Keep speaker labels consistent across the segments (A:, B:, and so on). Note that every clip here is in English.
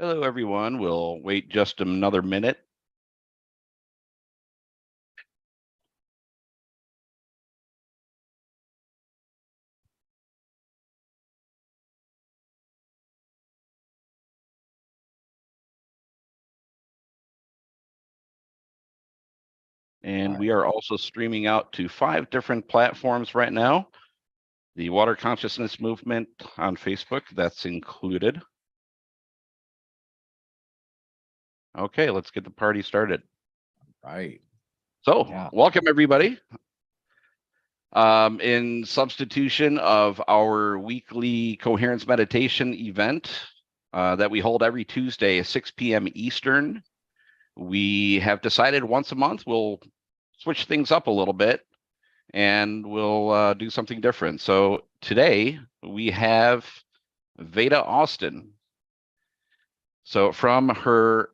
A: Hello, everyone. We'll wait just another minute. And we are also streaming out to 5 different platforms right now. The Water Consciousness Movement on Facebook, that's included. Okay, let's get the party started.
B: Right.
A: So,
B: Yeah.
A: welcome everybody. In substitution of our weekly Coherence meditation event that we hold every Tuesday at 6 p.m. Eastern, we have decided once a month we'll switch things up a little bit and we'll do something different. So today we have Veda Austin. So from her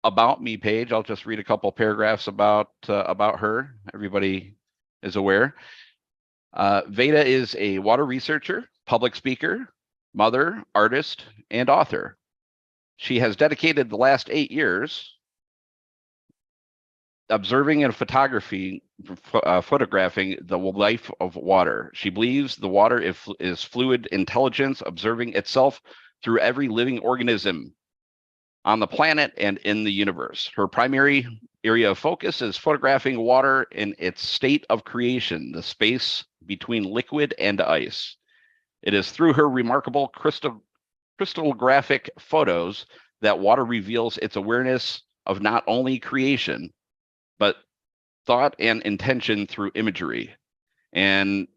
A: About Me page, I'll just read a couple paragraphs about her. Everybody is aware. Veda is a water researcher, public speaker, mother, artist, and author. She has dedicated the last 8 years observing and photographing the life of water. She believes the water is fluid intelligence observing itself through every living organism on the planet and in the universe. Her primary area of focus is photographing water in its state of creation, the space between liquid and ice. It is through her remarkable crystallographic photos that water reveals its awareness of not only creation, but thought and intention through imagery. And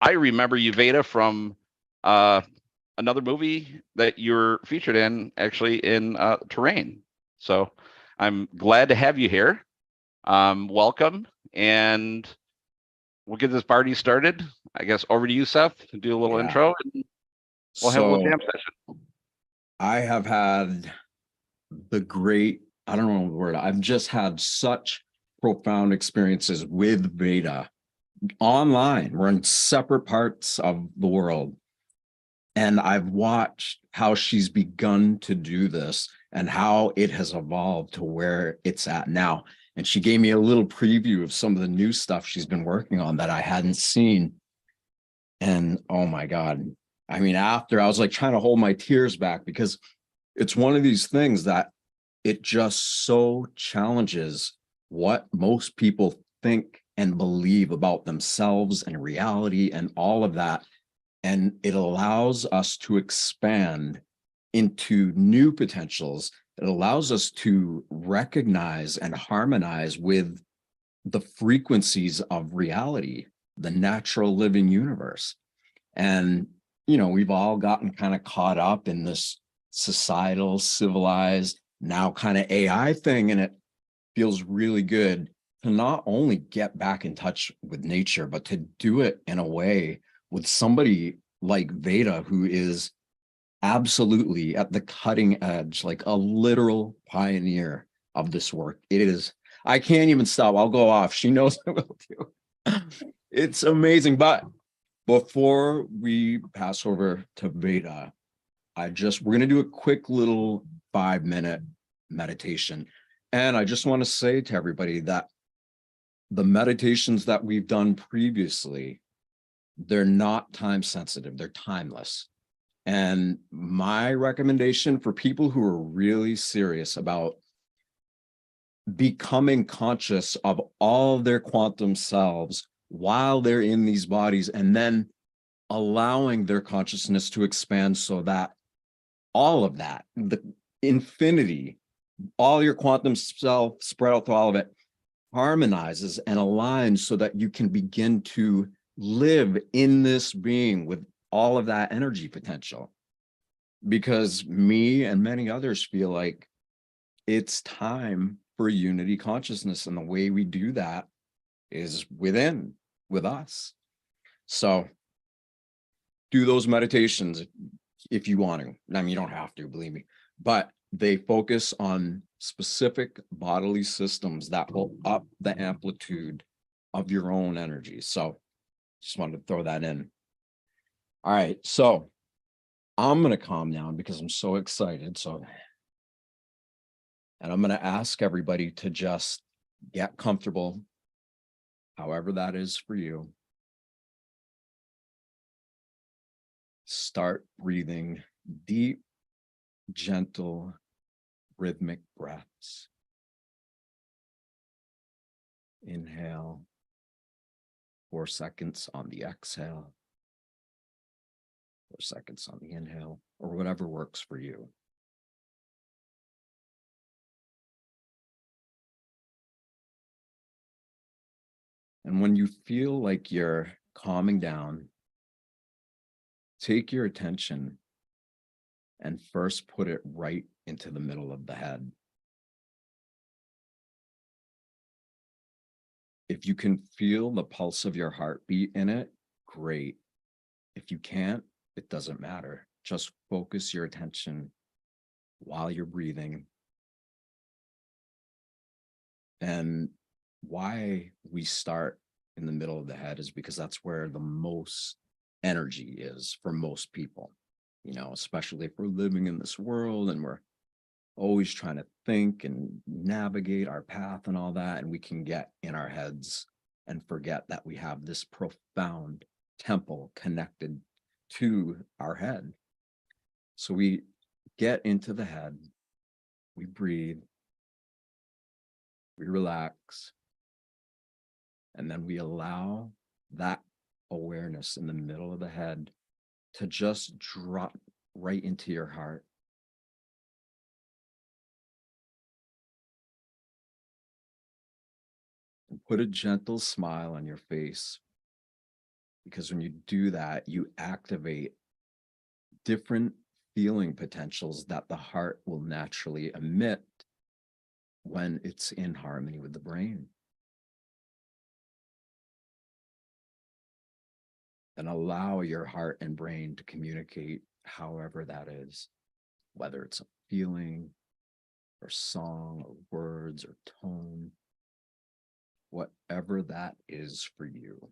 A: I remember you, Veda, from another movie that you're featured in, actually in Terrain. So I'm glad to have you here. Welcome, and we'll get this party started. I guess over to you, Seth, to do a little intro, and we'll have a little jam session.
B: I have had I don't know the word, I've just had such profound experiences with Veda online. We're in separate parts of the world. And I've watched how she's begun to do this and how it has evolved to where it's at now. And she gave me a little preview of some of the new stuff she's been working on that I hadn't seen. And oh my God. I mean, after I was like trying to hold my tears back because it's one of these things that it just so challenges what most people think and believe about themselves and reality and all of that. And it allows us to expand into new potentials. It allows us to recognize and harmonize with the frequencies of reality, the natural living universe. And, you know, we've all gotten kind of caught up in this societal, civilized, now kind of AI thing. And it feels really good to not only get back in touch with nature, but to do it in a way with somebody like Veda, who is absolutely at the cutting edge, like a literal pioneer of this work. It is, I can't even stop. I'll go off. She knows I will do. It's amazing. But before we pass over to Veda, we're going to do a quick little 5-minute meditation. And I just want to say to everybody that the meditations that we've done previously, they're not time sensitive, they're timeless. And my recommendation for people who are really serious about becoming conscious of all their quantum selves while they're in these bodies, and then allowing their consciousness to expand so that all of that, the infinity, all your quantum self spread out to all of it, harmonizes and aligns so that you can begin to live in this being with all of that energy potential. Because me and many others feel like it's time for unity consciousness, and the way we do that is with us. So do those meditations if you want to. I mean, you don't have to, believe me, but they focus on specific bodily systems that will up the amplitude of your own energy. So just wanted to throw that in. All right. So I'm going to calm down because I'm so excited. So, and I'm going to ask everybody to just get comfortable, however that is for you. Start breathing deep, gentle, rhythmic breaths. Inhale, 4 seconds on the exhale, 4 seconds on the inhale, or whatever works for you. And when you feel like you're calming down, take your attention and first put it right into the middle of the head. If you can feel the pulse of your heartbeat in it, great. If you can't, it doesn't matter. Just focus your attention while you're breathing. And why we start in the middle of the head is because that's where the most energy is for most people, you know, especially if we're living in this world and we're always trying to think and navigate our path and all that. And we can get in our heads and forget that we have this profound temple connected to our head. So we get into the head, we breathe, we relax, and then we allow that awareness in the middle of the head to just drop right into your heart. And put a gentle smile on your face, because when you do that, you activate different feeling potentials that the heart will naturally emit when it's in harmony with the brain. And allow your heart and brain to communicate however that is, whether it's a feeling or song or words or tone, whatever that is for you.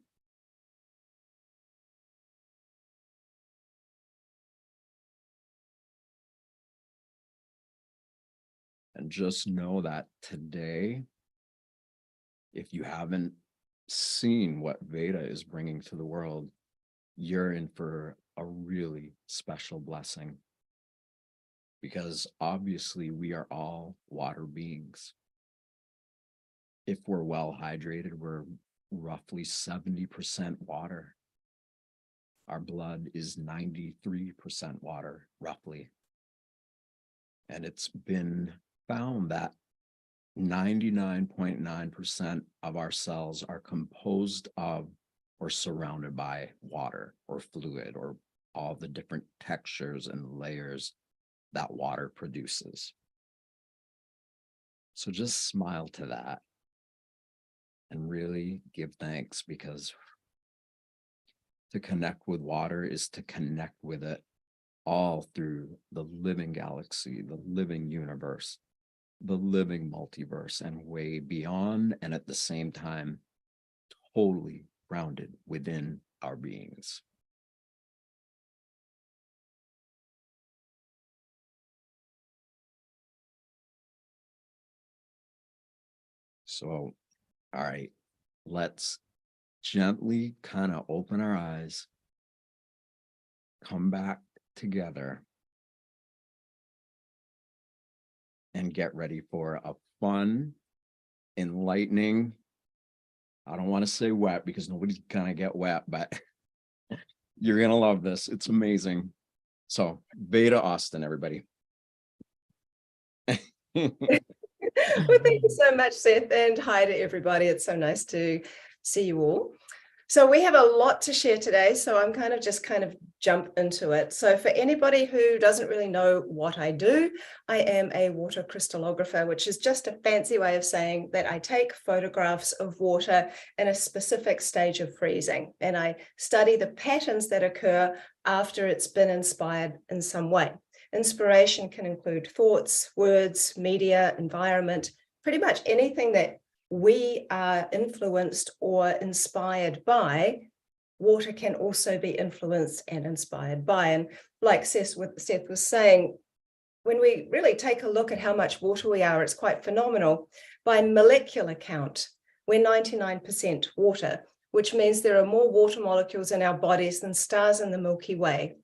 B: And just know that today, if you haven't seen what Veda is bringing to the world, you're in for a really special blessing. Because obviously we are all water beings. If we're well hydrated, we're roughly 70% water. Our blood is 93% water, roughly. And it's been found that 99.9% of our cells are composed of or surrounded by water or fluid or all the different textures and layers that water produces. So just smile to that and really give thanks, because to connect with water is to connect with it all through the living galaxy, the living universe, the living multiverse, and way beyond, and at the same time, totally grounded within our beings. So, all right, let's gently kind of open our eyes, come back together, and get ready for a fun, enlightening, I don't want to say wet because nobody's gonna get wet, but you're gonna love this. It's amazing. So Veda Austin, everybody.
C: Well, thank you so much, Seth, and hi to everybody. It's so nice to see you all. So we have a lot to share today, so I'm kind of jump into it. So for anybody who doesn't really know what I do, I am a water crystallographer, which is just a fancy way of saying that I take photographs of water in a specific stage of freezing, and I study the patterns that occur after it's been inspired in some way. Inspiration can include thoughts, words, media, environment, pretty much anything that we are influenced or inspired by water can also be influenced and inspired by. And like Seth was saying, when we really take a look at how much water we are, it's quite phenomenal. By molecular count, we're 99% water, which means there are more water molecules in our bodies than stars in the Milky Way.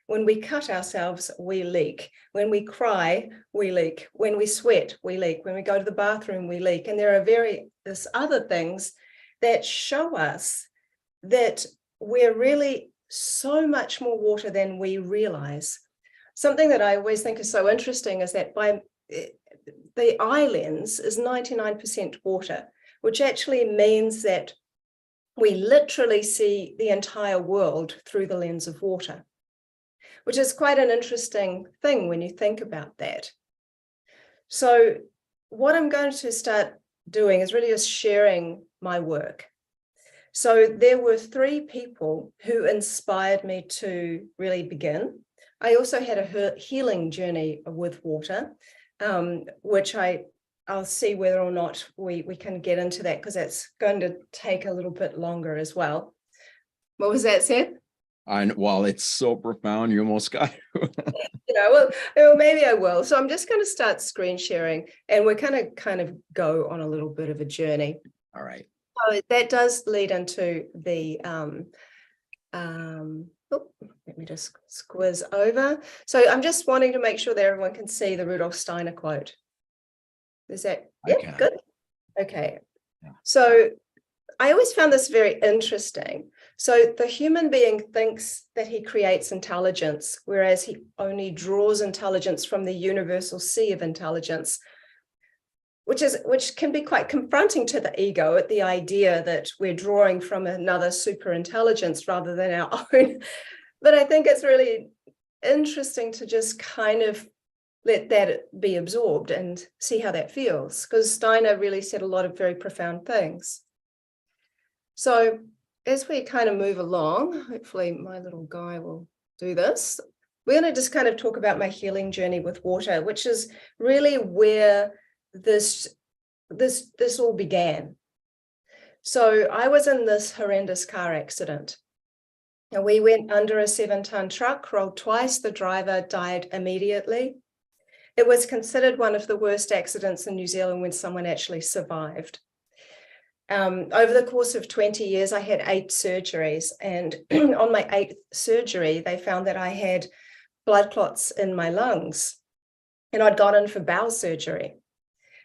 C: When we cut ourselves, we leak. When we cry, we leak. When we sweat, we leak. When we go to the bathroom, we leak. And there are various other things that show us that we're really so much more water than we realize. Something that I always think is so interesting is that by the eye lens is 99% water, which actually means that we literally see the entire world through the lens of water, which is quite an interesting thing when you think about that. So what I'm going to start doing is really just sharing my work. So there were 3 people who inspired me to really begin. I also had a healing journey with water, which I'll see whether or not we can get into that, because that's going to take a little bit longer as well. What was that, Seth?
B: Well, it's so profound, you almost got
C: well, maybe I will. So I'm just going to start screen sharing, and we're going to kind of go on a little bit of a journey.
B: All right.
C: So that does lead into the let me just squiz over. So I'm just wanting to make sure that everyone can see the Rudolf Steiner quote. Is that good? Okay.
B: Yeah.
C: So I always found this very interesting. So the human being thinks that he creates intelligence, whereas he only draws intelligence from the universal sea of intelligence, which can be quite confronting to the ego, at the idea that we're drawing from another super intelligence rather than our own. But I think it's really interesting to just kind of let that be absorbed and see how that feels, because Steiner really said a lot of very profound things. So as we kind of move along, hopefully my little guy will do this. We're going to just kind of talk about my healing journey with water, which is really where this all began. So I was in this horrendous car accident, and we went under a 7-ton truck, rolled twice. The driver died immediately. It was considered one of the worst accidents in New Zealand when someone actually survived. Over the course of 20 years, I had 8 surgeries, and on my 8th surgery, they found that I had blood clots in my lungs, and I'd gone in for bowel surgery.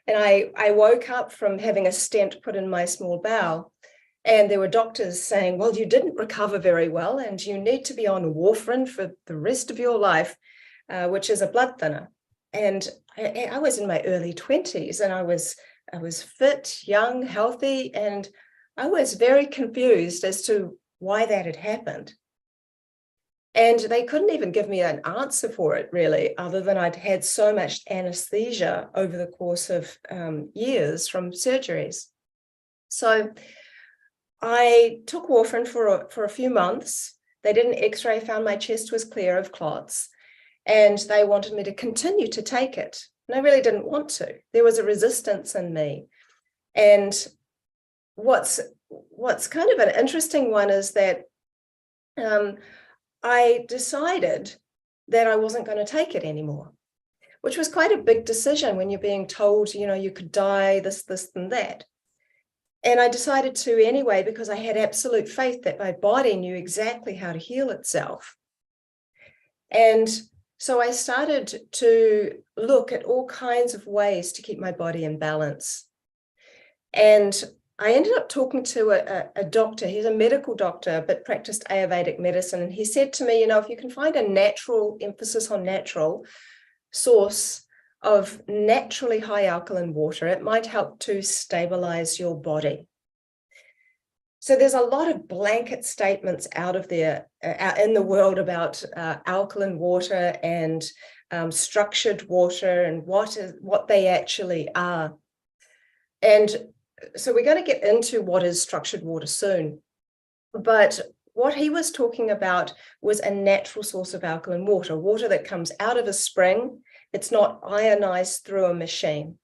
C: And I woke up from having a stent put in my small bowel, and there were doctors saying, well, you didn't recover very well, and you need to be on warfarin for the rest of your life, which is a blood thinner. And I was in my early 20s, and I was fit, young, healthy, and I was very confused as to why that had happened. And they couldn't even give me an answer for it, really, other than I'd had so much anesthesia over the course of years from surgeries. So I took warfarin for a few months. They did an X-ray, found my chest was clear of clots, and they wanted me to continue to take it. And I really didn't want to. There was a resistance in me. And what's kind of an interesting one is that I decided that I wasn't going to take it anymore, which was quite a big decision when you're being told, you could die, this, and that. And I decided to anyway, because I had absolute faith that my body knew exactly how to heal itself. And so I started to look at all kinds of ways to keep my body in balance. And I ended up talking to a doctor. He's a medical doctor, but practiced Ayurvedic medicine. And he said to me, if you can find a natural, emphasis on natural, source of naturally high alkaline water, it might help to stabilize your body. So there's a lot of blanket statements out of there in the world about alkaline water and structured water and what they actually are. And so we're going to get into what is structured water soon. But what he was talking about was a natural source of alkaline water, water that comes out of a spring. It's not ionized through a machine.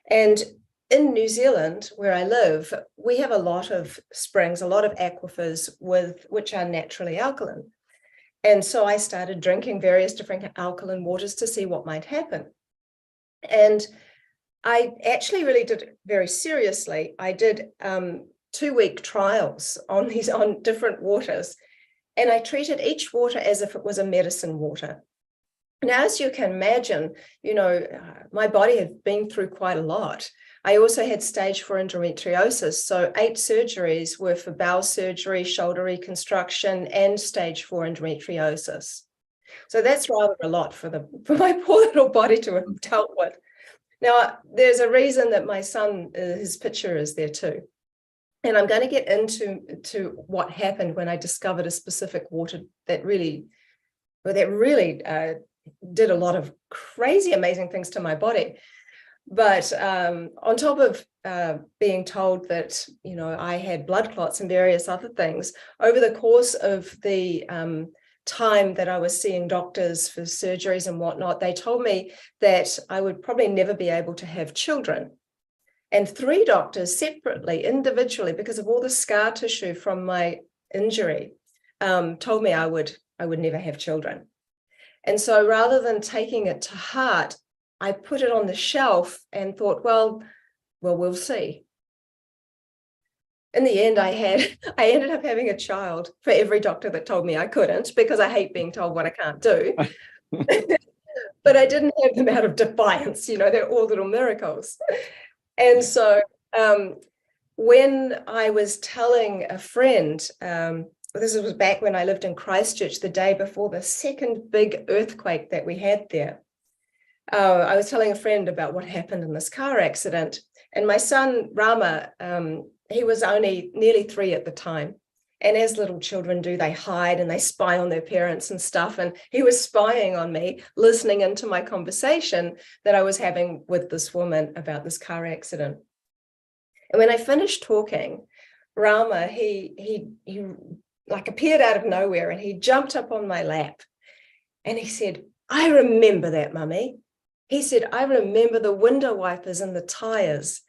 C: And in New Zealand, where I live, we have a lot of springs, a lot of aquifers which are naturally alkaline. And so I started drinking various different alkaline waters to see what might happen. And I actually really did it very seriously. I did 2-week trials on different waters, and I treated each water as if it was a medicine water. Now, as you can imagine, my body had been through quite a lot. I also had stage 4 endometriosis. So 8 surgeries were for bowel surgery, shoulder reconstruction, and stage 4 endometriosis. So that's rather a lot for my poor little body to have dealt with. Now, there's a reason that my son, his picture is there too. And I'm going to get into what happened when I discovered a specific water that really did a lot of crazy, amazing things to my body. But on top of being told that, I had blood clots and various other things, over the course of the time that I was seeing doctors for surgeries and whatnot, they told me that I would probably never be able to have children. And 3 doctors separately, individually, because of all the scar tissue from my injury, told me I would never have children. And so rather than taking it to heart, I put it on the shelf and thought, well, we'll see. In the end, I ended up having a child for every doctor that told me I couldn't, because I hate being told what I can't do. But I didn't have them out of defiance, they're all little miracles. And so when I was telling a friend, this was back when I lived in Christchurch, the day before the second big earthquake that we had there. I was telling a friend about what happened in this car accident. And my son, Rama, he was only nearly 3 at the time. And as little children do, they hide and they spy on their parents and stuff. And he was spying on me, listening into my conversation that I was having with this woman about this car accident. And when I finished talking, Rama, he like appeared out of nowhere, and he jumped up on my lap and he said, "I remember that, Mummy." He said, "I remember the window wipers and the tires."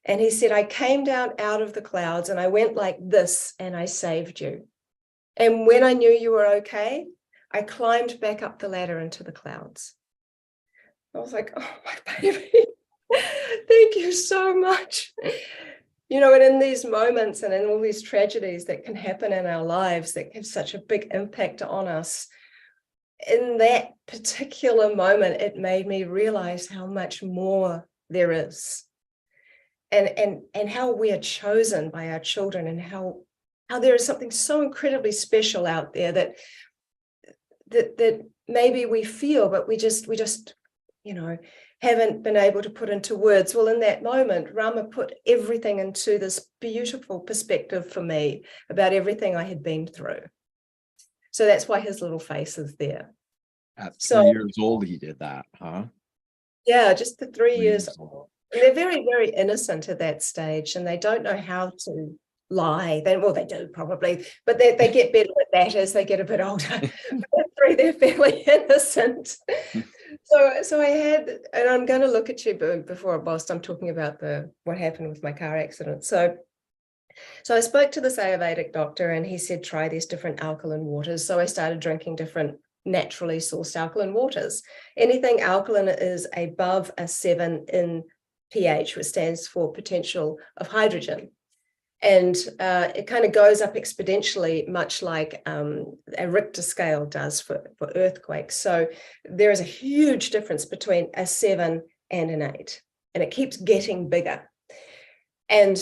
C: And he said, "I came down out of the clouds and I went like this and I saved you. And when I knew you were okay, I climbed back up the ladder into the clouds." I was like, "Oh, my baby, thank you so much." And in these moments and in all these tragedies that can happen in our lives that have such a big impact on us, in that particular moment, it made me realize how much more there is. And how we are chosen by our children, and how there is something so incredibly special out there that maybe we feel, but we just haven't been able to put into words. Well, in that moment, Rama put everything into this beautiful perspective for me about everything I had been through. So that's why his little face is there.
B: At 3 years old, he did that, huh?
C: Yeah, just the 3 years
B: old.
C: And they're very, very innocent at that stage, and they don't know how to lie. They do probably, but they get better at that as they get a bit older. But at 3, they're fairly innocent. So I had, and I'm going to look at you whilst I'm talking about what happened with my car accident. So I spoke to this Ayurvedic doctor, and he said, try these different alkaline waters. So I started drinking different naturally sourced alkaline waters. Anything alkaline is above a 7 in pH, which stands for potential of hydrogen. And it kind of goes up exponentially, much like a Richter scale does for earthquakes. So there is a huge difference between a 7 and an 8, and it keeps getting bigger. And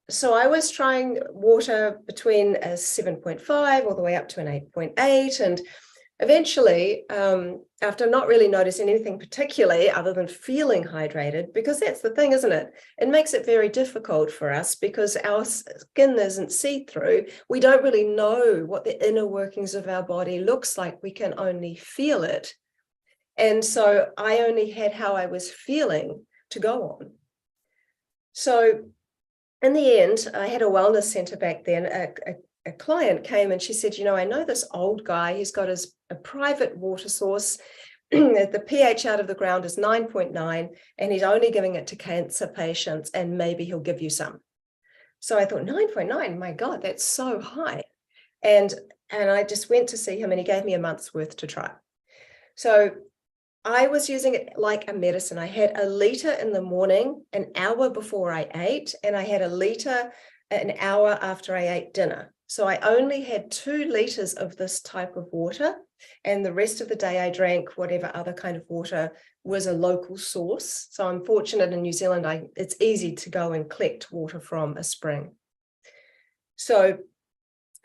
C: so I was trying water between a 7.5 all the way up to an 8.8. And eventually, after not really noticing anything particularly other than feeling hydrated, because that's the thing, isn't it? It makes it very difficult for us because our skin isn't see-through. We don't really know what the inner workings of our body looks like. We can only feel it. And so I only had how I was feeling to go on. So in the end, I had a wellness center back then. A client came and she said, I know this old guy, he's got a private water source, the pH out of the ground is 9.9, and he's only giving it to cancer patients, and maybe he'll give you some. So I thought 9.9, my God, that's so high. And I just went to see him, and he gave me a month's worth to try. So I was using it like a medicine. I had a liter in the morning, an hour before I ate, and I had a liter an hour after I ate dinner. So I only had 2 liters of this type of water, and the rest of the day I drank whatever other kind of water was a local source. So I'm fortunate in New Zealand, it's easy to go and collect water from a spring. So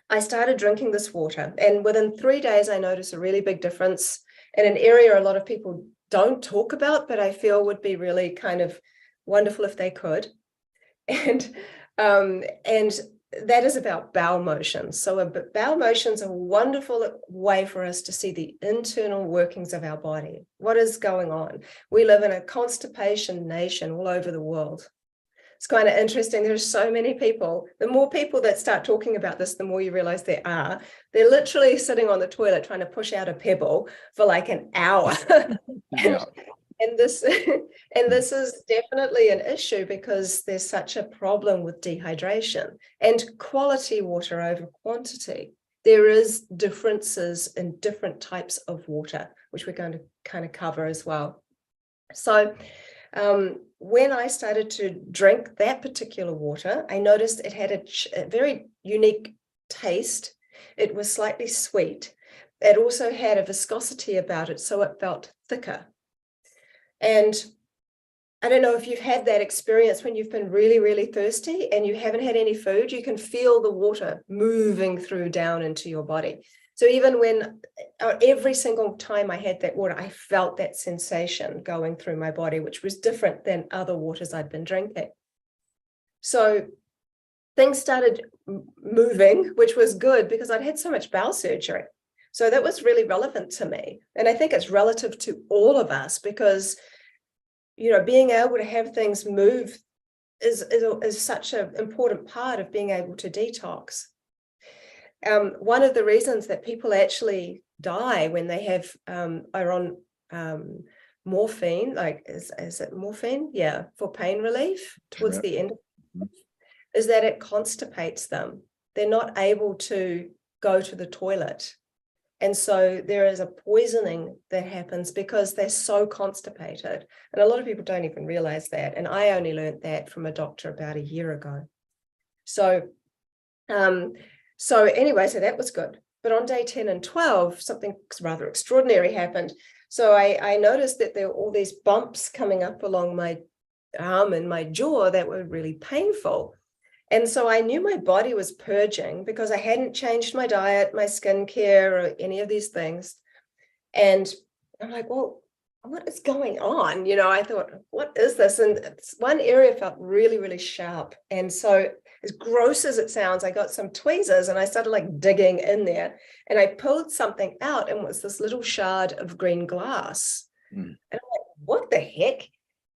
C: I started drinking this water, and within 3 days, I noticed a really big difference in an area a lot of people don't talk about, but I feel would be really kind of wonderful if they could. And that is about bowel motions. So bowel motions are a wonderful way for us to see the internal workings of our body. What is going on? We live in a constipation nation all over the world. It's kind of interesting. There's so many people. The more people that start talking about this, the more you realize there are. They're literally sitting on the toilet trying to push out a pebble for like an hour.
A: Yeah.
C: And this is definitely an issue because there's such a problem with dehydration and quality water over quantity. There is differences in different types of water, which we're going to kind of cover as well. So when I started to drink that particular water, I noticed it had a very unique taste. It was slightly sweet. It also had a viscosity about it, so it felt thicker. And I don't know if you've had that experience when you've been really, really thirsty and you haven't had any food, you can feel the water moving through down into your body. So even when every single time I had that water, I felt that sensation going through my body, which was different than other waters I'd been drinking. So things started moving, which was good because I'd had so much bowel surgery. So that was really relevant to me. And I think it's relative to all of us because, you know, being able to have things move is such an important part of being able to detox. One of the reasons that people actually die when they have are on morphine, like is it morphine? Yeah, for pain relief towards the end, is that it constipates them. They're not able to go to the toilet. And so there is a poisoning that happens because they're so constipated. And a lot of people don't even realize that. And I only learned that from a doctor about a year ago. So anyway, so that was good. But on day 10 and 12, something rather extraordinary happened. So I noticed that there were all these bumps coming up along my arm and my jaw that were really painful. And so I knew my body was purging because I hadn't changed my diet, my skincare, or any of these things. And I'm like, well, what is going on? You know, I thought, what is this? And one area felt really, really sharp. And so as gross as it sounds, I got some tweezers and I started like digging in there and I pulled something out and it was this little shard of green glass. And I'm like, what the heck?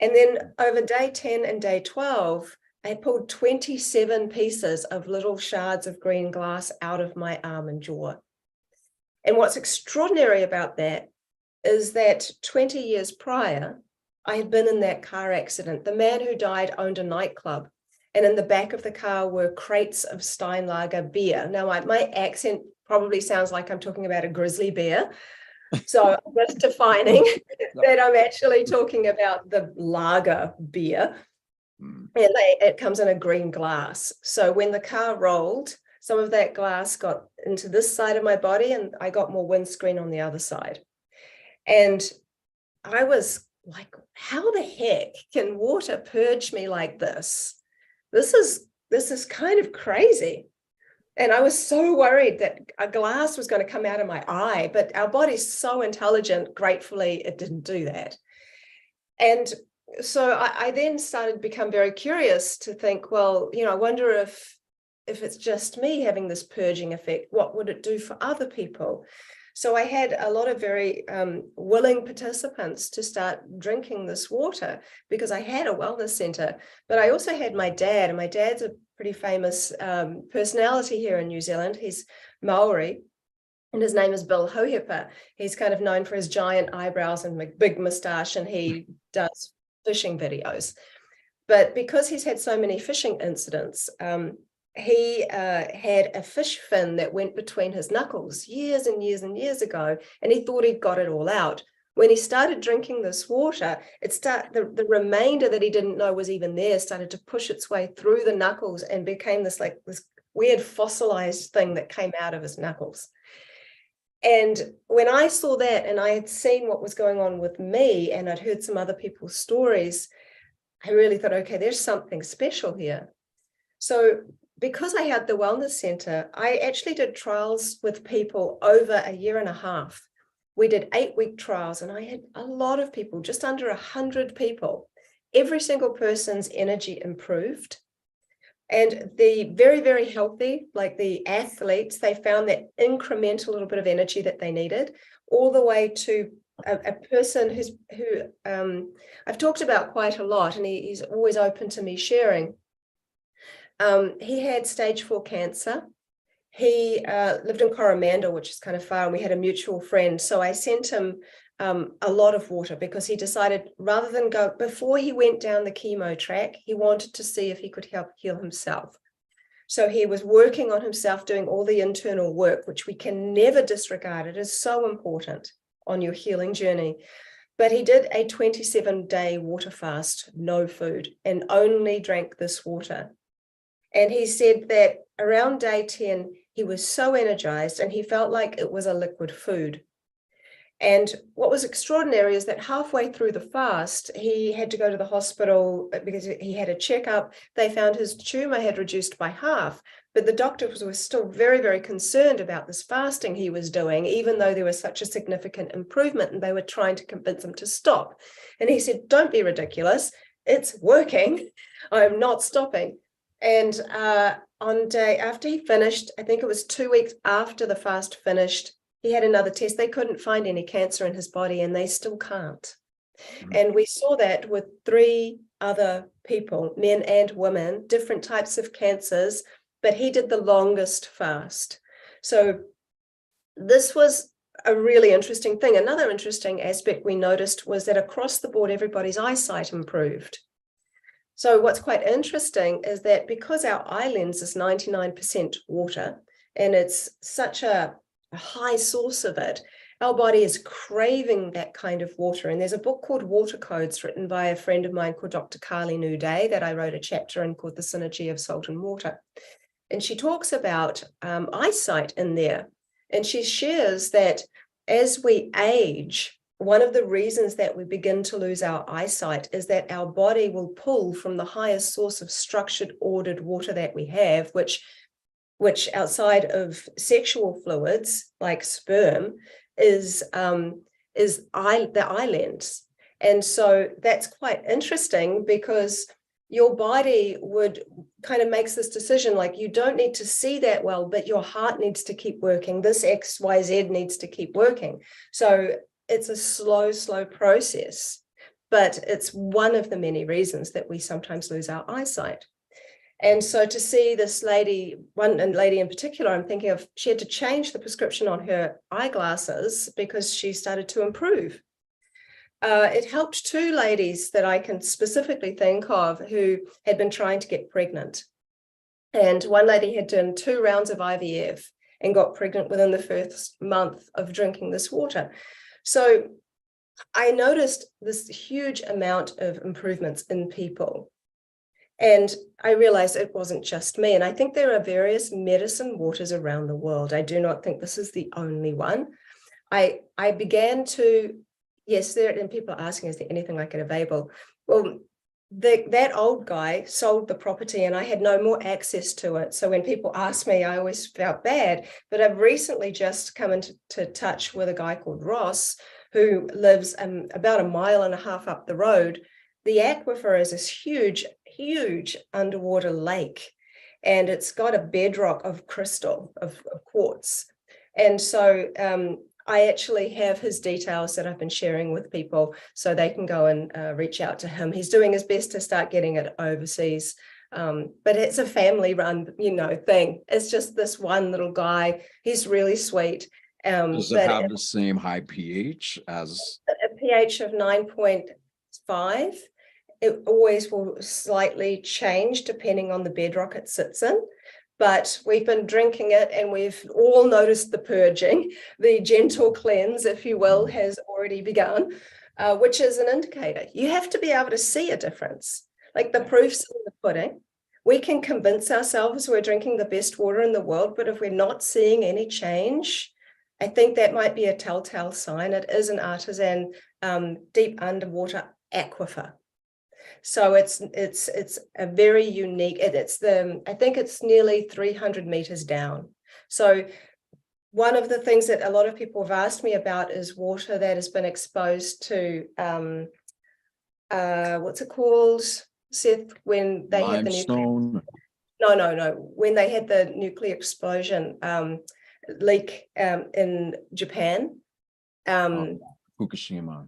C: And then over day 10 and day 12, I pulled 27 pieces of little shards of green glass out of my arm and jaw. And what's extraordinary about that is that 20 years prior, I had been in that car accident. The man who died owned a nightclub, and in the back of the car were crates of Steinlager beer. Now, my accent probably sounds like I'm talking about a grizzly bear. So I'm just defining that I'm actually talking about the lager beer. And it comes in a green glass. So when the car rolled, some of that glass got into this side of my body and I got more windscreen on the other side. And I was like, how the heck can water purge me like this? This is kind of crazy. And I was so worried that a glass was going to come out of my eye, but our body's so intelligent, gratefully, it didn't do that. And so I then started to become very curious to think, well, you know, I wonder if it's just me having this purging effect, what would it do for other people? So I had a lot of very willing participants to start drinking this water because I had a wellness center, but I also had my dad, and my dad's a pretty famous personality here in New Zealand. He's Maori. And his name is Bill Hoheper. He's kind of known for his giant eyebrows and big mustache, and he does fishing videos. But because he's had so many fishing incidents, he had a fish fin that went between his knuckles years and years and years ago, and he thought he'd got it all out. When he started drinking this water, the remainder that he didn't know was even there started to push its way through the knuckles and became this weird fossilized thing that came out of his knuckles. And when I saw that, and I had seen what was going on with me, and I'd heard some other people's stories, I really thought, okay, there's something special here. So because I had the Wellness Center, I actually did trials with people over a year and a half. We did 8-week trials, and I had a lot of people, just under 100 people. Every single person's energy improved. And the very, very healthy, like the athletes, they found that incremental little bit of energy that they needed, all the way to a person who I've talked about quite a lot, and he's always open to me sharing. He had stage 4 cancer. He lived in Coromandel, which is kind of far, and we had a mutual friend. So I sent him a lot of water because he decided, rather than go, before he went down the chemo track, he wanted to see if he could help heal himself. So he was working on himself, doing all the internal work, which we can never disregard. It is so important on your healing journey. But he did a 27-day water fast, no food, and only drank this water. And he said that around day 10, he was so energized and he felt like it was a liquid food. And what was extraordinary is that halfway through the fast, he had to go to the hospital because he had a checkup. They found his tumor had reduced by half, but the doctors were still very, very concerned about this fasting he was doing, even though there was such a significant improvement, and they were trying to convince him to stop. And he said, "Don't be ridiculous. It's working. I'm not stopping." And on day after he finished, I think it was 2 weeks after the fast finished, he had another test. They couldn't find any cancer in his body, and they still can't. And we saw that with 3 other people, men and women, different types of cancers, but he did the longest fast. So this was a really interesting thing. Another interesting aspect we noticed was that across the board, everybody's eyesight improved. So what's quite interesting is that because our eye lens is 99% water, and it's such a high source of it, our body is craving that kind of water. And there's a book called Water Codes written by a friend of mine called Dr. Carly Nuday that I wrote a chapter in called The Synergy of Salt and Water. And she talks about eyesight in there. And she shares that as we age, one of the reasons that we begin to lose our eyesight is that our body will pull from the highest source of structured, ordered water that we have, which outside of sexual fluids like sperm is the eye lens. And so that's quite interesting because your body would kind of makes this decision, like you don't need to see that well, but your heart needs to keep working. This XYZ needs to keep working. So it's a slow process, but it's one of the many reasons that we sometimes lose our eyesight. And so to see this lady, one lady in particular, I'm thinking of, she had to change the prescription on her eyeglasses because she started to improve. It helped 2 ladies that I can specifically think of who had been trying to get pregnant. And one lady had done 2 rounds of IVF and got pregnant within the first month of drinking this water. So I noticed this huge amount of improvements in people. And I realized it wasn't just me. And I think there are various medicine waters around the world. I do not think this is the only one. I began to, yes, and people are asking, is there anything like it available? Well, that old guy sold the property and I had no more access to it. So when people ask me, I always felt bad. But I've recently just come into touch with a guy called Ross, who lives about 1.5 miles up the road. The aquifer is this huge underwater lake, and it's got a bedrock of crystal, of quartz. And so I actually have his details that I've been sharing with people so they can go and reach out to him. He's doing his best to start getting it overseas. But it's a family run, thing. It's just this one little guy. He's really sweet.
B: Does it
C: but
B: have the same high pH as?
C: a pH of 9.5. It always will slightly change depending on the bedrock it sits in. But we've been drinking it and we've all noticed the purging, the gentle cleanse, if you will, has already begun, which is an indicator. You have to be able to see a difference. Like the proof's in the pudding. We can convince ourselves we're drinking the best water in the world, but if we're not seeing any change, I think that might be a telltale sign. It is an artisan deep underwater aquifer. So it's a very unique, I think it's nearly 300 meters down. So one of the things that a lot of people have asked me about is water that has been exposed to, what's it called, Seth, when they had the nuclear, when they had the nuclear explosion leak in Japan.
B: Fukushima.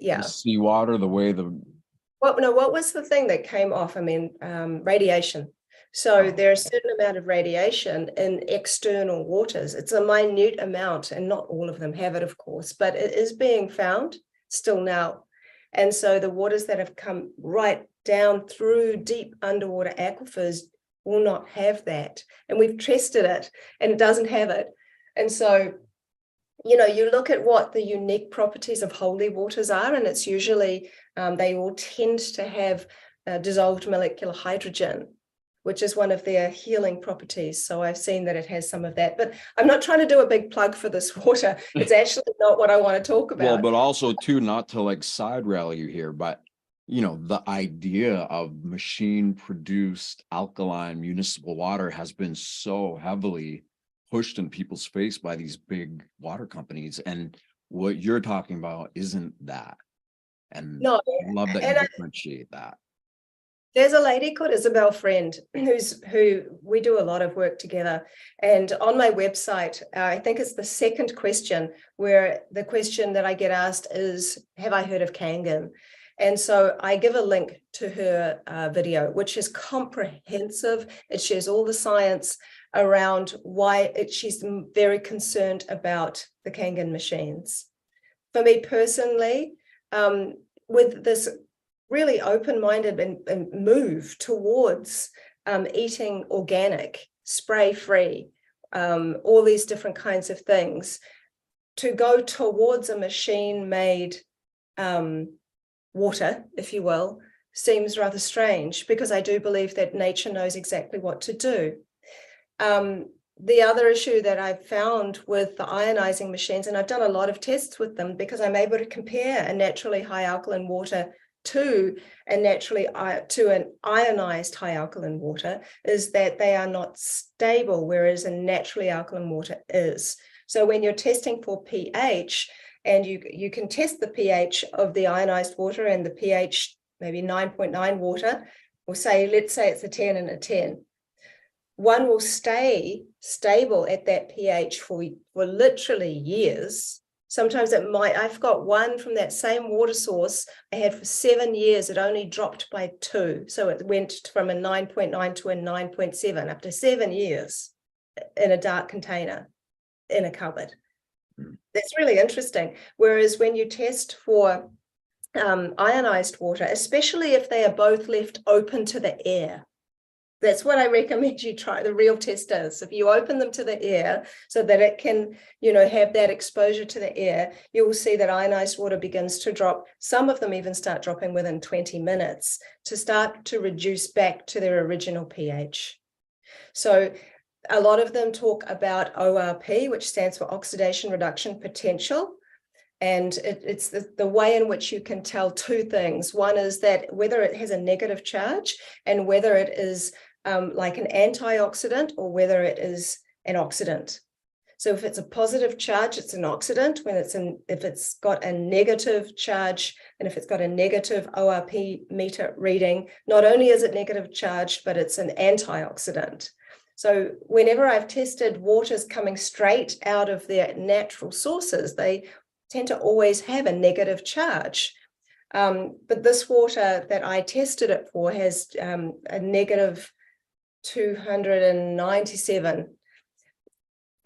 C: Yeah.
B: The seawater, the way the...
C: What was the thing that came off? I mean, radiation. So there's a certain amount of radiation in external waters. It's a minute amount, and not all of them have it, of course, but it is being found still now. And so the waters that have come right down through deep underwater aquifers will not have that. And we've tested it and it doesn't have it. And so, you know, you look at what the unique properties of holy waters are, and it's usually, they all tend to have dissolved molecular hydrogen, which is one of their healing properties. So I've seen that it has some of that, but I'm not trying to do a big plug for this water. It's actually not what I want to talk about.
B: Well, but also too, not to like side rally you here, but you know, the idea of machine produced alkaline municipal water has been so heavily pushed in people's face by these big water companies. And what you're talking about isn't that. And
C: no,
B: I love that you differentiate that.
C: There's a lady called Isabel Friend who we do a lot of work together. And on my website, I think it's the second question, where the question that I get asked is, have I heard of Kangen? And so I give a link to her video, which is comprehensive. It shares all the science around why she's very concerned about the Kangen machines. For me personally, with this really open-minded and move towards eating organic, spray-free, all these different kinds of things, to go towards a machine-made water, if you will, seems rather strange, because I do believe that nature knows exactly what to do. The other issue that I've found with the ionizing machines, and I've done a lot of tests with them because I'm able to compare a naturally high alkaline water to an ionized high alkaline water, is that they are not stable, whereas a naturally alkaline water is. So when you're testing for pH, and you can test the pH of the ionized water and the pH maybe 9.9 water, or let's say it's a 10 and a 10. One will stay stable at that pH for literally years. Sometimes it might, I've got one from that same water source I had for 7 years. It only dropped by 2. So it went from a 9.9 to a 9.7 after 7 years in a dark container in a cupboard. That's really interesting. Whereas when you test for ionized water, especially if they are both left open to the air, that's what I recommend you try. The real test is if you open them to the air so that it can, you know, have that exposure to the air, you will see that ionized water begins to drop. Some of them even start dropping within 20 minutes to start to reduce back to their original pH. So a lot of them talk about ORP, which stands for oxidation reduction potential. And it's the way in which you can tell two things. One is that whether it has a negative charge and whether it is like an antioxidant or whether it is an oxidant. So if it's a positive charge, it's an oxidant. If it's got a negative charge and if it's got a negative ORP meter reading, not only is it negative charged, but it's an antioxidant. So whenever I've tested waters coming straight out of their natural sources, they tend to always have a negative charge. But this water that I tested it for has a negative 297.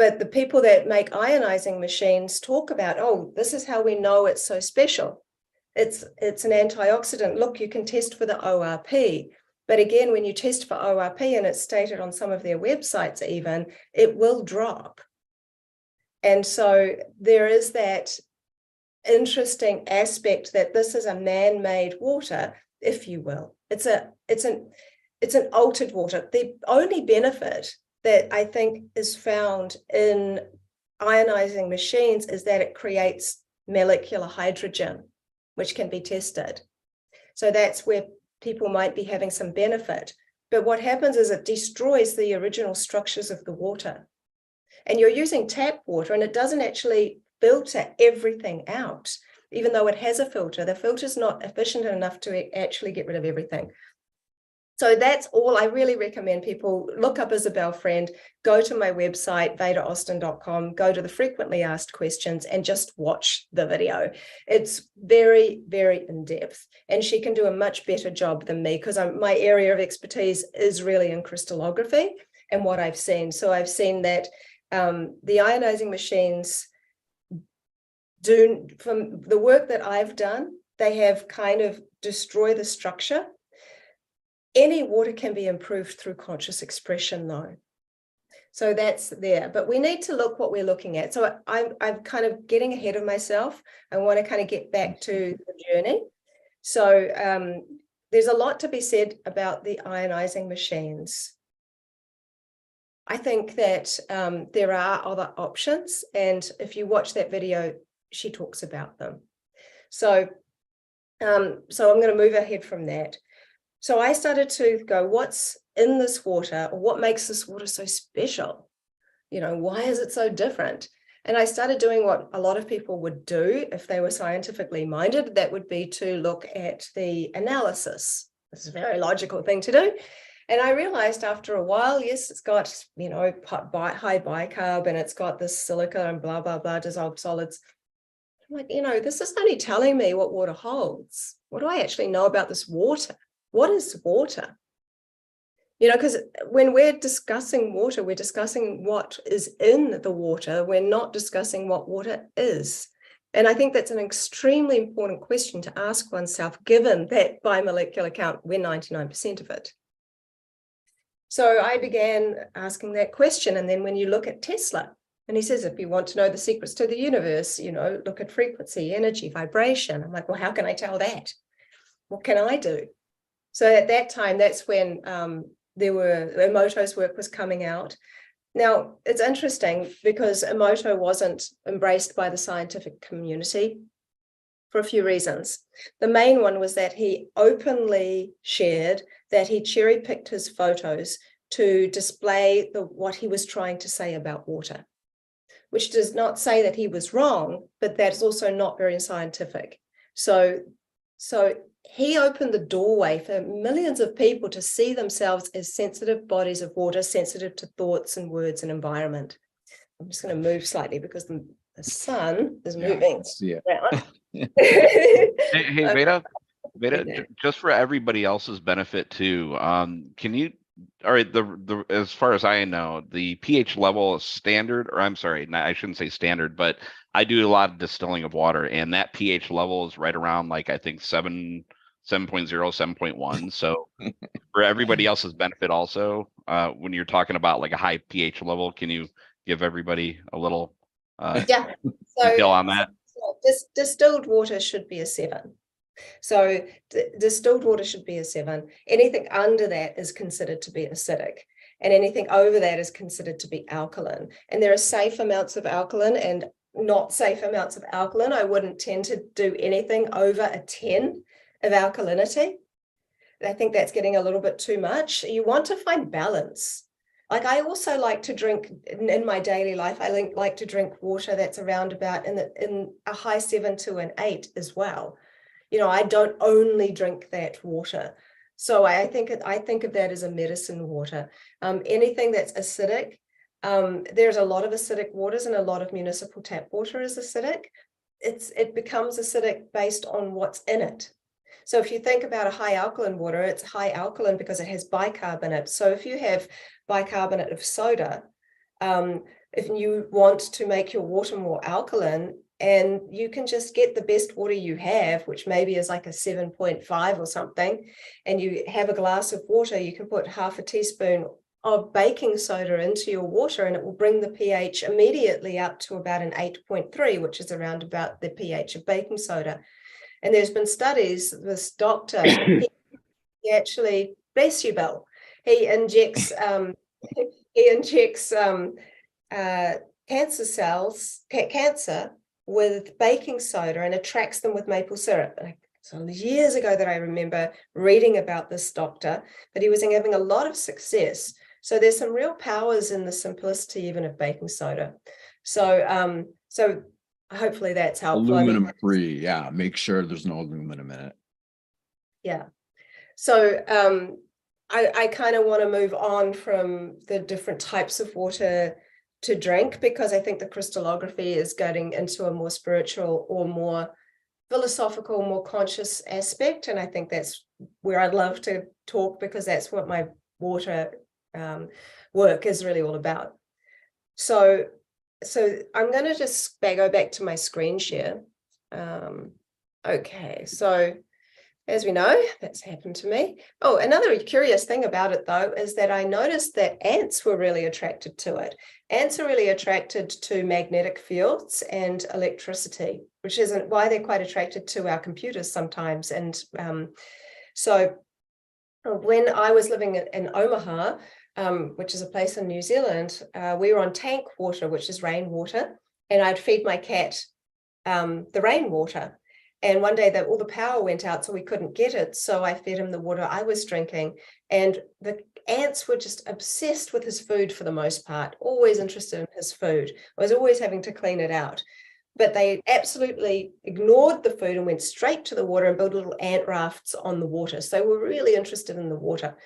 C: But the people that make ionizing machines talk about, oh, this is how we know it's so special. It's an antioxidant. Look, you can test for the ORP. But again, when you test for ORP, and it's stated on some of their websites even, it will drop. And so there is that interesting aspect that this is a man-made water, if you will. It's an altered water. The only benefit that I think is found in ionizing machines is that it creates molecular hydrogen, which can be tested. So that's where people might be having some benefit. But what happens is it destroys the original structures of the water. And you're using tap water, and it doesn't actually filter everything out. Even though it has a filter, the filter's not efficient enough to actually get rid of everything. So that's all. I really recommend people look up Isabel Friend, go to my website, vedaustin.com, go to the frequently asked questions and just watch the video. It's very, very in-depth, and she can do a much better job than me because my area of expertise is really in crystallography and what I've seen. So I've seen that the ionizing machines do, from the work that I've done, they have kind of destroyed the structure. Any water can be improved through conscious expression, though. So that's there. But we need to look what we're looking at. So I'm kind of getting ahead of myself. I want to kind of get back to the journey. So there's a lot to be said about the ionizing machines. I think that there are other options. And if you watch that video, she talks about them. So I'm going to move ahead from that. So I started to go, what's in this water, or what makes this water so special? You know, why is it so different? And I started doing what a lot of people would do if they were scientifically minded. That would be to look at the analysis. This is a very logical thing to do. And I realized after a while, yes, it's got, you know, high bicarb, and it's got this silica and blah, blah, blah, dissolved solids. I'm like, you know, this is only telling me what water holds. What do I actually know about this water? What is water? You know, because when we're discussing water, we're discussing what is in the water. We're not discussing what water is. And I think that's an extremely important question to ask oneself, given that by molecular count, we're 99% of it. So I began asking that question. And then when you look at Tesla, and he says, if you want to know the secrets to the universe, you know, look at frequency, energy, vibration. I'm like, well, how can I tell that? What can I do? So at that time, that's when Emoto's work was coming out. Now, it's interesting because Emoto wasn't embraced by the scientific community for a few reasons. The main one was that he openly shared that he cherry-picked his photos to display what he was trying to say about water, which does not say that he was wrong, but that's also not very scientific. So he opened the doorway for millions of people to see themselves as sensitive bodies of water, sensitive to thoughts and words and environment. I'm just going to move slightly because the sun is moving. Around.
A: Hey, Veda, just for everybody else's benefit too, can you, all right, the as far as I know, the pH level is standard, or I'm sorry, I shouldn't say standard, but I do a lot of distilling of water, and that pH level is right around, like, I think 7.0, 7.1. So for everybody else's benefit also, when you're talking about like a high pH level, can you give everybody a little detail on that?
C: Distilled water should be a 7. So distilled water should be a 7. Anything under that is considered to be acidic, and anything over that is considered to be alkaline. And there are safe amounts of alkaline and not safe amounts of alkaline. I wouldn't tend to do anything over a 10 of alkalinity. I think that's getting a little bit too much. You want to find balance. Like, I also like to drink in my daily life, I like to drink water that's around about in a high 7 to an 8 as well. You know, I don't only drink that water. So I think of that as a medicine water. Anything that's acidic, there's a lot of acidic waters, and a lot of municipal tap water is acidic. It becomes acidic based on what's in it. So if you think about a high alkaline water, it's high alkaline because it has bicarb in it. So if you have bicarbonate of soda, if you want to make your water more alkaline, and you can just get the best water you have, which maybe is like a 7.5 or something, and you have a glass of water, you can put half a teaspoon of baking soda into your water, and it will bring the pH immediately up to about an 8.3, which is around about the pH of baking soda. And there's been studies, this doctor, he actually, bless you, Bill, he injects cancer cells, cancer, with baking soda and attracts them with maple syrup. So years ago that I remember reading about this doctor, but he was having a lot of success. So there's some real powers in the simplicity even of baking soda. So so hopefully that's helpful.
B: Aluminum free, yeah. Make sure there's no aluminum in it.
C: Yeah. So I kind of want to move on from the different types of water to drink, because I think the crystallography is getting into a more spiritual or more philosophical, more conscious aspect. And I think that's where I'd love to talk, because that's what my water work is really all about. So I'm going to just go back to my screen share. Okay, so as we know, that's happened to me. Oh, another curious thing about it, though, is that I noticed that ants were really attracted to it. Ants are really attracted to magnetic fields and electricity, which isn't why they're quite attracted to our computers sometimes. And so when I was living in Omaha, which is a place in New Zealand, we were on tank water, which is rainwater, and I'd feed my cat the rainwater. And one day all the power went out, so we couldn't get it. So I fed him the water I was drinking. And the ants were just obsessed with his food for the most part, always interested in his food. I was always having to clean it out. But they absolutely ignored the food and went straight to the water and built little ant rafts on the water. So they were really interested in the water.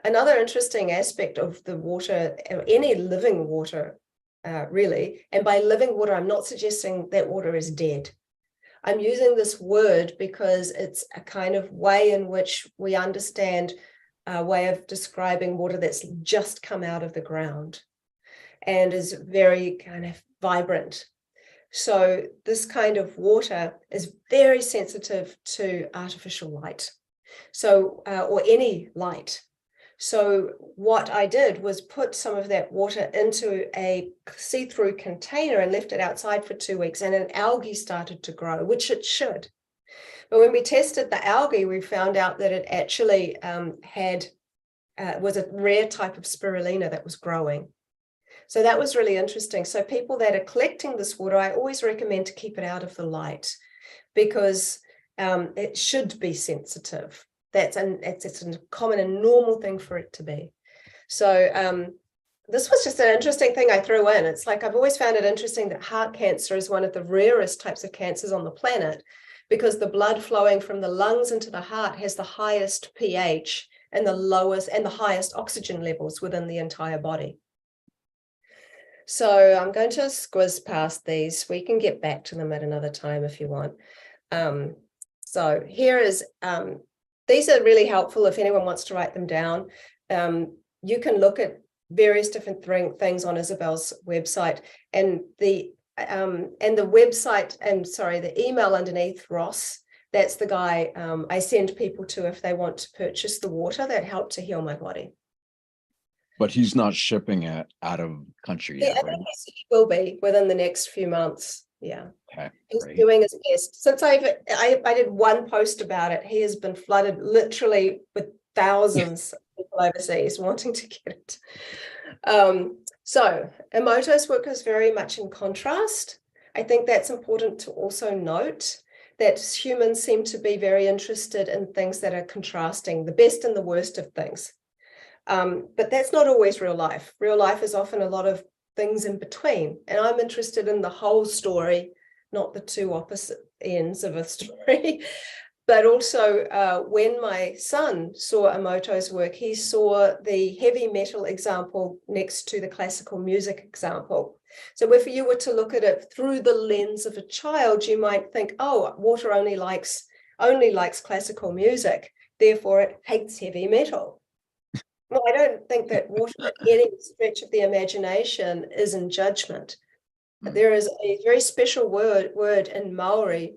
C: Another interesting aspect of the water, any living water, really, and by living water, I'm not suggesting that water is dead. I'm using this word because it's a kind of way in which we understand a way of describing water that's just come out of the ground and is very kind of vibrant. So this kind of water is very sensitive to artificial light, so or any light. So what I did was put some of that water into a see-through container and left it outside for 2 weeks, and an algae started to grow, which it should. But when we tested the algae, we found out that it actually was a rare type of spirulina that was growing. So that was really interesting. So people that are collecting this water, I always recommend to keep it out of the light, because it should be sensitive. It's a common and normal thing for it to be. So this was just an interesting thing I threw in. It's like I've always found it interesting that heart cancer is one of the rarest types of cancers on the planet, because the blood flowing from the lungs into the heart has the highest pH and the lowest and the highest oxygen levels within the entire body. So I'm going to squiz past these. We can get back to them at another time if you want. So here is these are really helpful if anyone wants to write them down. You can look at various different things on Isabel's website, and the website, and sorry, the email underneath, Ross, that's the guy I send people to if they want to purchase the water that helped to heal my body.
B: But he's not shipping it out of country yet,
C: Yeah,
B: right?
C: he will be within the next few months. Yeah.
B: Okay,
C: He's
B: great.
C: doing his best. Since I did one post about it, he has been flooded literally with thousands of people overseas wanting to get it. So Emoto's work is very much in contrast. I think that's important to also note, that humans seem to be very interested in things that are contrasting, the best and the worst of things. But that's not always real life. Real life is often a lot of things in between. And I'm interested in the whole story, not the two opposite ends of a story. But also when my son saw Emoto's work, he saw the heavy metal example next to the classical music example. So if you were to look at it through the lens of a child, you might think, oh, water only likes classical music, therefore it hates heavy metal. Well, I don't think that water, at any stretch of the imagination, is in judgment. There is a very special word in Maori,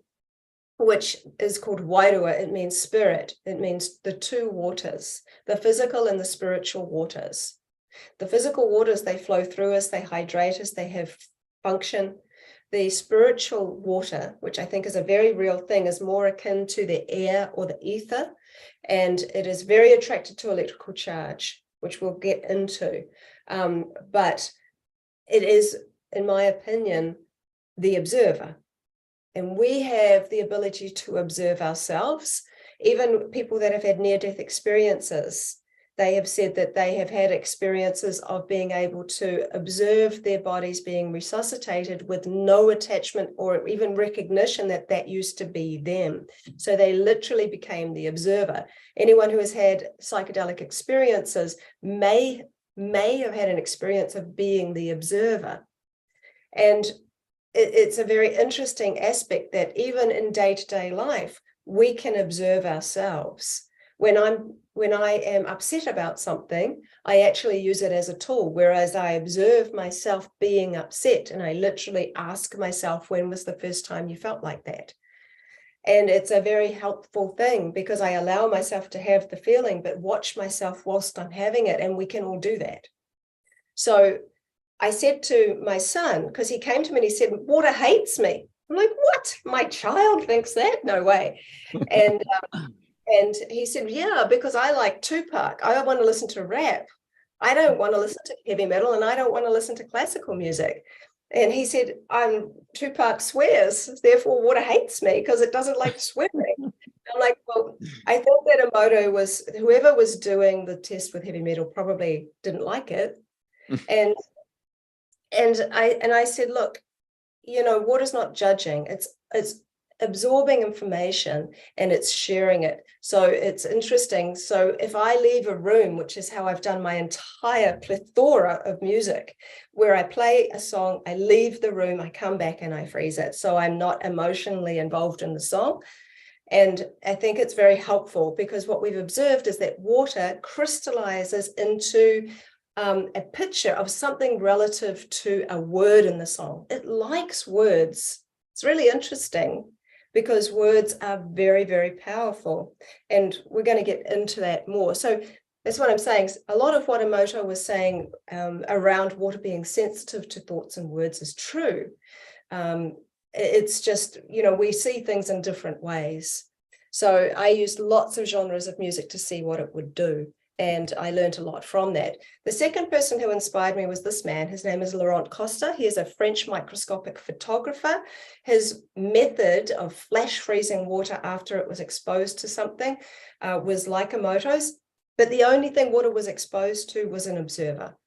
C: which is called wairua. It means spirit. It means the two waters, the physical and the spiritual waters. The physical waters, they flow through us, they hydrate us, they have function. The spiritual water, which I think is a very real thing, is more akin to the air or the ether, and it is very attracted to electrical charge, which we'll get into. But it is, in my opinion, the observer. And we have the ability to observe ourselves. Even people that have had near-death experiences, they have said that they have had experiences of being able to observe their bodies being resuscitated with no attachment or even recognition that that used to be them. So they literally became the observer. Anyone who has had psychedelic experiences may have had an experience of being the observer. And it's a very interesting aspect that even in day-to-day life, we can observe ourselves. When I am upset about something, I actually use it as a tool, whereas I observe myself being upset and I literally ask myself, when was the first time you felt like that? And it's a very helpful thing because I allow myself to have the feeling, but watch myself whilst I'm having it, and we can all do that. So I said to my son, because he came to me and he said, water hates me. I'm like, what? My child thinks that? No way. And he said, yeah, because I like Tupac. I want to listen to rap. I don't want to listen to heavy metal, and I don't want to listen to classical music. And he said, Tupac swears, therefore water hates me because it doesn't like swearing. I'm like, well, I think that Emoto was, whoever was doing the test with heavy metal probably didn't like it. And I said, look, water's not judging. It's absorbing information and it's sharing it. So it's interesting. So if I leave a room, which is how I've done my entire plethora of music, where I play a song, I leave the room, I come back and I freeze it. So I'm not emotionally involved in the song. And I think it's very helpful because what we've observed is that water crystallizes into a picture of something relative to a word in the song. It likes words. It's really interesting because words are very, very powerful. And we're going to get into that more. So that's what I'm saying. A lot of what Emoto was saying around water being sensitive to thoughts and words is true. It's just, we see things in different ways. So I used lots of genres of music to see what it would do. And I learned a lot from that. The second person who inspired me was this man. His name is Laurent Costa. He is a French microscopic photographer. His method of flash freezing water after it was exposed to something was like Emoto's, but the only thing water was exposed to was an observer.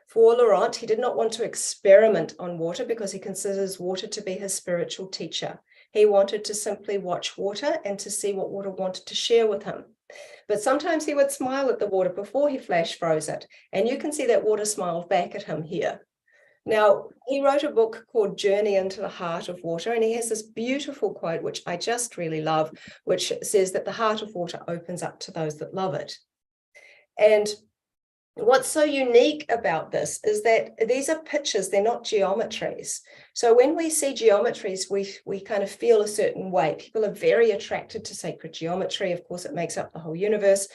C: For Laurent, he did not want to experiment on water because he considers water to be his spiritual teacher. He wanted to simply watch water and to see what water wanted to share with him. But sometimes he would smile at the water before he flash froze it. And you can see that water smiled back at him here. Now, he wrote a book called Journey into the Heart of Water. And he has this beautiful quote, which I just really love, which says that the heart of water opens up to those that love it. And what's so unique about this is that these are pictures, they're not geometries. So when we see geometries, we kind of feel a certain way. People are very attracted to sacred geometry. Of course, it makes up the whole universe.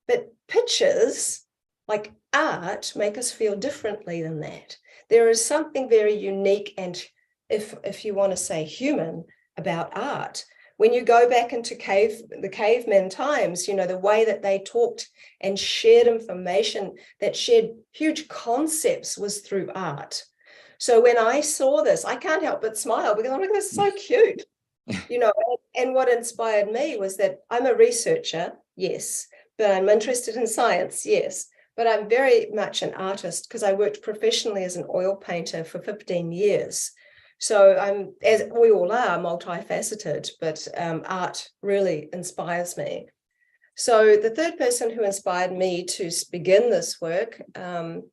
C: But pictures, like art, make us feel differently than that. There is something very unique and, if you want to say human, about art. When you go back into the caveman times, the way that they talked and shared information, that shared huge concepts, was through art. So when I saw this, I can't help but smile because I'm like, this is so cute. And what inspired me was that I'm a researcher, yes, but I'm interested in science, yes, but I'm very much an artist because I worked professionally as an oil painter for 15 years. So I'm, as we all are, multifaceted, but art really inspires me. So the third person who inspired me to begin this work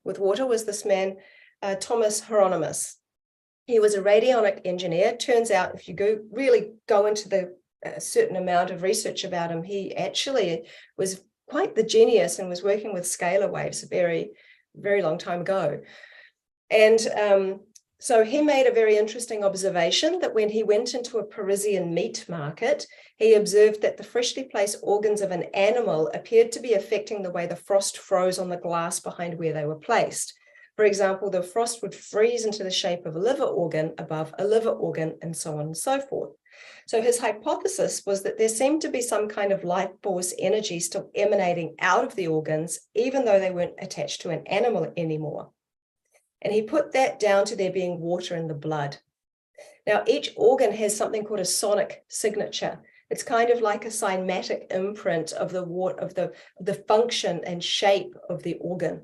C: with water was this man, Thomas Hieronymus. He was a radionic engineer. Turns out, if you really go into the certain amount of research about him, he actually was quite the genius and was working with scalar waves a very, very long time ago. And so he made a very interesting observation that when he went into a Parisian meat market, he observed that the freshly placed organs of an animal appeared to be affecting the way the frost froze on the glass behind where they were placed. For example, the frost would freeze into the shape of a liver organ above a liver organ, and so on and so forth. So his hypothesis was that there seemed to be some kind of life force energy still emanating out of the organs, even though they weren't attached to an animal anymore. And he put that down to there being water in the blood. Now, each organ has something called a sonic signature. It's kind of like a cymatic imprint of the function and shape of the organ.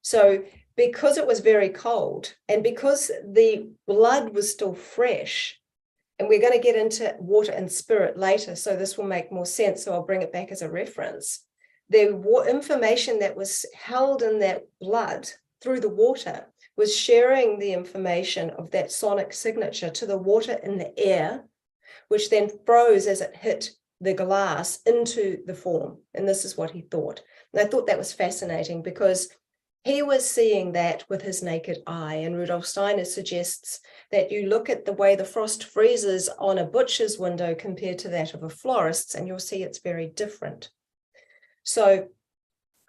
C: So because it was very cold and because the blood was still fresh, and we're going to get into water and spirit later, so this will make more sense, so I'll bring it back as a reference. The information that was held in that blood through the water was sharing the information of that sonic signature to the water in the air, which then froze as it hit the glass into the form. And this is what he thought. And I thought that was fascinating because he was seeing that with his naked eye. And Rudolf Steiner suggests that you look at the way the frost freezes on a butcher's window compared to that of a florist's, and you'll see it's very different. So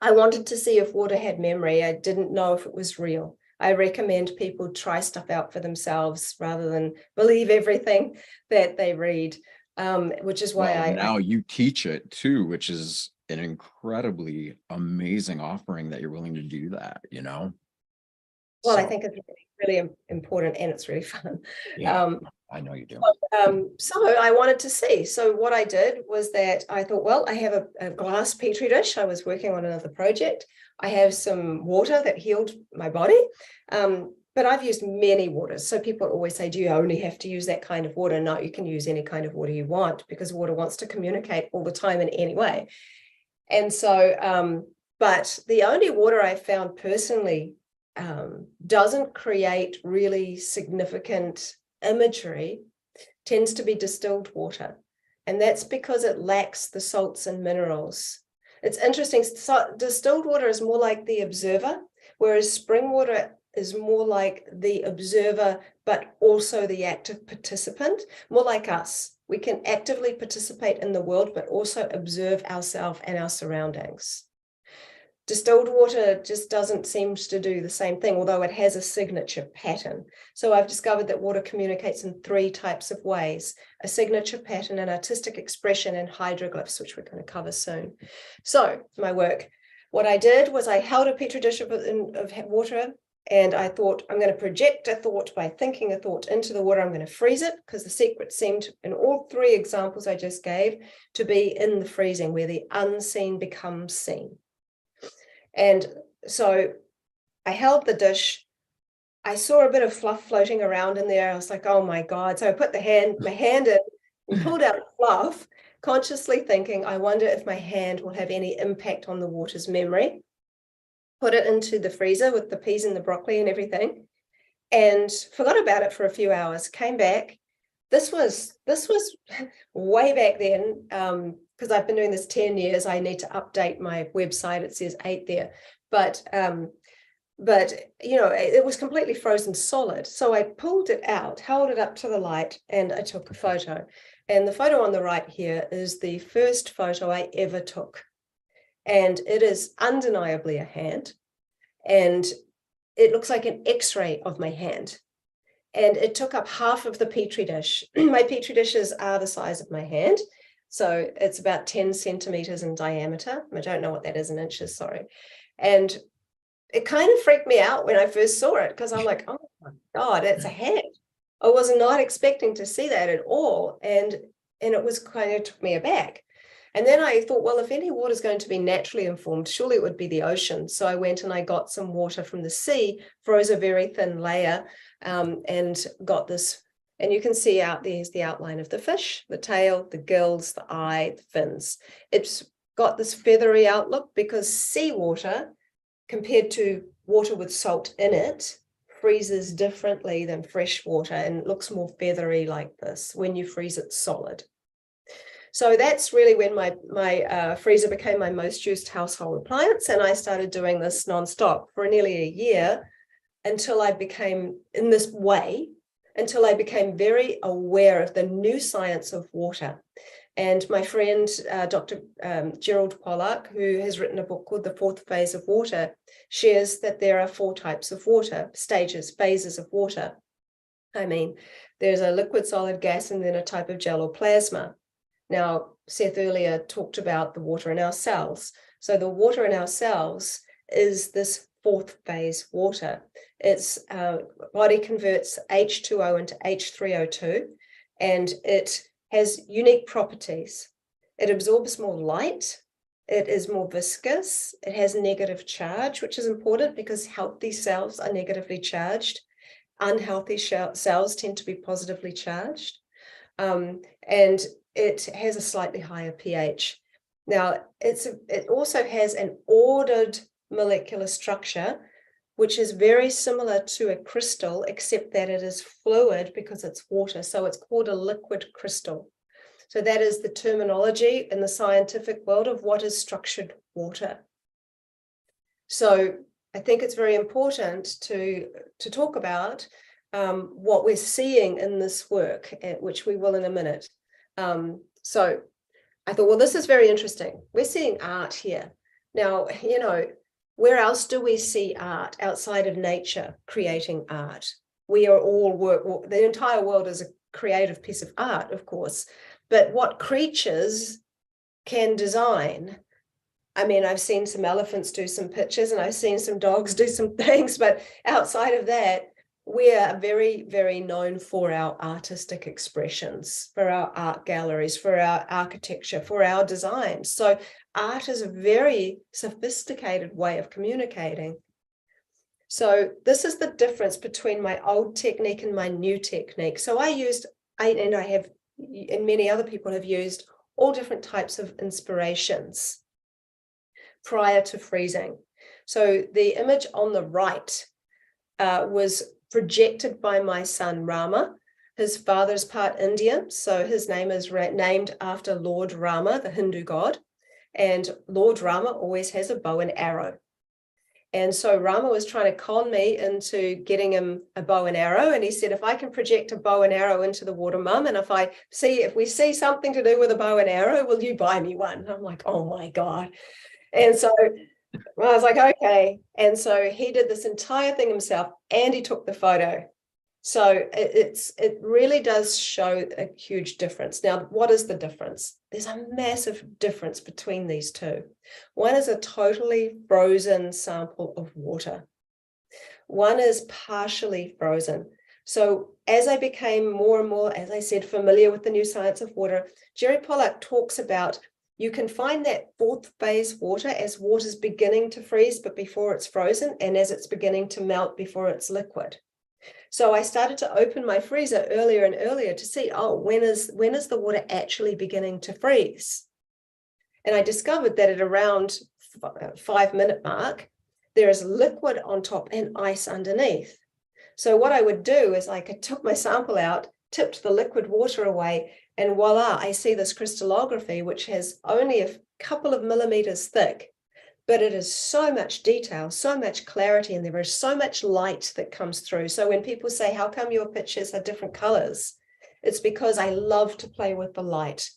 C: I wanted to see if water had memory. I didn't know if it was real. I recommend people try stuff out for themselves rather than believe everything that they read, which is why
B: now you teach it too, which is an incredibly amazing offering that you're willing to do that, you know?
C: Well, I think it's really important and it's really fun.
B: Yeah, I know you do.
C: So I wanted to see. So what I did was that I thought, well, I have a glass petri dish. I was working on another project. I have some water that healed my body. But I've used many waters. So people always say, do you only have to use that kind of water? No, you can use any kind of water you want because water wants to communicate all the time in any way. And so, but the only water I found personally doesn't create really significant imagery tends to be distilled water. And that's because it lacks the salts and minerals. It's interesting. So distilled water is more like the observer, whereas spring water is more like the observer, but also the active participant, more like us. We can actively participate in the world, but also observe ourselves and our surroundings. Distilled water just doesn't seem to do the same thing, although it has a signature pattern. So I've discovered that water communicates in 3 types of ways: a signature pattern, an artistic expression, and hydroglyphs, which we're going to cover soon. So my work, what I did was I held a petri dish of water, and I thought, I'm going to project a thought by thinking a thought into the water. I'm going to freeze it, because the secret seemed in all 3 examples I just gave to be in the freezing, where the unseen becomes seen. And so I held the dish. I saw a bit of fluff floating around in there. I was like, oh my God. So I put my hand in and pulled out fluff, consciously thinking, I wonder if my hand will have any impact on the water's memory. Put it into the freezer with the peas and the broccoli and everything, and forgot about it for a few hours. Came back. This was way back then, because I've been doing this 10 years. I need to update my website. It says 8 there, but you know, it was completely frozen solid. So I pulled it out, held it up to the light, and I took a photo. And the photo on the right here is the first photo I ever took. And it is undeniably a hand, and it looks like an X-ray of my hand. And it took up half of the petri dish. My petri dishes are the size of my hand, so it's about 10 centimeters in diameter. I don't know what that is in inches, sorry. And it kind of freaked me out when I first saw it, because I'm like, oh my God, it's a hand. I was not expecting to see that at all, and it was kind of took me aback. And then I thought, well, if any water is going to be naturally informed, surely it would be the ocean. So I went and I got some water from the sea, froze a very thin layer, and got this. And you can see out there's the outline of the fish, the tail, the gills, the eye, the fins. It's got this feathery outlook because seawater, compared to water with salt in it, freezes differently than fresh water, and it looks more feathery like this when you freeze it solid. So that's really when my freezer became my most used household appliance. And I started doing this nonstop for nearly a year until I became in this way, until I became very aware of the new science of water. And my friend, Dr. Gerald Pollack, who has written a book called The Fourth Phase of Water, shares that there are 4 types of water, stages, phases of water. I mean, there's a liquid, solid, gas, and then a type of gel or plasma. Now, Seth earlier talked about the water in our cells. So the water in our cells is this 4th phase water. Its body converts H2O into H3O2, and it has unique properties. It absorbs more light. It is more viscous. It has negative charge, which is important because healthy cells are negatively charged. Unhealthy cells tend to be positively charged. And it has a slightly higher pH. Now, it also has an ordered molecular structure, which is very similar to a crystal, except that it is fluid because it's water. So it's called a liquid crystal. So that is the terminology in the scientific world of what is structured water. So I think it's very important to talk about what we're seeing in this work, which we will in a minute. So I thought, well, this is very interesting. We're seeing art here. Now, you know, where else do we see art outside of nature creating art? We are all the entire world is a creative piece of art, of course, but what creatures can design? I mean, I've seen some elephants do some pictures and I've seen some dogs do some things, but outside of that, we are very, very known for our artistic expressions, for our art galleries, for our architecture, for our designs. So art is a very sophisticated way of communicating. So this is the difference between my old technique and my new technique. So I have, and many other people have used all different types of inspirations prior to freezing. So the image on the right was projected by my son Rama. His father's part Indian, so his name is named after Lord Rama, the Hindu god. And Lord Rama always has a bow and arrow. And so Rama was trying to con me into getting him a bow and arrow. And he said, if I can project a bow and arrow into the water, Mum, and if we see something to do with a bow and arrow, will you buy me one? And I'm like, oh my God. And so I was like, okay. And so he did this entire thing himself and he took the photo. So it really does show a huge difference. Now, what is the difference? There's a massive difference between these two. One is a totally frozen sample of water. One is partially frozen. So as I became more and more, as I said, familiar with the new science of water, Jerry Pollack talks about you can find that 4th phase water as water's beginning to freeze, but before it's frozen, and as it's beginning to melt before it's liquid. So I started to open my freezer earlier and earlier to see, oh, when is the water actually beginning to freeze? And I discovered that at around 5-minute mark, there is liquid on top and ice underneath. So what I would do is I took my sample out, tipped the liquid water away, and voila, I see this crystallography, which has only a couple of millimeters thick, but it is so much detail, so much clarity, and there is so much light that comes through. So when people say, how come your pictures are different colors? It's because I love to play with the light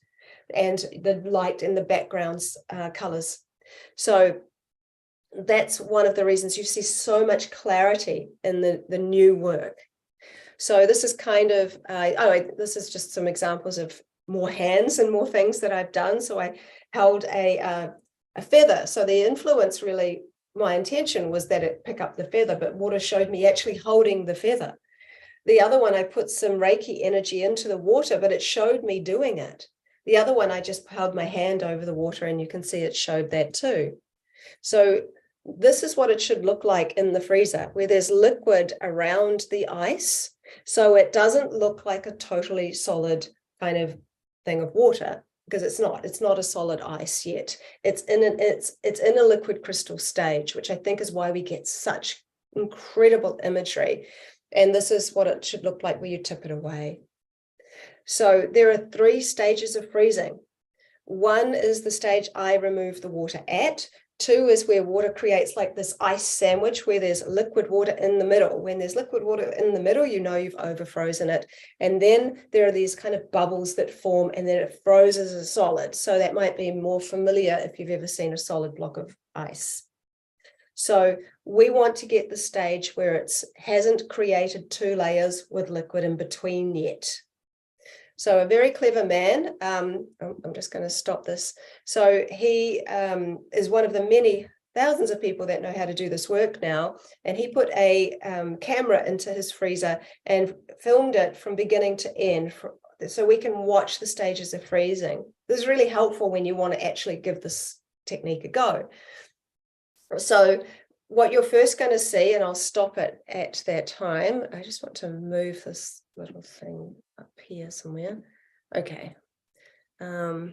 C: and the light in the background's colors. So that's one of the reasons you see so much clarity in the new work. So this is kind of, this is just some examples of more hands and more things that I've done. So I held a feather. So the influence really, my intention was that it pick up the feather, but water showed me actually holding the feather. The other one, I put some Reiki energy into the water, but it showed me doing it. The other one, I just held my hand over the water and you can see it showed that too. So this is what it should look like in the freezer, where there's liquid around the ice. So it doesn't look like a totally solid kind of thing of water, because it's not a solid ice yet. It's in a liquid crystal stage, which I think is why we get such incredible imagery. And this is what it should look like where you tip it away. So there are 3 stages of freezing. 1 is the stage I remove the water at. 2 is where water creates like this ice sandwich where there's liquid water in the middle. When there's liquid water in the middle, you know you've overfrozen it. And then there are these kind of bubbles that form and then it froze as a solid. So that might be more familiar if you've ever seen a solid block of ice. So we want to get the stage where it hasn't created 2 layers with liquid in between yet. So a very clever man, I'm just going to stop this. So he is one of the many thousands of people that know how to do this work now. And he put a camera into his freezer and filmed it from beginning to end so we can watch the stages of freezing. This is really helpful when you want to actually give this technique a go. So what you're first going to see, and I'll stop it at that time. I just want to move this little thing up here somewhere. Okay. I'll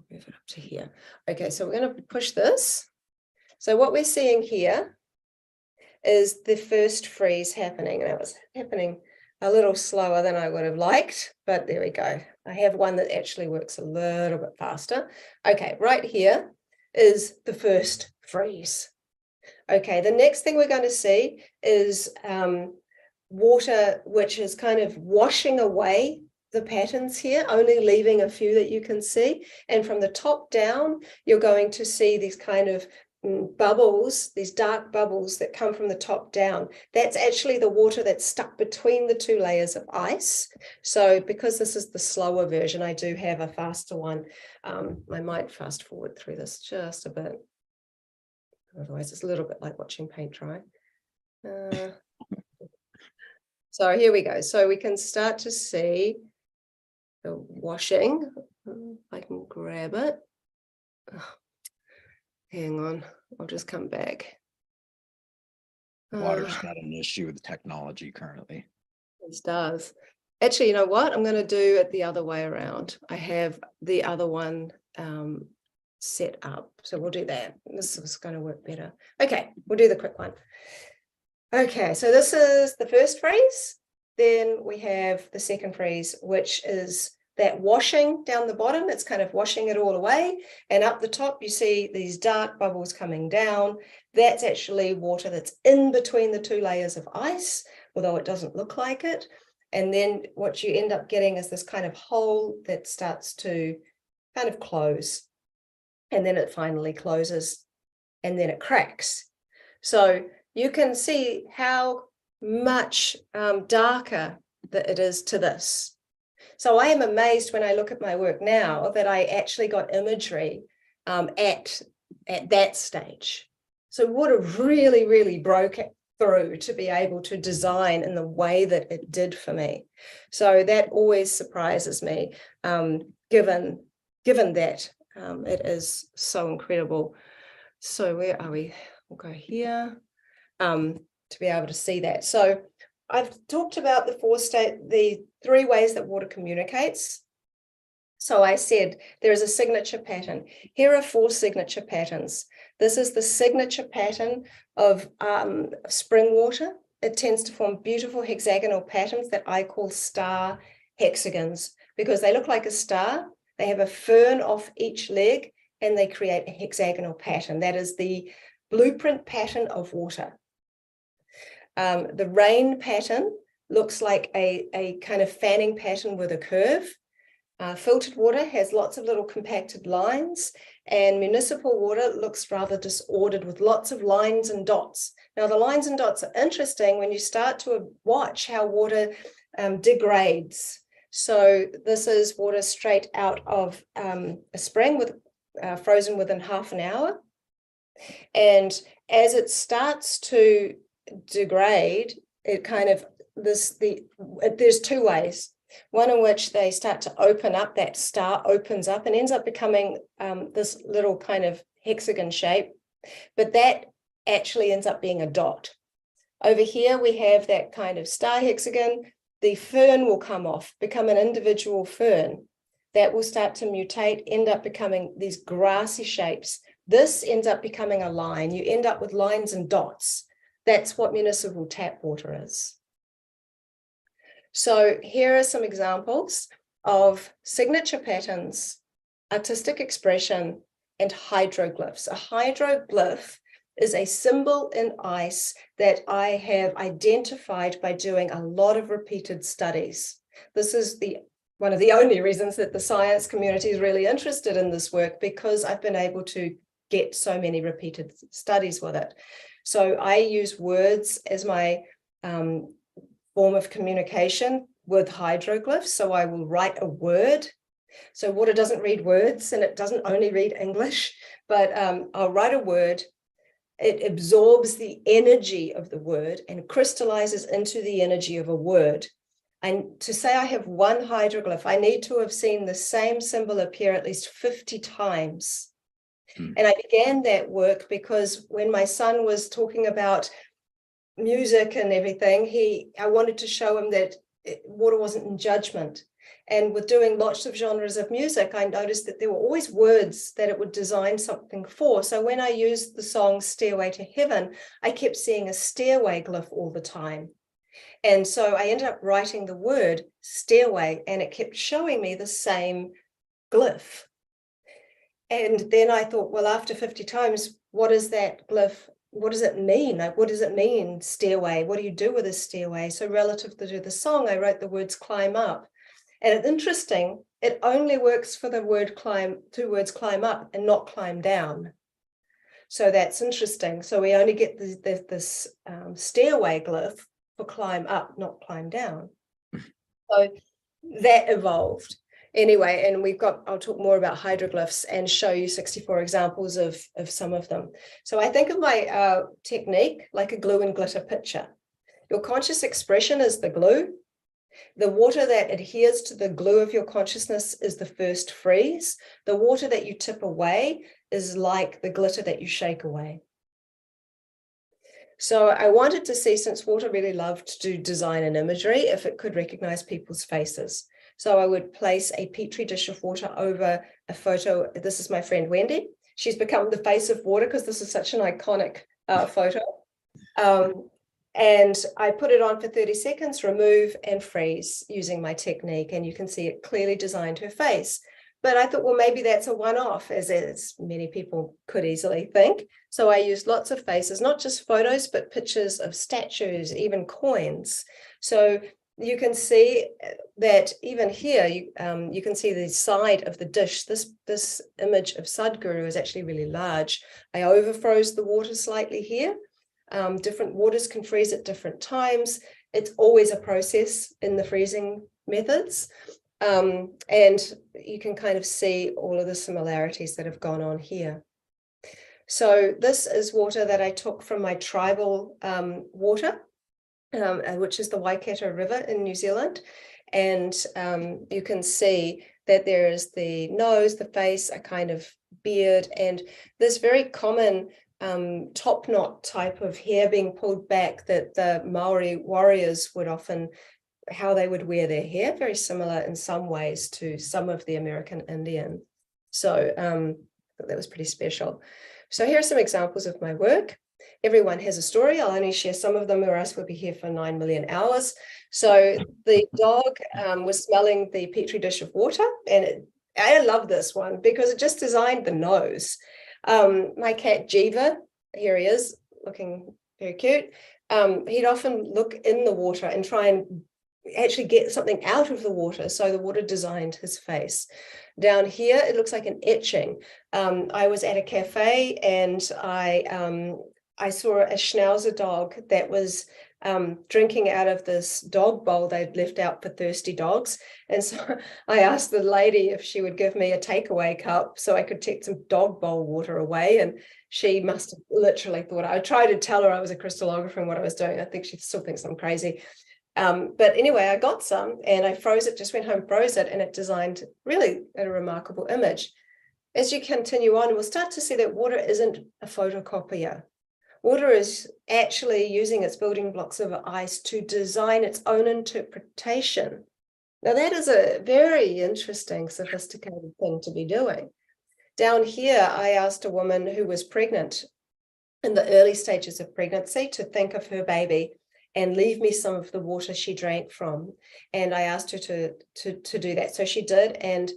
C: move it up to here. Okay, so we're going to push this. So what we're seeing here is the first freeze happening. And it was happening a little slower than I would have liked, but there we go. I have one that actually works a little bit faster. Okay, right here is the first freeze. Okay, the next thing we're going to see is water, which is kind of washing away the patterns here, only leaving a few that you can see. And from the top down, you're going to see these kind of bubbles, these dark bubbles that come from the top down. That's actually the water that's stuck between the 2 layers of ice. So because this is the slower version, I do have a faster one. I might fast forward through this just a bit. Otherwise, it's a little bit like watching paint dry. So here we go. So we can start to see the washing. If I can grab it. Oh, hang on, I'll just come back.
B: Water's got an issue with technology currently.
C: It does. Actually, you know what? I'm going to do it the other way around. I have the other one set up. So we'll do that. This is going to work better. Okay, we'll do the quick one. Okay, so this is the first freeze. Then we have the second freeze, which is that washing down the bottom. It's kind of washing it all away. And up the top, you see these dark bubbles coming down. That's actually water that's in between the 2 layers of ice, although it doesn't look like it. And then what you end up getting is this kind of hole that starts to kind of close. And then it finally closes and then it cracks. So you can see how much darker that it is to this. So I am amazed when I look at my work now that I actually got imagery at that stage. So water really, really broke it through to be able to design in the way that it did for me. So that always surprises me, given that it is so incredible. So where are we? We'll go here to be able to see that. So I've talked about the 3 ways that water communicates. So I said there is a signature pattern. Here are 4 signature patterns. This is the signature pattern of spring water. It tends to form beautiful hexagonal patterns that I call star hexagons because they look like a star. They have a fern off each leg and they create a hexagonal pattern. That is the blueprint pattern of water. The rain pattern looks like a kind of fanning pattern with a curve. Filtered water has lots of little compacted lines, and municipal water looks rather disordered with lots of lines and dots. Now, the lines and dots are interesting when you start to watch how water degrades. So this is water straight out of a spring with frozen within half an hour. And as it starts to degrade, it kind of, there's 2 ways. One in which they start to open up, that star opens up and ends up becoming this little kind of hexagon shape, but that actually ends up being a dot. Over here, we have that kind of star hexagon. The fern will come off, become an individual fern. That will start to mutate, end up becoming these grassy shapes. This ends up becoming a line. You end up with lines and dots. That's what municipal tap water is. So here are some examples of signature patterns artistic expression, and hydroglyphs. A hydroglyph is a symbol in ice that I have identified by doing a lot of repeated studies. This is one of the only reasons that the science community is really interested in this work, because I've been able to get so many repeated studies with it. So I use words as my form of communication with hydroglyphs. So I will write a word. So water doesn't read words, and it doesn't only read English, but I'll write a word. It absorbs the energy of the word and crystallizes into the energy of a word. And to say I have one hydroglyph, I need to have seen the same symbol appear at least 50 times. And I began that work because when my son was talking about music and everything, I wanted to show him that water wasn't in judgment. And with doing lots of genres of music, I noticed that there were always words that it would design something for. So when I used the song Stairway to Heaven, I kept seeing a stairway glyph all the time. And so I ended up writing the word stairway, and it kept showing me the same glyph. And then I thought, well, after 50 times, what is that glyph? What does it mean? Like, what does it mean, stairway? What do you do with a stairway? So relative to the song, I wrote the words climb up. And it's interesting, it only works for the word climb, two words climb up and not climb down. So that's interesting. So we only get this stairway glyph for climb up, not climb down. So that evolved. Anyway, and I'll talk more about hydroglyphs and show you 64 examples of some of them. So I think of my technique like a glue and glitter picture. Your conscious expression is the glue. The water that adheres to the glue of your consciousness is the first freeze. The water that you tip away is like the glitter that you shake away. So I wanted to see, since water really loved to design an imagery, if it could recognize people's faces. So I would place a petri dish of water over a photo. This is my friend Wendy. She's become the face of water because this is such an iconic photo. And I put it on for 30 seconds, remove and freeze using my technique. And you can see it clearly designed her face. But I thought, well, maybe that's a one-off, as many people could easily think. So I used lots of faces, not just photos, but pictures of statues, even coins. So you can see that even here, you can see the side of the dish. This image of Sadhguru is actually really large. I overfroze the water slightly here. Different waters can freeze at different times. It's always a process in the freezing methods. And you can kind of see all of the similarities that have gone on here. So this is water that I took from my tribal water, which is the Waikato River in New Zealand. And you can see that there is the nose, the face, a kind of beard, and this very common top knot type of hair being pulled back that the Maori warriors would often, how they would wear their hair, very similar in some ways to some of the American Indian. So that was pretty special. So here are some examples of my work. Everyone has a story. I'll only share some of them, or else we'll be here for 9 million hours. So the dog was smelling the petri dish of water, and I love this one because it just designed the nose. My cat Jiva, here he is, looking very cute. He'd often look in the water and try and actually get something out of the water. So the water designed his face. Down here, it looks like an etching. I was at a cafe and I saw a Schnauzer dog that was drinking out of this dog bowl they'd left out for thirsty dogs. And so I asked the lady if she would give me a takeaway cup so I could take some dog bowl water away. And she must have literally thought, I tried to tell her I was a crystallographer and what I was doing. I think she still thinks I'm crazy. But anyway, I got some and I froze it, just went home, froze it, and it designed really a remarkable image. As you continue on, we'll start to see that water isn't a photocopier. Water is actually using its building blocks of ice to design its own interpretation. Now, that is a very interesting, sophisticated thing to be doing. Down here, I asked a woman who was pregnant in the early stages of pregnancy to think of her baby and leave me some of the water she drank from. And I asked her to do that. So she did. And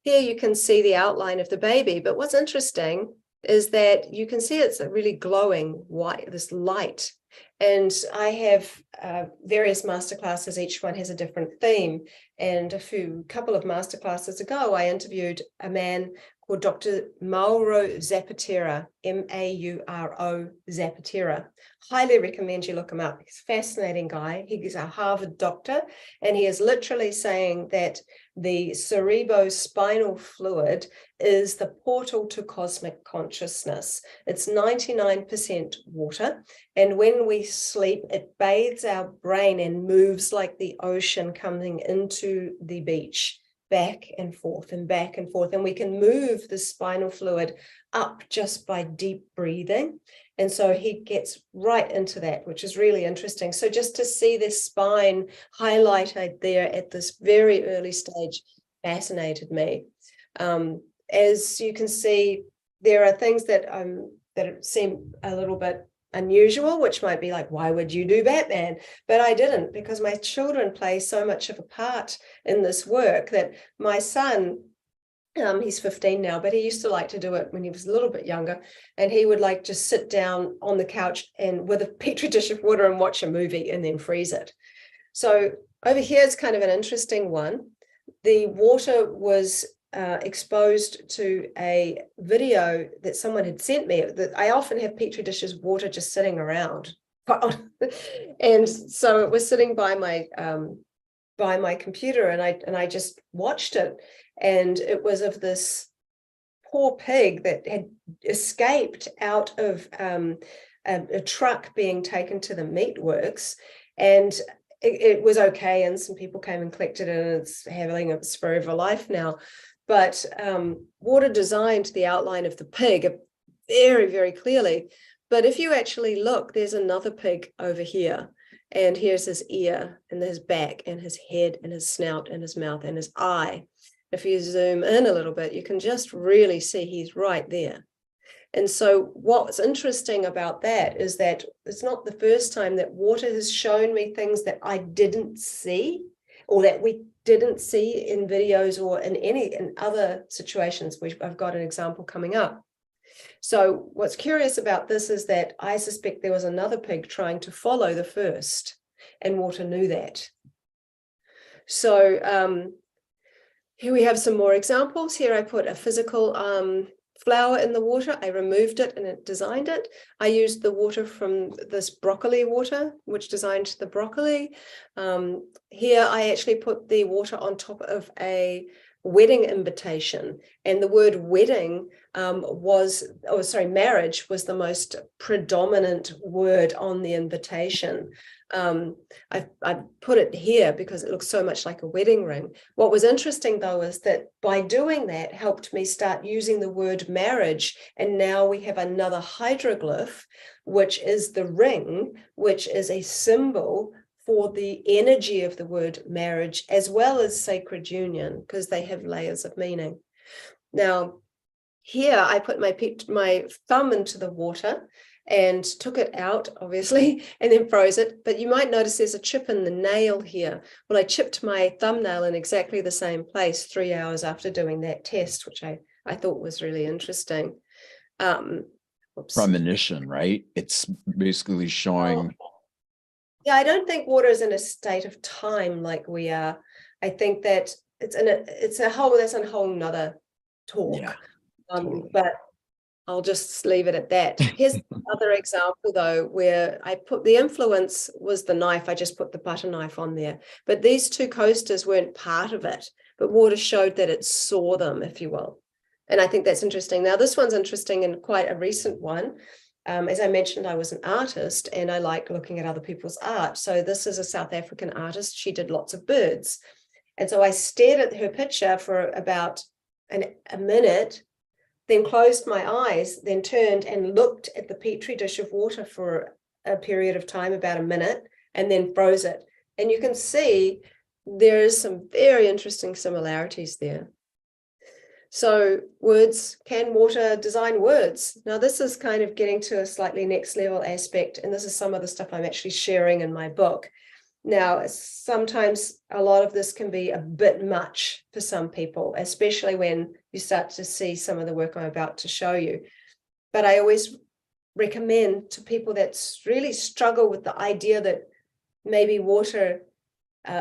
C: here you can see the outline of the baby. But what's interesting is that you can see it's a really glowing white, this light. And I have various masterclasses. Each one has a different theme. And a couple of masterclasses ago, I interviewed a man called Dr. Mauro Zapatera, Mauro Zapatera. Highly recommend you look him up. He's a fascinating guy. He's a Harvard doctor, and he is literally saying that the cerebrospinal fluid is the portal to cosmic consciousness. It's 99% water, and when we sleep, it bathes our brain and moves like the ocean coming into the beach, back and forth and back and forth. And we can move the spinal fluid up just by deep breathing. And so he gets right into that, which is really interesting. So just to see this spine highlighted there at this very early stage fascinated me. As you can see, there are things that seem a little bit unusual, which might be like, why would you do Batman? But I didn't, because my children play so much of a part in this work that my son, he's 15 now, but he used to like to do it when he was a little bit younger, and he would like just sit down on the couch and with a petri dish of water and watch a movie and then freeze it. So over here is kind of an interesting one. The water was exposed to a video that someone had sent me. That I often have petri dishes water just sitting around, and so it was sitting by my computer, and I just watched it, and it was of this poor pig that had escaped out of a truck being taken to the meatworks, and it was okay, and some people came and collected it, and it's having its forever life now. But water designed the outline of the pig very, very clearly. But if you actually look, there's another pig over here. And here's his ear and his back and his head and his snout and his mouth and his eye. If you zoom in a little bit, you can just really see he's right there. And so what's interesting about that is that it's not the first time that water has shown me things that I didn't see, or that we didn't see in videos or in other situations, which I've got an example coming up. So what's curious about this is that I suspect there was another pig trying to follow the first, and water knew that. So here we have some more examples. Here I put a physical flower in the water. I removed it and it designed it. I used the water from this broccoli water, which designed the broccoli. Here I actually put the water on top of a wedding invitation, and the word wedding marriage was the most predominant word on the invitation. I put it here because it looks so much like a wedding ring. What was interesting though is that by doing that helped me start using the word marriage, and now we have another hydroglyph, which is the ring, which is a symbol for the energy of the word marriage, as well as sacred union, because they have layers of meaning. Now, here I put my thumb into the water and took it out, obviously, and then froze it. But you might notice there's a chip in the nail here. Well, I chipped my thumbnail in exactly the same place 3 hours after doing that test, which I thought was really interesting.
B: Premonition, right? It's basically showing.
C: Yeah, I don't think water is in a state of time like we are. I think that that's a whole nother talk.
B: Yeah,
C: totally. But I'll just leave it at that. Here's another example though, where I put the influence was the knife. I just put the butter knife on there, but these two coasters weren't part of it, but water showed that it saw them, if you will. And I think that's interesting. Now, this one's interesting and quite a recent one. As I mentioned, I was an artist and I like looking at other people's art. So this is a South African artist. She did lots of birds. And so I stared at her picture for about a minute, then closed my eyes, then turned and looked at the petri dish of water for a period of time, about a minute, and then froze it. And you can see there is some very interesting similarities there. So words, can water design words? Now this is kind of getting to a slightly next level aspect, and this is some of the stuff I'm actually sharing in my book. Now, sometimes a lot of this can be a bit much for some people, especially when you start to see some of the work I'm about to show you. But I always recommend to people that really struggle with the idea that maybe water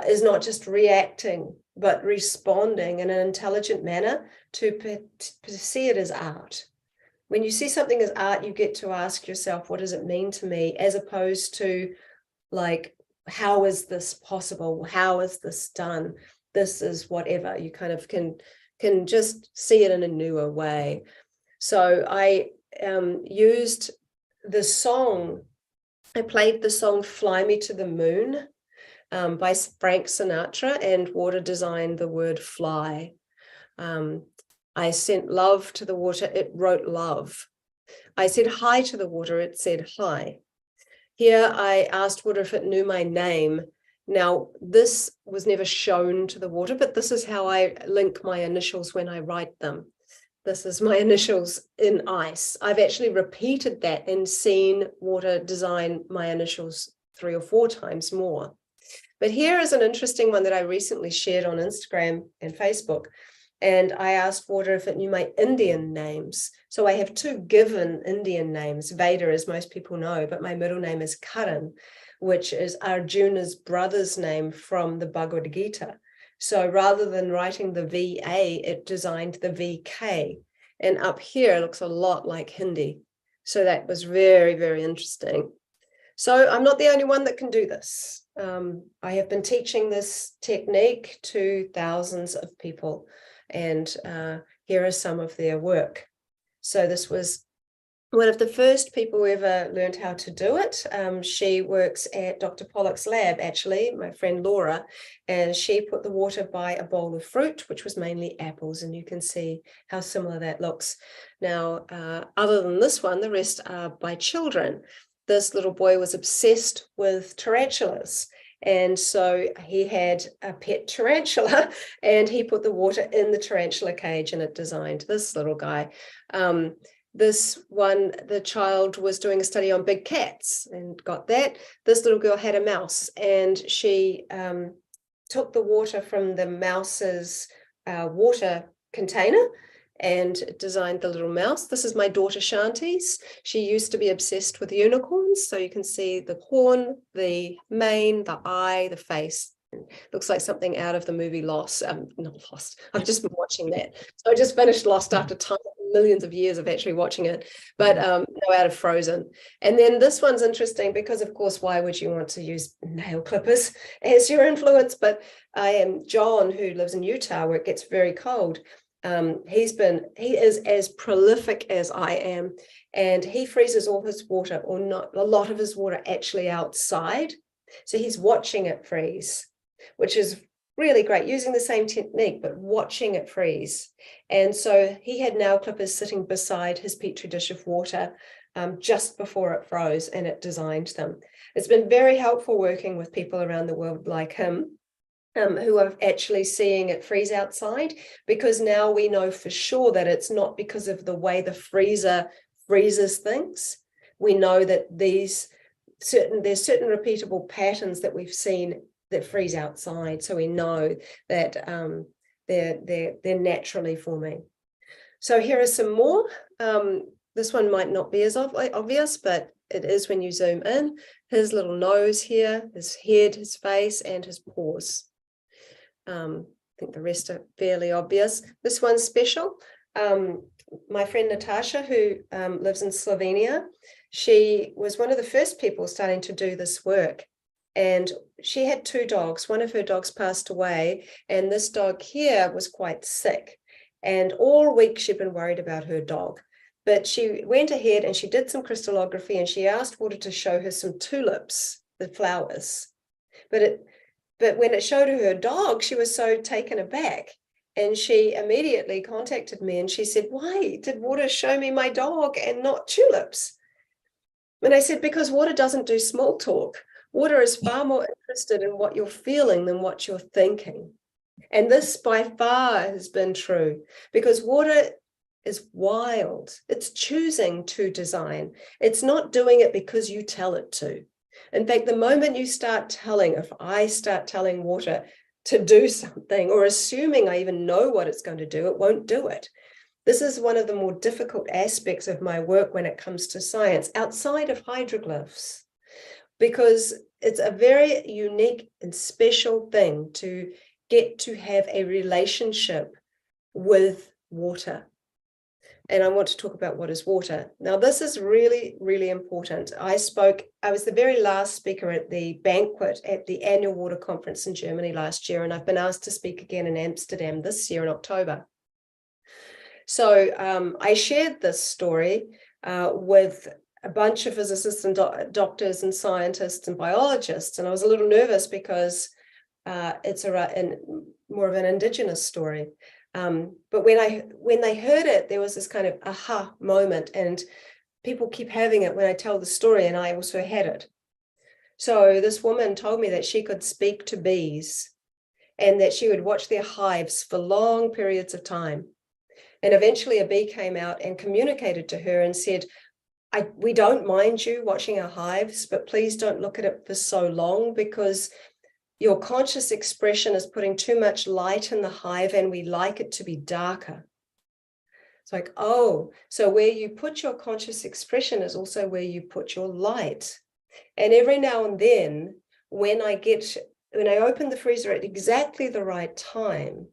C: is not just reacting, but responding in an intelligent manner, to see it as art. When you see something as art, you get to ask yourself, what does it mean to me? As opposed to like, how is this possible? How is this done? This is whatever. You kind of can just see it in a newer way. So I used the song. I played the song Fly Me to the Moon by Frank Sinatra, and water designed the word fly. I sent love to the water, it wrote love. I said hi to the water, it said hi. Here I asked water if it knew my name. Now, this was never shown to the water, but this is how I link my initials when I write them. This is my initials in ice. I've actually repeated that and seen water design my initials 3 or 4 times more. But here is an interesting one that I recently shared on Instagram and Facebook. And I asked water if it knew my Indian names. So I have 2 given Indian names, Veda, as most people know, but my middle name is Karan, which is Arjuna's brother's name from the Bhagavad Gita. So rather than writing the VA, it designed the VK. And up here, it looks a lot like Hindi. So that was very, very interesting. So I'm not the only one that can do this. I have been teaching this technique to thousands of people, and here are some of their work. So this was one of the first people who ever learned how to do it. She works at Dr. Pollock's lab, actually, my friend Laura, and she put the water by a bowl of fruit, which was mainly apples, and you can see how similar that looks. Now, other than this one, the rest are by children. This little boy was obsessed with tarantulas. And so he had a pet tarantula, and he put the water in the tarantula cage, and it designed this little guy. This one, the child was doing a study on big cats and got that. This little girl had a mouse, and she took the water from the mouse's water container and designed the little mouse. This is my daughter Shanti's. She used to be obsessed with unicorns. So you can see the horn, the mane, the eye, the face. Looks like something out of the movie Lost. Not Lost. I've just been watching that. So I just finished Lost after millions of years of actually watching it, but no, out of Frozen. And then this one's interesting because, of course, why would you want to use nail clippers as your influence? But I am John, who lives in Utah, where it gets very cold. He is as prolific as I am, and he freezes all his water, or not a lot of his water, actually outside. So he's watching it freeze, which is really great, using the same technique, but watching it freeze. And so he had nail clippers sitting beside his petri dish of water just before it froze, and it designed them. It's been very helpful working with people around the world like him, who are actually seeing it freeze outside, because now we know for sure that it's not because of the way the freezer freezes things. We know that there's certain repeatable patterns that we've seen that freeze outside, so we know that they're naturally forming. So here are some more. This one might not be as obvious, but it is when you zoom in. His little nose here, his head, his face, and his paws. I think the rest are fairly obvious. This one's special. My friend Natasha, who lives in Slovenia, she was one of the first people starting to do this work. And she had 2 dogs. One of her dogs passed away, and this dog here was quite sick. And all week she'd been worried about her dog. But she went ahead and she did some crystallography, and she asked water to show her some tulips, the flowers. But when it showed her dog, she was so taken aback. And she immediately contacted me and she said, "Why did water show me my dog and not tulips?" And I said, "Because water doesn't do small talk. Water is far more interested in what you're feeling than what you're thinking." And this by far has been true, because water is wild. It's choosing to design. It's not doing it because you tell it to. In fact, the moment you start telling, if I start telling water to do something, or assuming I even know what it's going to do, it won't do it. This is one of the more difficult aspects of my work when it comes to science, outside of hydroglyphs, because it's a very unique and special thing to get to have a relationship with water. And I want to talk about what is water. Now, this is really, really important. I was the very last speaker at the banquet at the annual water conference in Germany last year, and I've been asked to speak again in Amsterdam this year in October. So I shared this story with a bunch of physicists and doctors and scientists and biologists, and I was a little nervous because it's more of an indigenous story. But when they heard it, there was this kind of aha moment, and people keep having it when I tell the story, and I also had it. So this woman told me that she could speak to bees and that she would watch their hives for long periods of time. And eventually a bee came out and communicated to her and said, we don't mind you watching our hives, but please don't look at it for so long, because your conscious expression is putting too much light in the hive and we like it to be darker. It's like, oh, so where you put your conscious expression is also where you put your light. And every now and then, when I open the freezer at exactly the right time,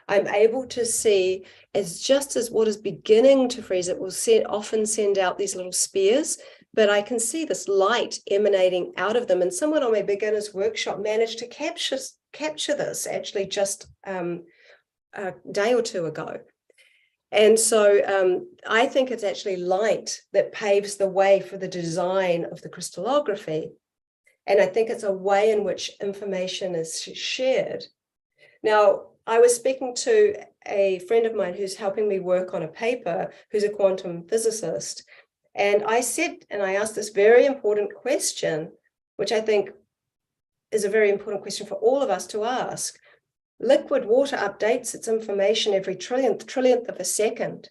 C: I'm able to see, just as water's beginning to freeze, it will often send out these little spears, but I can see this light emanating out of them. And someone on my beginner's workshop managed to capture this actually just a day or two ago. And so I think it's actually light that paves the way for the design of the crystallography. And I think it's a way in which information is shared. Now, I was speaking to a friend of mine who's helping me work on a paper, who's a quantum physicist. And I asked this very important question, which I think is a very important question for all of us to ask. Liquid water updates its information every trillionth of a second.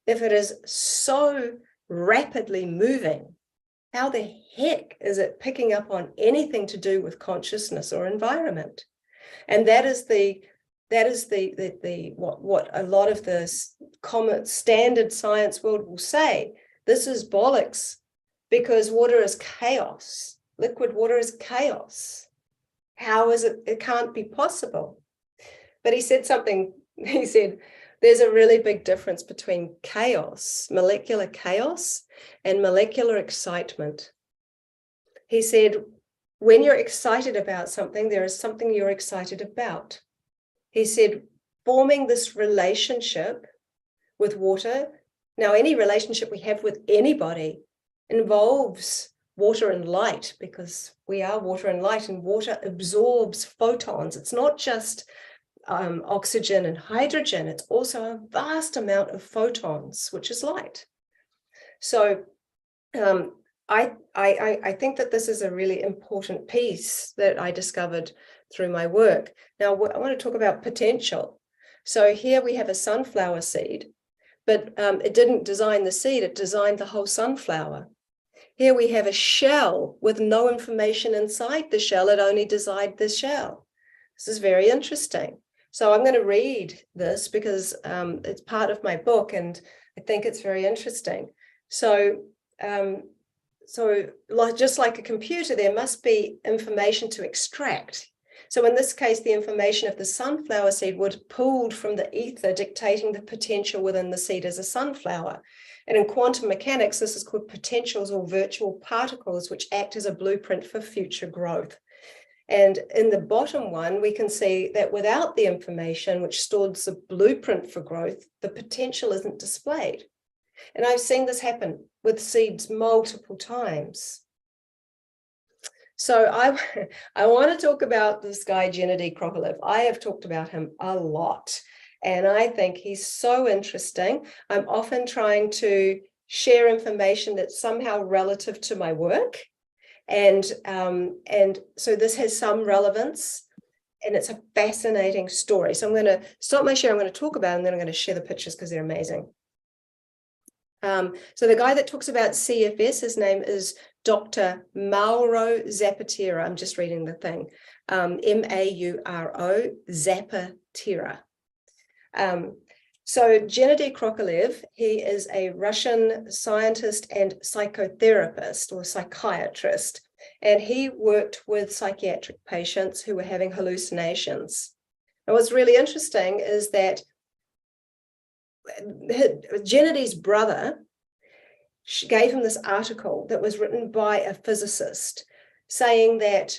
C: If it is so rapidly moving, how the heck is it picking up on anything to do with consciousness or environment? And that is what a lot of the common standard science world will say. This is bollocks, because water is chaos. Liquid water is chaos. How is it? It can't be possible. But he said something. He said, there's a really big difference between chaos, molecular chaos, and molecular excitement. He said, when you're excited about something, there is something you're excited about. He said, forming this relationship with water. Now, any relationship we have with anybody involves water and light, because we are water and light, and water absorbs photons. It's not just oxygen and hydrogen. It's also a vast amount of photons, which is light. So I think that this is a really important piece that I discovered through my work. Now, I want to talk about potential. So here we have a sunflower seed, but it didn't design the seed, it designed the whole sunflower. Here we have a shell with no information inside the shell, it only designed the shell. This is very interesting. So I'm going to read this because it's part of my book and I think it's very interesting. So just like a computer, there must be information to extract. So in this case, the information of the sunflower seed would have pulled from the ether, dictating the potential within the seed as a sunflower. And in quantum mechanics, this is called potentials or virtual particles, which act as a blueprint for future growth. And in the bottom one, we can see that without the information, which stores the blueprint for growth, the potential isn't displayed. And I've seen this happen with seeds multiple times. So I want to talk about this guy, Gennady Krokalev. I have talked about him a lot, and I think he's so interesting. I'm often trying to share information that's somehow relative to my work. And so this has some relevance, and it's a fascinating story. So I'm going to stop my share. I'm going to talk about it, and then I'm going to share the pictures because they're amazing. So the guy that talks about CFS, his name is Dr. Mauro Zapatera. I'm just reading the thing. Mauro Zapatera. So Gennady Krokalev, he is a Russian scientist and psychotherapist or psychiatrist, and he worked with psychiatric patients who were having hallucinations. And what's really interesting is that Gennady's brother gave him this article that was written by a physicist saying that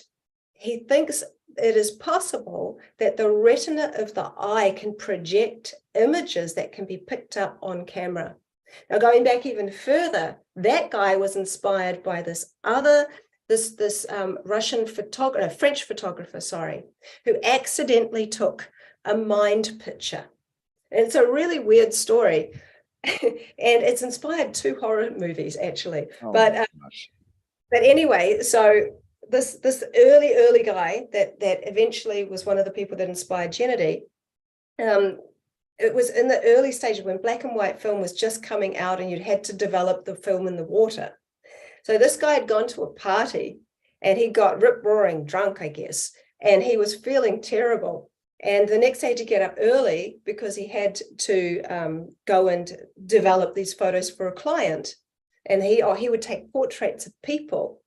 C: he thinks it is possible that the retina of the eye can project images that can be picked up on camera. Now, going back even further, that guy was inspired by this Russian photographer, French photographer, who accidentally took a mind picture. And it's a really weird story. And it's inspired 2 horror movies, actually.
B: Oh,
C: but anyway, so this early guy that eventually was one of the people that inspired Gennady, it was in the early stage when black and white film was just coming out and you'd had to develop the film in the water. So this guy had gone to a party and he got rip-roaring drunk, I guess, and he was feeling terrible. And the next day he had to get up early because he had to go and develop these photos for a client. And he would take portraits of people.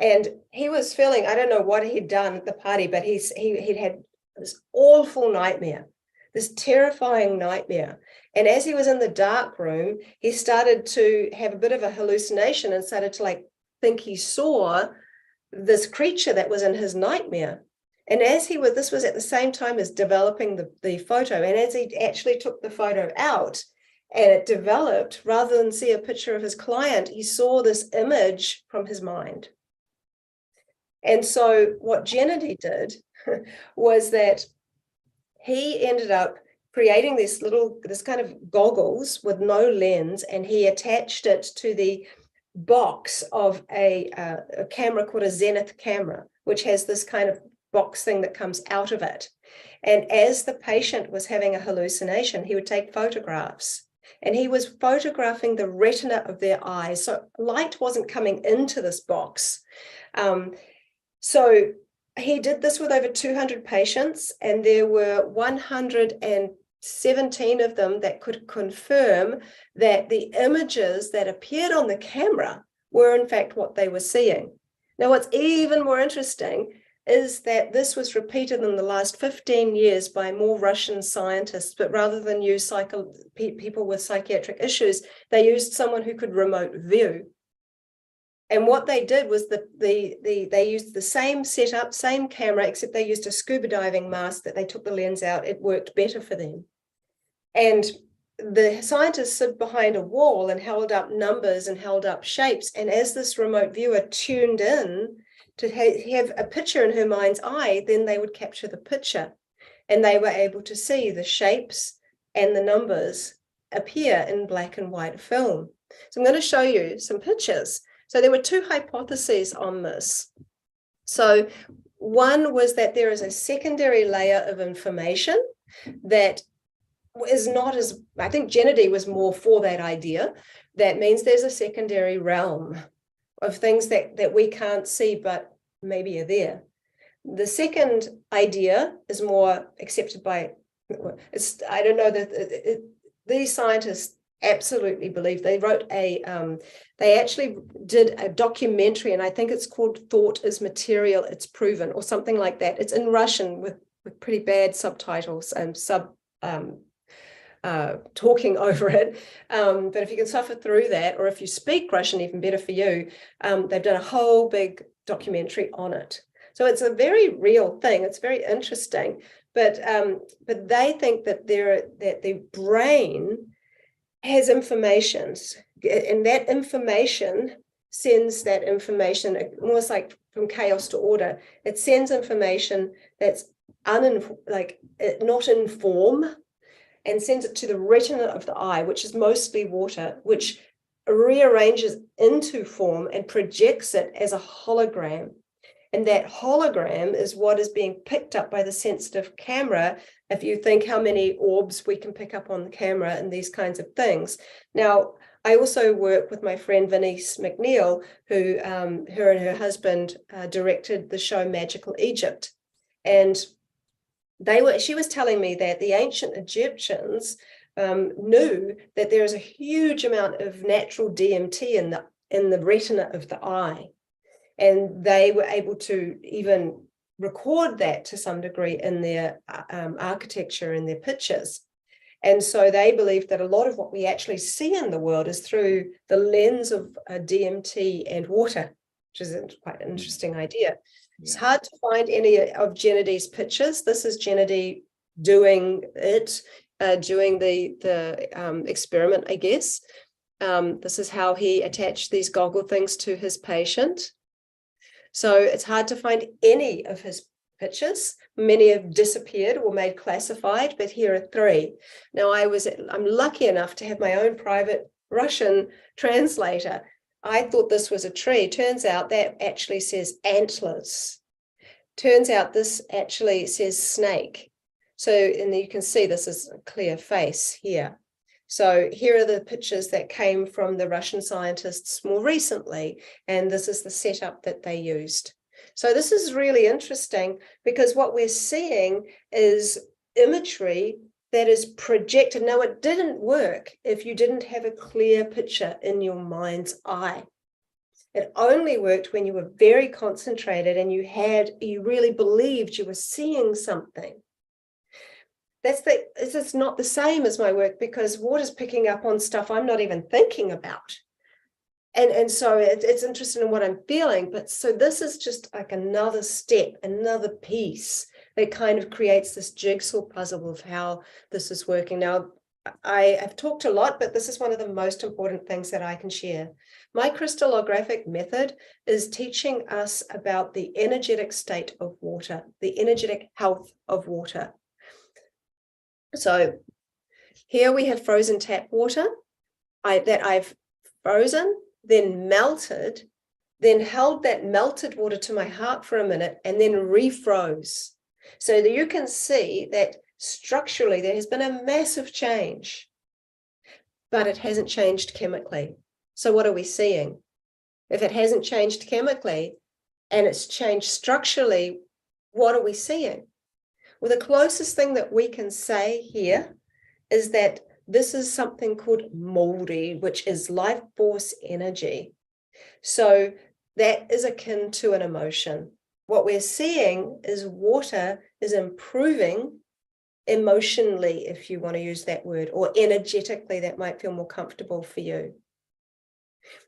C: And he was feeling, I don't know what he'd done at the party, but he'd had this awful nightmare, this terrifying nightmare. And as he was in the dark room, he started to have a bit of a hallucination and started to think he saw this creature that was in his nightmare. And this was at the same time as developing the photo. And as he actually took the photo out and it developed, rather than see a picture of his client, he saw this image from his mind. And so what Gennady did was that he ended up creating this kind of goggles with no lens, and he attached it to the box of a camera called a Zenith camera, which has this kind of box thing that comes out of it. And as the patient was having a hallucination, he would take photographs, and he was photographing the retina of their eyes. So light wasn't coming into this box. So he did this with over 200 patients, and there were 117 of them that could confirm that the images that appeared on the camera were in fact what they were seeing. Now, what's even more interesting is that this was repeated in the last 15 years by more Russian scientists, but rather than use people with psychiatric issues, they used someone who could remote view. And what they did was they used the same setup, same camera, except they used a scuba diving mask that they took the lens out. It worked better for them. And the scientists stood behind a wall and held up numbers and held up shapes. And as this remote viewer tuned in to have a picture in her mind's eye, then they would capture the picture. And they were able to see the shapes and the numbers appear in black and white film. So I'm going to show you some pictures. So there were 2 hypotheses on this. So one was that there is a secondary layer of information that is not as, I think Gennady was more for that idea. That means there's a secondary realm of things that we can't see, but maybe are there. The second idea is more accepted by, I don't know, that these scientists absolutely believe. They wrote they actually did a documentary, and I think it's called Thought is Material, It's Proven, or something like that. It's in Russian with pretty bad subtitles and talking over it. But if you can suffer through that, or if you speak Russian, even better for you, they've done a whole big documentary on it. So it's a very real thing. It's very interesting. But they think that the brain has information, and that information sends that information almost like from chaos to order. It sends information that's not in form, and sends it to the retina of the eye, which is mostly water, which rearranges into form and projects it as a hologram. And that hologram is what is being picked up by the sensitive camera. If you think how many orbs we can pick up on the camera and these kinds of things. Now, I also work with my friend Venice McNeil, who her and her husband directed the show Magical Egypt. And she was telling me that the ancient Egyptians knew that there is a huge amount of natural DMT in the retina of the eye. And they were able to even record that to some degree in their architecture and their pictures. And so they believe that a lot of what we actually see in the world is through the lens of DMT and water, which is quite an interesting idea. Yeah. It's hard to find any of Gennedy's pictures. This is Gennedy doing the experiment, I guess. This is how he attached these goggle things to his patient. So it's hard to find any of his pictures. Many have disappeared or made classified, but here are 3. Now I'm lucky enough to have my own private Russian translator. I thought this was a tree. Turns out that actually says antlers. Turns out this actually says snake. So, and you can see this is a clear face here. So here are the pictures that came from the Russian scientists more recently, and this is the setup that they used. So this is really interesting because what we're seeing is imagery that is projected. Now, it didn't work if you didn't have a clear picture in your mind's eye. It only worked when you were very concentrated and you really believed you were seeing something. It's not the same as my work because water's picking up on stuff I'm not even thinking about. And so it's interesting in what I'm feeling. But so this is just like another step, another piece that kind of creates this jigsaw puzzle of how this is working. Now, I have talked a lot, but this is one of the most important things that I can share. My crystallographic method is teaching us about the energetic state of water, the energetic health of water. So here we have frozen tap water that I've frozen, then melted, then held that melted water to my heart for a minute and then refroze. So that you can see that structurally there has been a massive change, but it hasn't changed chemically. So what are we seeing? If it hasn't changed chemically and it's changed structurally, what are we seeing? Well, the closest thing that we can say here is that this is something called moldy, which is life force energy. So that is akin to an emotion. What we're seeing is water is improving emotionally, if you want to use that word, or energetically, that might feel more comfortable for you.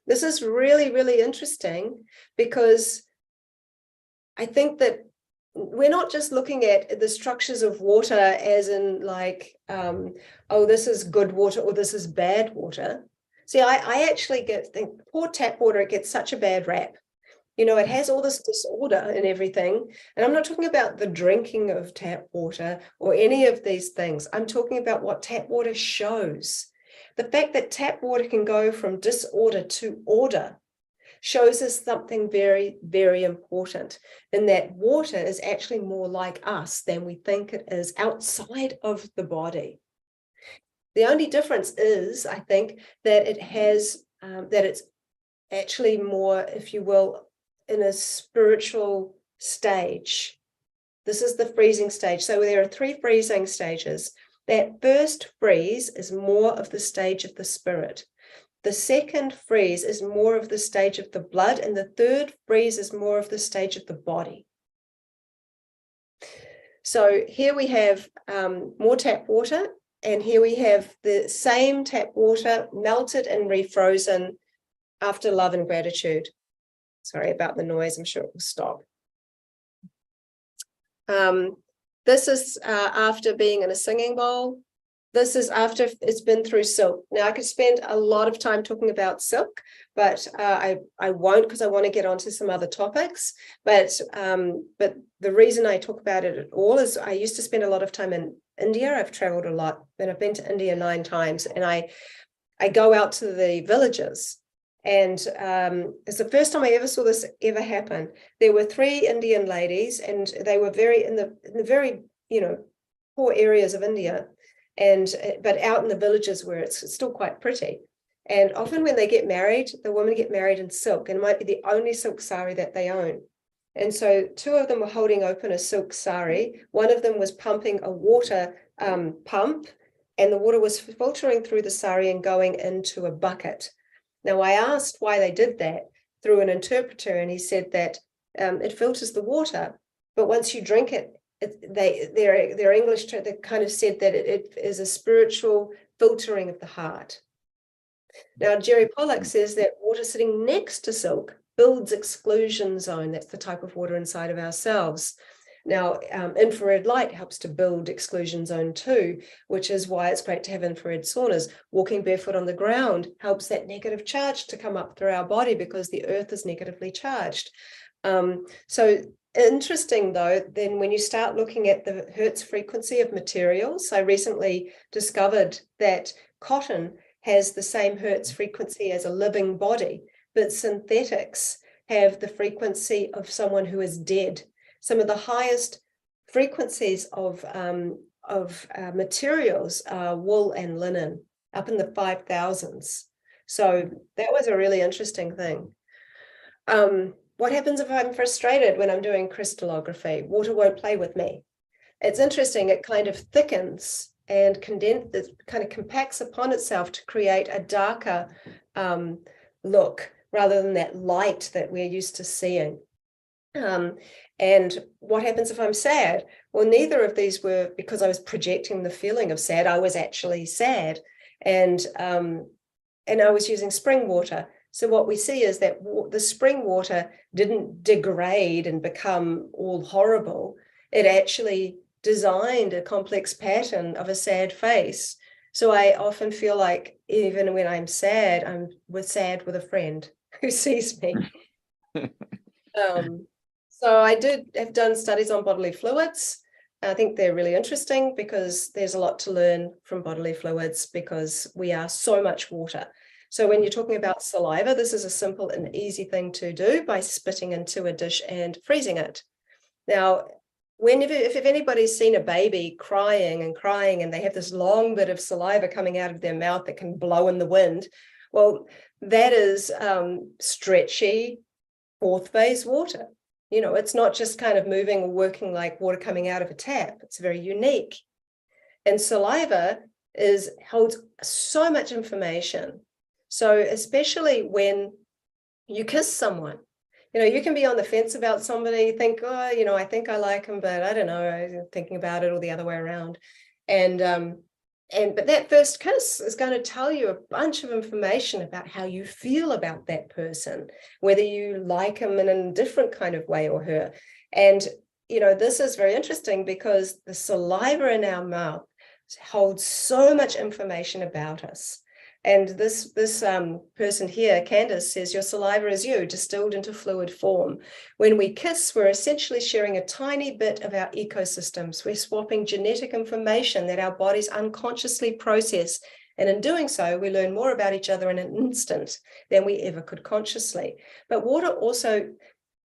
C: This is really, really interesting because I think that we're not just looking at the structures of water as in like, oh, this is good water or this is bad water. See, I actually think poor tap water, it gets such a bad rap. You know, it has all this disorder and everything. And I'm not talking about the drinking of tap water or any of these things. I'm talking about what tap water shows. The fact that tap water can go from disorder to order shows us something very, very important, in that water is actually more like us than we think it is outside of the body. The only difference is, I think, that it has, that it's actually more, if you will, in a spiritual stage. This is the freezing stage. So there are 3 freezing stages. That first freeze is more of the stage of the spirit. The second freeze is more of the stage of the blood, and the third freeze is more of the stage of the body. So here we have more tap water, and here we have the same tap water melted and refrozen after love and gratitude. Sorry about the noise, I'm sure it will stop. This is after being in a singing bowl. This is after it's been through silk. Now, I could spend a lot of time talking about silk, but I won't, because I want to get onto some other topics. But the reason I talk about it at all is I used to spend a lot of time in India. I've traveled a lot, and I've been to India 9 times, and I go out to the villages. And it's the first time I ever saw this ever happen. There were 3 Indian ladies, and they were in the very, poor areas of India. But out in the villages where it's still quite pretty. And often when they get married, the women get married in silk, and it might be the only silk sari that they own. And so two of them were holding open a silk sari. One of them was pumping a water pump, and the water was filtering through the sari and going into a bucket. Now, I asked why they did that through an interpreter, and he said that it filters the water, but once you drink it, their English, they kind of said that it is a spiritual filtering of the heart. Now, Jerry Pollack says that water sitting next to silk builds exclusion zone. That's the type of water inside of ourselves. Now, infrared light helps to build exclusion zone too, which is why it's great to have infrared saunas. Walking barefoot on the ground helps that negative charge to come up through our body because the earth is negatively charged. So interesting though, then when you start looking at the Hertz frequency of materials, I recently discovered that cotton has the same Hertz frequency as a living body, but synthetics have the frequency of someone who is dead. Some of the highest frequencies of materials are wool and linen, up in the 5,000s. So that was a really interesting thing. What happens if I'm frustrated when I'm doing crystallography? Water won't play with me. It's interesting, it kind of thickens and it kind of compacts upon itself to create a darker look rather than that light that we're used to seeing. And what happens if I'm sad? Well, neither of these were because I was projecting the feeling of sad. I was actually sad, and I was using spring water. So what we see is that the spring water didn't degrade and become all horrible. It actually designed a complex pattern of a sad face. So I often feel like even when I'm sad, I'm sad with a friend who sees me. So I have done studies on bodily fluids. I think they're really interesting because there's a lot to learn from bodily fluids because we are so much water. So when you're talking about saliva, this is a simple and easy thing to do by spitting into a dish and freezing it. Now, if anybody's seen a baby crying and they have this long bit of saliva coming out of their mouth that can blow in the wind, well, that is stretchy fourth phase water. You know, it's not just kind of moving or working like water coming out of a tap. It's very unique. And saliva holds so much information. So especially when you kiss someone, you know, you can be on the fence about somebody, think, oh, you know, I think I like them, but I don't know, I'm thinking about it or the other way around. But that first kiss is going to tell you a bunch of information about how you feel about that person, whether you like him in a different kind of way or her. And, you know, this is very interesting because the saliva in our mouth holds so much information about us. And this person here, Candace, says, your saliva is you, distilled into fluid form. When we kiss, we're essentially sharing a tiny bit of our ecosystems. We're swapping genetic information that our bodies unconsciously process. And in doing so, we learn more about each other in an instant than we ever could consciously. But water also,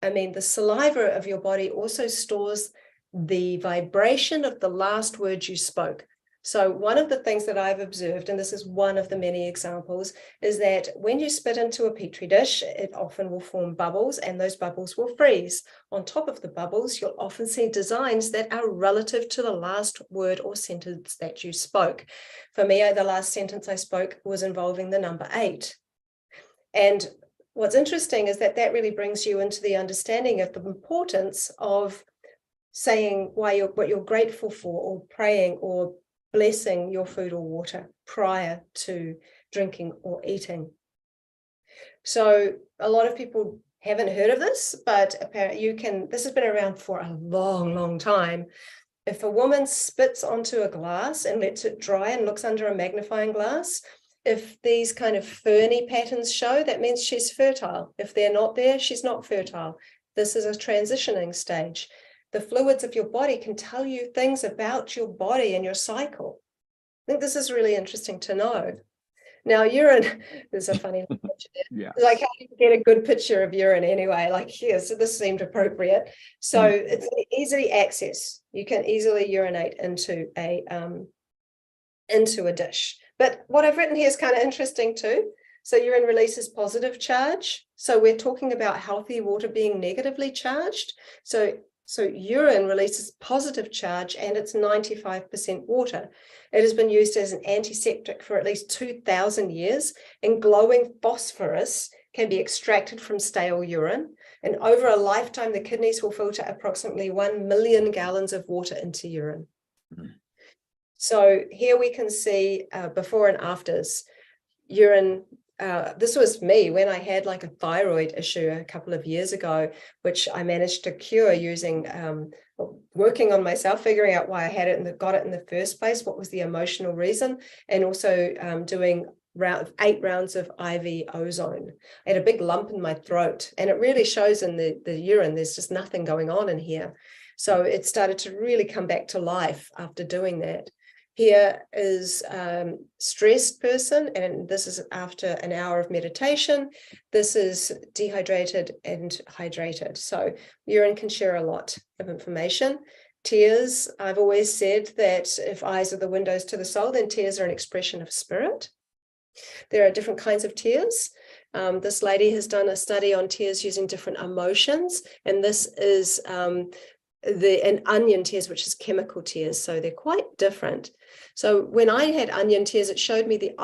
C: the saliva of your body also stores the vibration of the last word you spoke. So one of the things that I've observed, and this is one of the many examples, is that when you spit into a petri dish, it often will form bubbles and those bubbles will freeze. On top of the bubbles, you'll often see designs that are relative to the last word or sentence that you spoke. For me, the last sentence I spoke was involving the number 8. And what's interesting is that really brings you into the understanding of the importance of saying what you're grateful for, or praying, or blessing your food or water prior to drinking or eating. So a lot of people haven't heard of this, but apparently this has been around for a long, long time. If a woman spits onto a glass and lets it dry and looks under a magnifying glass, if these kind of ferny patterns show, that means she's fertile. If they're not there, she's not fertile. This is a transitioning stage. The fluids of your body can tell you things about your body and your cycle. I think this is really interesting to know. Now, urine, there's a funny picture there. Yeah. Like, how do you get a good picture of urine anyway? Like here, so this seemed appropriate. So it's easily access. You can easily urinate into a dish. But what I've written here is kind of interesting too. So urine releases positive charge. So we're talking about healthy water being negatively charged. So urine releases positive charge and it's 95% water. It has been used as an antiseptic for at least 2,000 years, and glowing phosphorus can be extracted from stale urine. And over a lifetime, the kidneys will filter approximately 1 million gallons of water into urine. So here we can see before and afters. Urine, this was me when I had like a thyroid issue a couple of years ago, which I managed to cure using working on myself, figuring out why I had it and got it in the first place, what was the emotional reason, and also doing 8 rounds of IV ozone. I had a big lump in my throat, and it really shows in the urine. There's just nothing going on in here. So it started to really come back to life after doing that. Here is stressed person, and this is after an hour of meditation. This is dehydrated and hydrated. So urine can share a lot of information. Tears, I've always said that if eyes are the windows to the soul, then tears are an expression of spirit. There are different kinds of tears. This lady has done a study on tears using different emotions, and this is an onion tears, which is chemical tears. So they're quite different. So when I had onion tears, it showed me the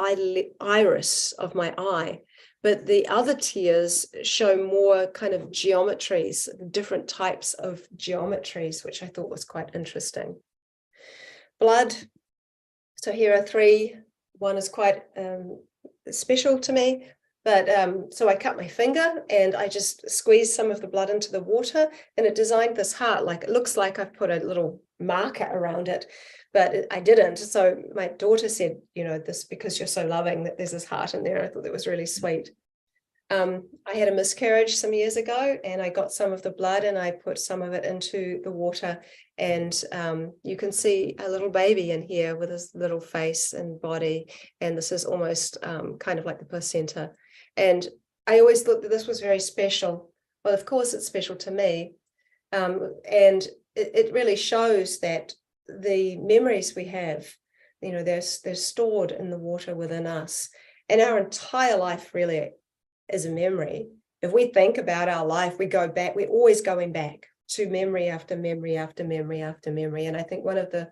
C: iris of my eye, but the other tears show more kind of geometries, different types of geometries, which I thought was quite interesting. Blood. So here are 3. One is quite special to me. But so I cut my finger and I just squeezed some of the blood into the water, and it designed this heart. Like, it looks like I've put a little marker around it, but I didn't. So my daughter said, you know, this because you're so loving that there's this heart in there. I thought that was really sweet. I had a miscarriage some years ago, and I got some of the blood and I put some of it into the water, and you can see a little baby in here with his little face and body, and this is almost kind of like the placenta. And I always thought that this was very special. Well, of course it's special to me, and it really shows that the memories we have, you know, they're stored in the water within us, and our entire life really is a memory. If we think about our life, we go back, we're always going back to memory after memory after memory after memory. And I think one of the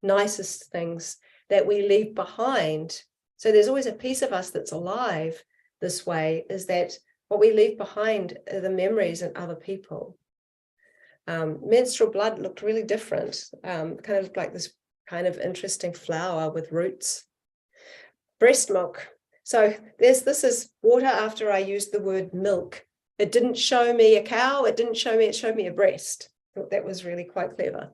C: nicest things that we leave behind, so there's always a piece of us that's alive this way, is that what we leave behind are the memories and other people. Menstrual blood looked really different, kind of like this kind of interesting flower with roots. Breast milk. So this is water after I used the word milk. It didn't show me a cow. It showed me a breast. I thought that was really quite clever.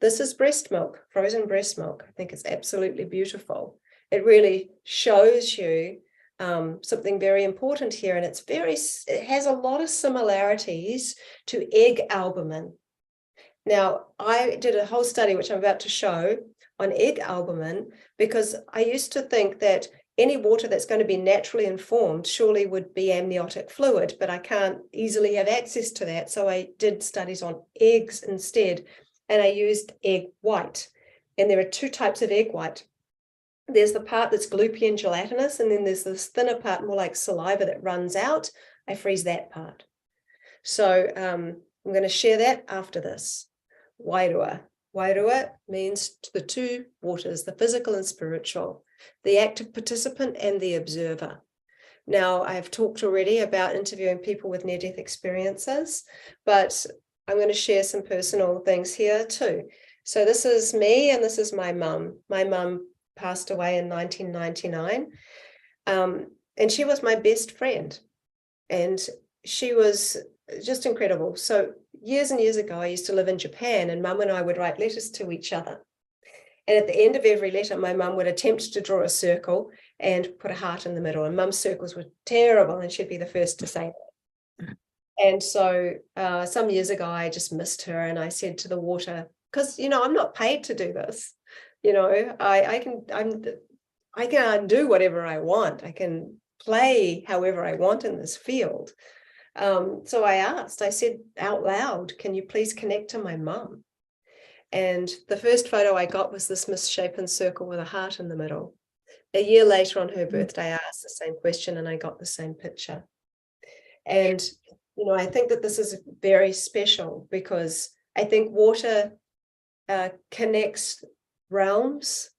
C: This is breast milk, frozen breast milk. I think it's absolutely beautiful. It really shows you something very important here, and it has a lot of similarities to egg albumin. Now, I did a whole study, which I'm about to show, on egg albumin, because I used to think that any water that's going to be naturally informed surely would be amniotic fluid, but I can't easily have access to that. So I did studies on eggs instead, and I used egg white. And there are 2 types of egg white. There's the part that's gloopy and gelatinous, and then there's this thinner part, more like saliva, that runs out. I freeze that part. So I'm going to share that after this. Wairua. Wairua means the 2 waters, the physical and spiritual, the active participant and the observer. Now, I've talked already about interviewing people with near-death experiences, but I'm going to share some personal things here too. So this is me, and this is my mum. My mum passed away in 1999, and she was my best friend, and she was just incredible. So years and years ago, I used to live in Japan, and Mum and I would write letters to each other. And at the end of every letter, my mum would attempt to draw a circle and put a heart in the middle. And Mum's circles were terrible, and she'd be the first to say that. And so some years ago, I just missed her, and I said to the water, because, you know, I'm not paid to do this. You know, I can do whatever I want. I can play however I want in this field. So I said out loud, can you please connect to my mum? And the first photo I got was this misshapen circle with a heart in the middle. a year later on her birthday, I asked the same question and I got the same picture. And, I think that this is very special because I think water connects realms.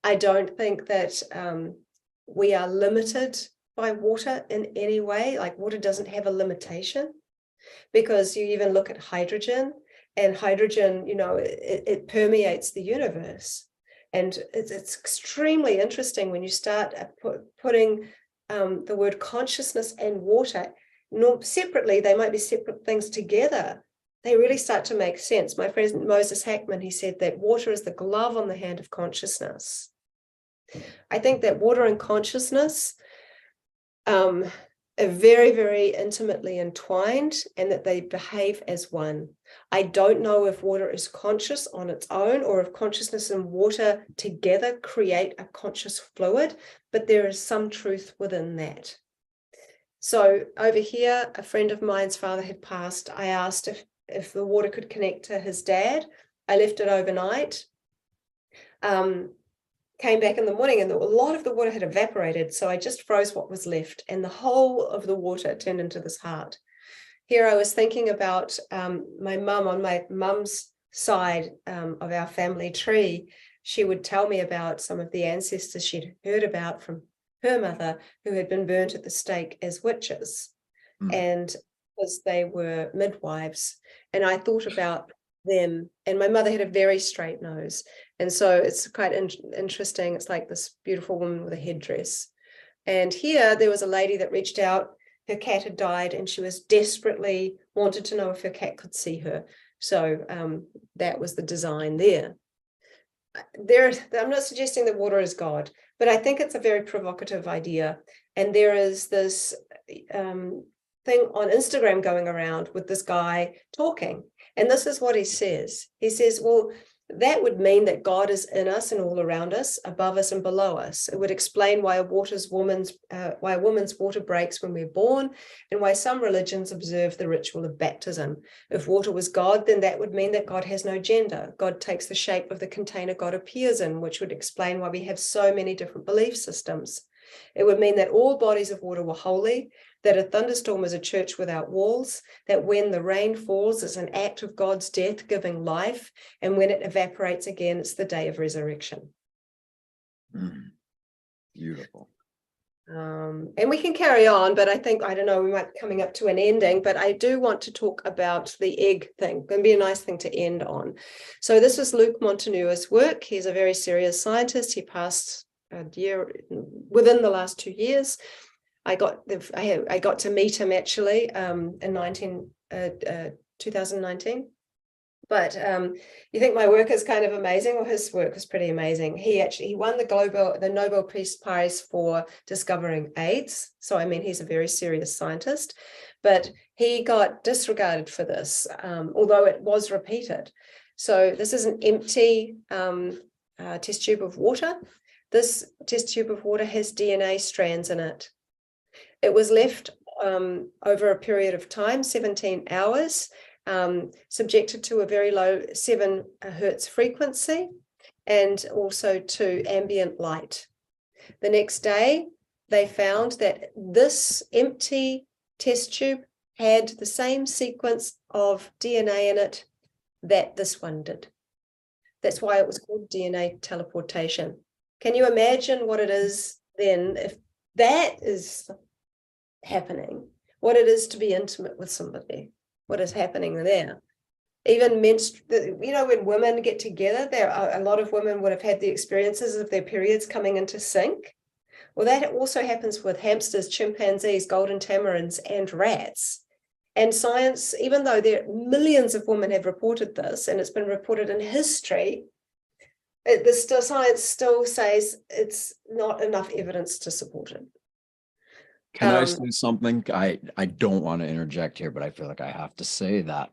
C: I don't think that we are limited by water in any way. Like water doesn't have a limitation, because you even look at hydrogen, and hydrogen, it permeates the universe. And it's extremely interesting when you start putting the word consciousness and water, separately, they might be separate things, together, they really start to make sense. My friend Moses Hackman, he said that water is the glove on the hand of consciousness. I think that water and consciousness are very, very intimately entwined, and that they behave as one. I don't know if water is conscious on its own, or if consciousness and water together create a conscious fluid, but there is some truth within that. So over here, a friend of mine's father had passed. I asked if the water could connect to his dad. I left it overnight. Came back in the morning and a lot of the water had evaporated. So I just froze what was left, and the whole of the water turned into this heart. Here I was thinking about my mum. On my mum's side of our family tree, she would tell me about some of the ancestors she'd heard about from her mother, who had been burnt at the stake as witches, and because they were midwives. And I thought about them, and my mother had a very straight nose, and so it's quite interesting. It's like this beautiful woman with a headdress. And here there was a lady that reached out. Her cat had died, and she was desperately wanted to know if her cat could see her. So that was the design there. I'm not suggesting that water is God, but I think it's a very provocative idea. And there is this thing on Instagram going around with this guy talking. And this is what he says. He says, well, that would mean that God is in us and all around us, above us and below us. It would explain why a woman's water breaks when we're born, and why some religions observe the ritual of baptism. If water was God, then that would mean that God has no gender. God takes the shape of the container God appears in, which would explain why we have so many different belief systems. It would mean that all bodies of water were holy, that a thunderstorm is a church without walls, that when the rain falls, it's an act of God's death giving life, and when it evaporates again, it's the day of resurrection.
B: Beautiful.
C: And we can carry on, but I don't know, we might be coming up to an ending, but I do want to talk about the egg thing. It's going to be a nice thing to end on. So this was Luc Montanu's work. He's a very serious scientist. He passed a year within the last 2 years. I got to meet him actually in 2019. But you think my work is kind of amazing? Well, his work is pretty amazing. He won the Nobel Peace Prize for discovering AIDS. So, I mean, he's a very serious scientist, but he got disregarded for this, although it was repeated. So this is an empty test tube of water. This test tube of water has DNA strands in it. It was left over a period of time, 17 hours, subjected to a very low 7 hertz frequency, and also to ambient light. The next day, they found that this empty test tube had the same sequence of DNA in it that this one did. That's why it was called DNA teleportation. Can you imagine what it is then, if that is happening, what it is to be intimate with somebody, what is happening there? Even when women get together, there are a lot of women would have had the experiences of their periods coming into sync. Well, that also happens with hamsters, chimpanzees, golden tamarins, and rats. And science, even though millions of women have reported this, and it's been reported in history, science still says it's not enough evidence to support it.
B: Can I say something? I don't want to interject here, but I feel like I have to say that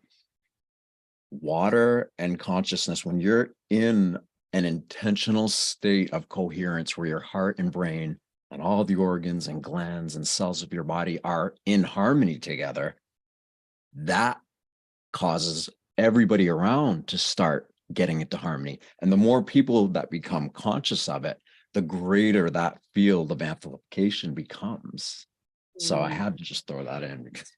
B: water and consciousness, when you're in an intentional state of coherence where your heart and brain and all the organs and glands and cells of your body are in harmony together, that causes everybody around to start getting into harmony. And the more people that become conscious of it, the greater that field of amplification becomes. So I had to just throw that in because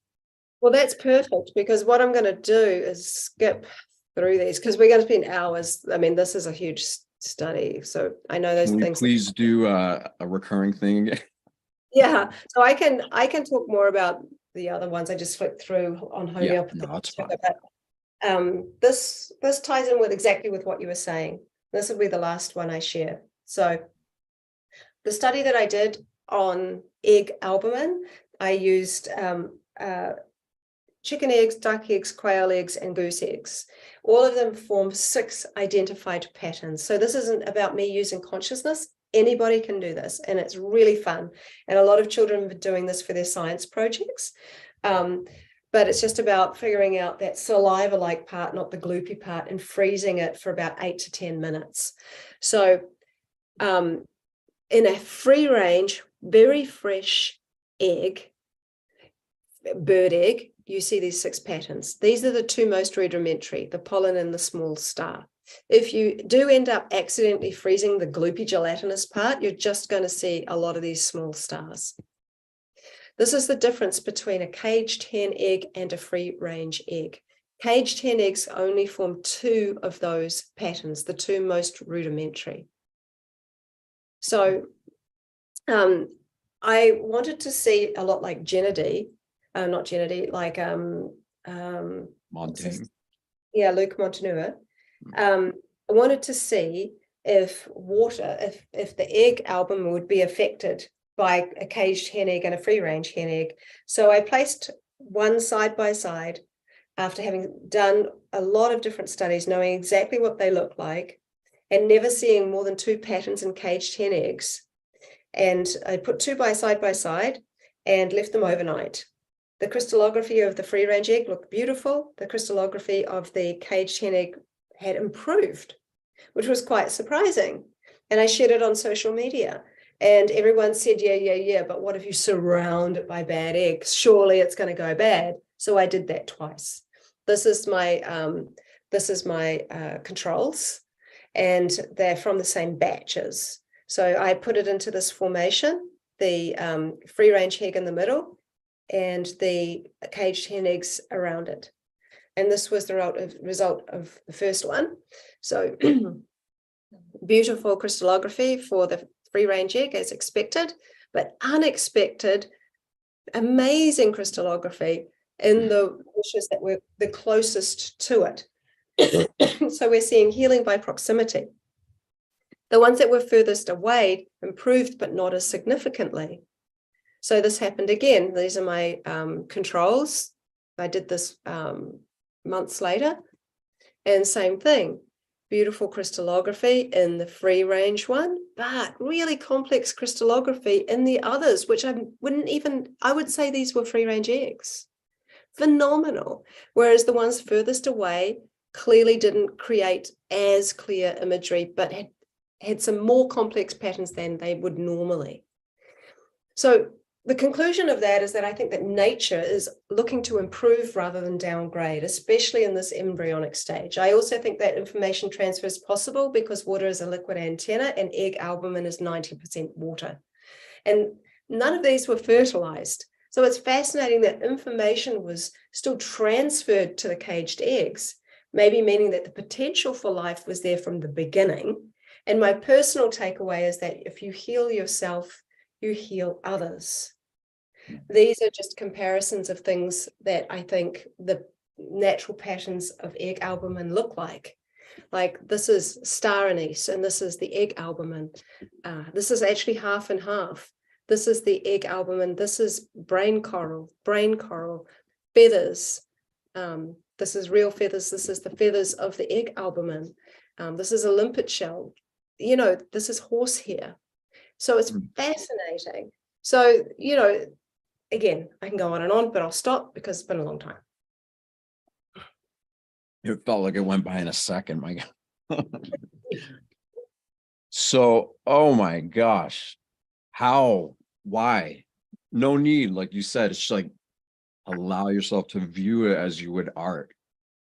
C: Well, that's perfect, because what I'm going to do is skip through these, because we're going to spend hours. I mean, this is a huge study, so I know those
B: can we
C: things.
B: please do a recurring thing again?
C: Yeah, so I can talk more about the other ones. I just flipped through on homeopathy.
B: No, that's fine.
C: But this ties in with exactly with what you were saying. This will be the last one I share. So the study that I did on egg albumin, I used chicken eggs, duck eggs, quail eggs, and goose eggs. All of them form 6 identified patterns. So this isn't about me using consciousness. Anybody can do this, and it's really fun. And a lot of children have been doing this for their science projects. But it's just about figuring out that saliva-like part, not the gloopy part, and freezing it for about 8 to 10 minutes. So in a free range, very fresh egg, bird egg, you see these 6 patterns. These are the 2 most rudimentary, the pollen and the small star. If you do end up accidentally freezing the gloopy gelatinous part, you're just going to see a lot of these small stars. This is the difference between a caged hen egg and a free range egg. Caged hen eggs only form 2 of those patterns, the 2 most rudimentary. So I wanted to see a lot like Gennady, not Gennady, like
B: Montaigne.
C: Yeah, Luc Montaigne. I wanted to see if water, if the egg albumin would be affected by a caged hen egg and a free range hen egg. So I placed one side by side after having done a lot of different studies, knowing exactly what they look like and never seeing more than 2 patterns in caged hen eggs. And I put 2 side by side and left them overnight. The crystallography of the free range egg looked beautiful. The crystallography of the caged hen egg had improved, which was quite surprising. And I shared it on social media. And everyone said, yeah, but what if you surround it by bad eggs? Surely it's going to go bad. So I did that twice. This is my controls, and they're from the same batches. So I put it into this formation, the free range egg in the middle and the caged hen eggs around it. And this was the result of the first one. So beautiful crystallography for the free range egg as expected, but unexpected, amazing crystallography in the fishes that were the closest to it. So we're seeing healing by proximity. The ones that were furthest away improved, but not as significantly. So this happened again. These are my controls. I did this months later, and same thing. Beautiful crystallography in the free range one, but really complex crystallography in the others, which I would say these were free range eggs. Phenomenal. Whereas the ones furthest away clearly didn't create as clear imagery, but had some more complex patterns than they would normally. So the conclusion of that is that I think that nature is looking to improve rather than downgrade, especially in this embryonic stage. I also think that information transfer is possible because water is a liquid antenna and egg albumin is 90% water. And none of these were fertilized. So it's fascinating that information was still transferred to the caged eggs, maybe meaning that the potential for life was there from the beginning. And my personal takeaway is that if you heal yourself, you heal others. These are just comparisons of things that I think the natural patterns of egg albumin look like. Like this is star anise, and this is the egg albumin. This is actually half and half. This is the egg albumin. This is brain coral, feathers. This is real feathers. This is the feathers of the egg albumin. This is a limpet shell. You know, this is horsehair. So it's fascinating. So, you know, again, I can go on, but I'll stop because it's been a long time.
B: It felt like it went by in a second, my God. So, oh my gosh. How? Why? No need. Like you said, it's like allow yourself to view it as you would art.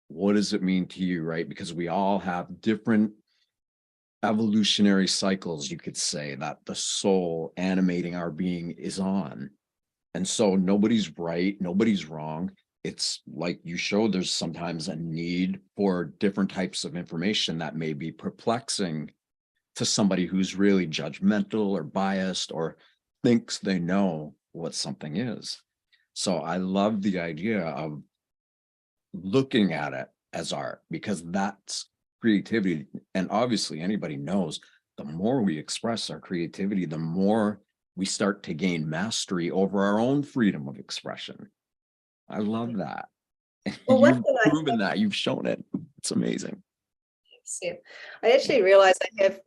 B: What does it mean to you, right? Because we all have different evolutionary cycles, you could say, that the soul animating our being is on. And so nobody's right, nobody's wrong. It's like you showed, there's sometimes a need for different types of information that may be perplexing to somebody who's really judgmental or biased or thinks they know what something is. So I love the idea of looking at it as art, because that's creativity. And obviously anybody knows the more we express our creativity, the more we start to gain mastery over our own freedom of expression. I love that.
C: Well, one
B: You've
C: thing I
B: proven that, you've shown it. It's amazing.
C: see, I actually realized I have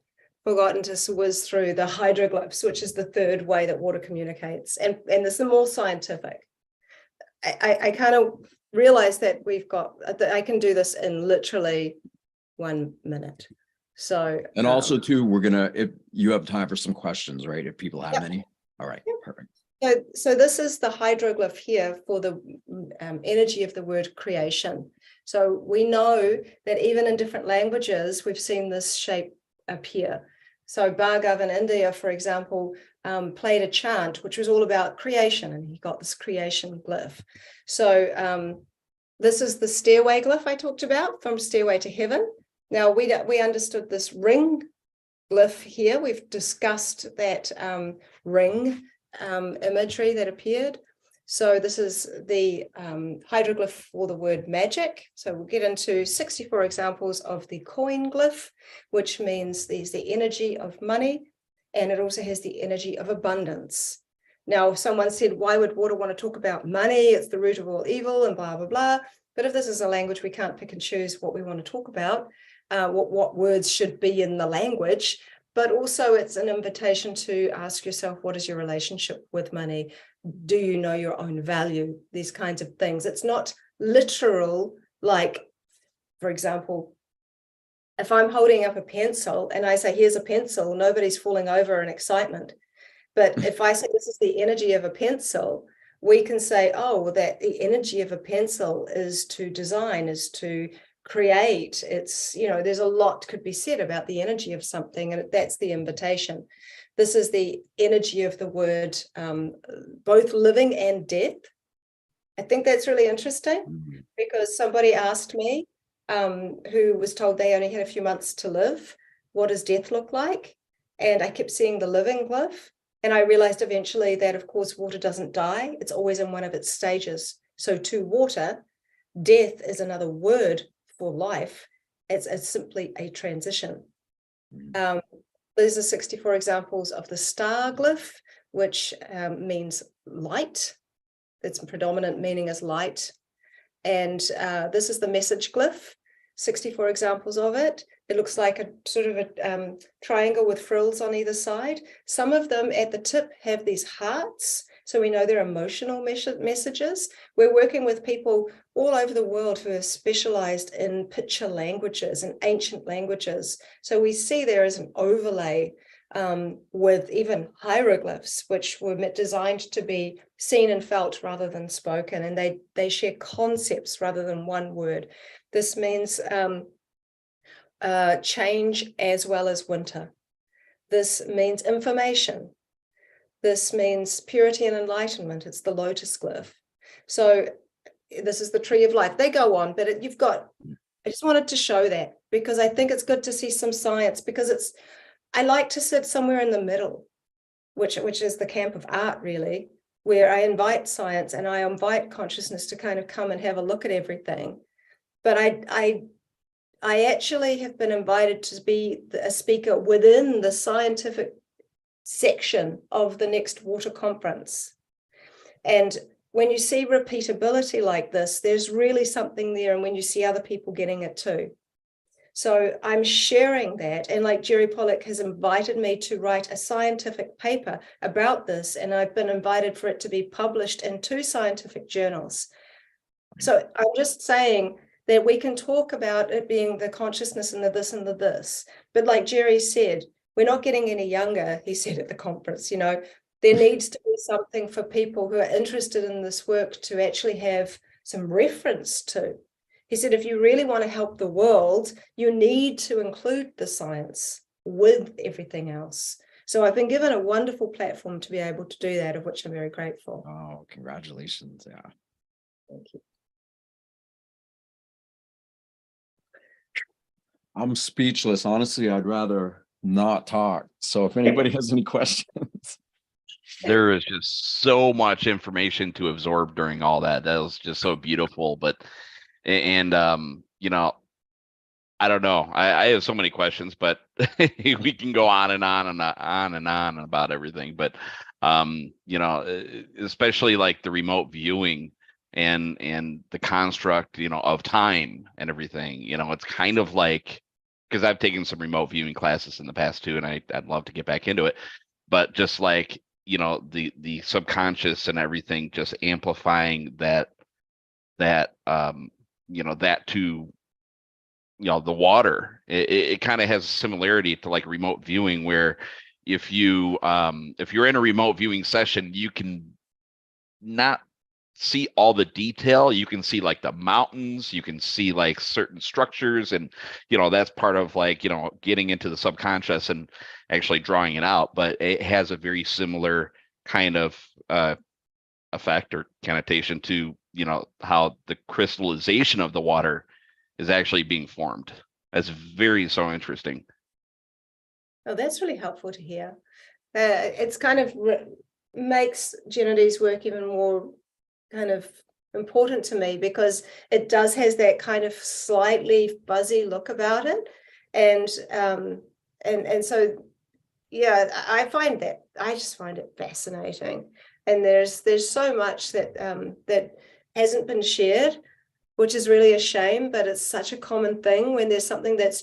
C: forgotten to whiz through the hydroglyphs, which is the third way that water communicates. And this is more scientific. I kind of realized that I can do this in literally 1 minute. So,
B: And also too, we're gonna, if you have time for some questions, right? If people have
C: Yep.
B: any. All right,
C: Yep.
B: perfect.
C: So this is the hydroglyph here for the energy of the word creation. So we know that even in different languages, we've seen this shape appear. So Bhargav in India, for example, played a chant which was all about creation, and he got this creation glyph. So this is the stairway glyph I talked about from Stairway to Heaven. Now we understood this ring glyph here. We've discussed that ring imagery that appeared. So this is the hydroglyph for the word magic. So we'll get into 64 examples of the coin glyph, which means there's the energy of money, and it also has the energy of abundance. Now, someone said, why would water want to talk about money? It's the root of all evil and blah, blah, blah. But if this is a language, we can't pick and choose what we want to talk about, what words should be in the language. But also it's an invitation to ask yourself, what is your relationship with money? Do you know your own value? These kinds of things. It's not literal, like, for example, if I'm holding up a pencil and I say, here's a pencil, nobody's falling over in excitement. But if I say this is the energy of a pencil, we can say, oh, well, that the energy of a pencil is to design, is to create. It's, there's a lot could be said about the energy of something, and that's the invitation. This is the energy of the word, both living and death. I think that's really interesting because somebody asked me, who was told they only had a few months to live, what does death look like? And I kept seeing the living glyph. And I realized eventually that, of course, water doesn't die. It's always in one of its stages. So to water, death is another word for life. It's simply a transition. These are 64 examples of the star glyph, which means light. Its predominant meaning is light. And this is the message glyph, 64 examples of it. It looks like a sort of a triangle with frills on either side. Some of them at the tip have these hearts, so we know they're emotional messages. We're working with people all over the world who are specialized in picture languages and ancient languages. So we see there is an overlay with even hieroglyphs, which were designed to be seen and felt rather than spoken, and they share concepts rather than one word. This means change as well as winter. This means information. This means purity and enlightenment. It's the lotus glyph. So this is the tree of life. They go on, but I just wanted to show that because I think it's good to see some science, because I like to sit somewhere in the middle, which is the camp of art, really, where I invite science and I invite consciousness to kind of come and have a look at everything. But I actually have been invited to be a speaker within the scientific section of the next water conference. And when you see repeatability like this, there's really something there. And when you see other people getting it too. So I'm sharing that. And like Jerry Pollack has invited me to write a scientific paper about this. And I've been invited for it to be published in 2 scientific journals. So I'm just saying that we can talk about it being the consciousness and the this and the this. But like Jerry said, we're not getting any younger, he said at the conference. There needs to be something for people who are interested in this work to actually have some reference to. He said, if you really want to help the world, you need to include the science. with everything else. So I've been given a wonderful platform to be able to do that, of which I'm very grateful.
B: Oh, congratulations. Yeah.
C: Thank you.
B: I'm speechless. Honestly, I'd rather not talk. So if anybody has any questions.
A: There is just so much information to absorb during all that. That was just so beautiful. But and you know, I don't know. I have so many questions, but we can go on and on and on and on about everything. But you know, especially like the remote viewing and the construct, you know, of time and everything. You know, it's kind of like, because I've taken some remote viewing classes in the past too, and I'd love to get back into it. But just like, you know, the subconscious and everything, just amplifying that you know, that to, you know, the water, it kind of has a similarity to like remote viewing, where if you're in a remote viewing session, you can not see all the detail. You can see like the mountains, you can see like certain structures, and you know, that's part of like, you know, getting into the subconscious and actually drawing it out. But it has a very similar kind of effect or connotation to, you know, how the crystallization of the water is actually being formed. That's very so interesting.
C: Oh, that's really helpful to hear. It's kind of makes Geneti's work even more kind of important to me, because it has that kind of slightly fuzzy look about it. And so, yeah, I just find it fascinating. And there's so much that that hasn't been shared, which is really a shame, but it's such a common thing when there's something that's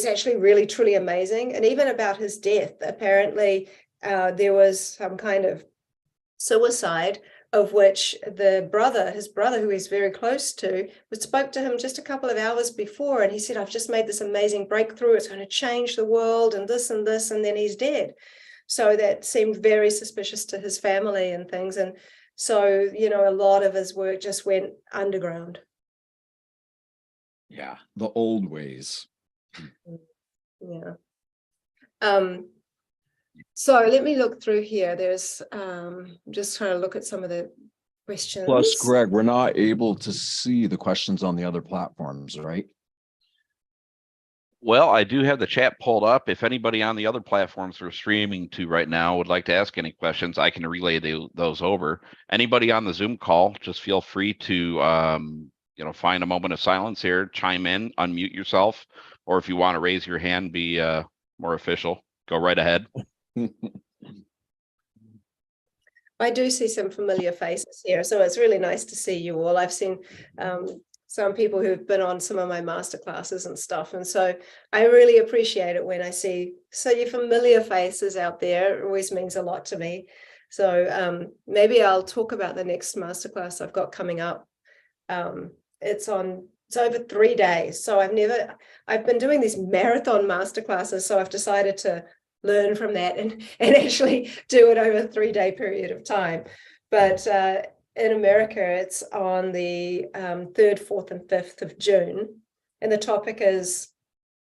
C: actually really, truly amazing. And even about his death, apparently there was some kind of suicide, of which his brother, who he's very close to, spoke to him just a couple of hours before. And he said, I've just made this amazing breakthrough. It's going to change the world and this and this. And then he's dead. So that seemed very suspicious to his family and things. And so, you know, a lot of his work just went underground.
B: Yeah, the old ways.
C: Yeah. So let me look through here. There's I'm just trying to look at some of the questions.
B: Plus, Greg, we're not able to see the questions on the other platforms, right?
A: Well, I do have the chat pulled up. If anybody on the other platforms we're streaming to right now would like to ask any questions, I can relay those over. Anybody on the Zoom call, just feel free to, you know, find a moment of silence here, chime in, unmute yourself, or if you want to raise your hand, be more official, go right ahead.
C: I do see some familiar faces here, so it's really nice to see you all. I've seen some people who've been on some of my master classes and stuff, and so I really appreciate it when I see your familiar faces out there. It always means a lot to me. So maybe I'll talk about the next masterclass I've got coming up. It's over 3 days, so I've been doing these marathon masterclasses, so I've decided to learn from that and actually do it over a 3-day period of time. But in America, it's on the 3rd, 4th, and 5th of June. And the topic is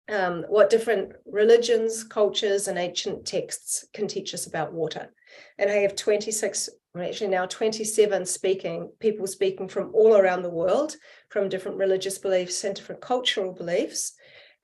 C: what different religions, cultures, and ancient texts can teach us about water. And I have 27 people speaking from all around the world, from different religious beliefs and different cultural beliefs.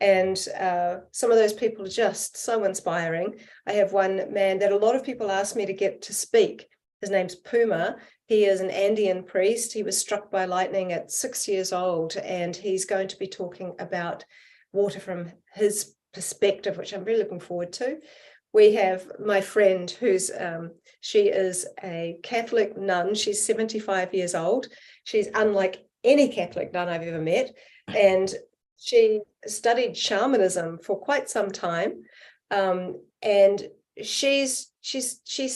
C: And some of those people are just so inspiring. I have one man that a lot of people ask me to get to speak. His name's Puma. He is an Andean priest. He was struck by lightning at 6 years old, and he's going to be talking about water from his perspective, which I'm really looking forward to. We have my friend she is a Catholic nun. She's 75 years old. She's unlike any Catholic nun I've ever met. And she studied shamanism for quite some time. And she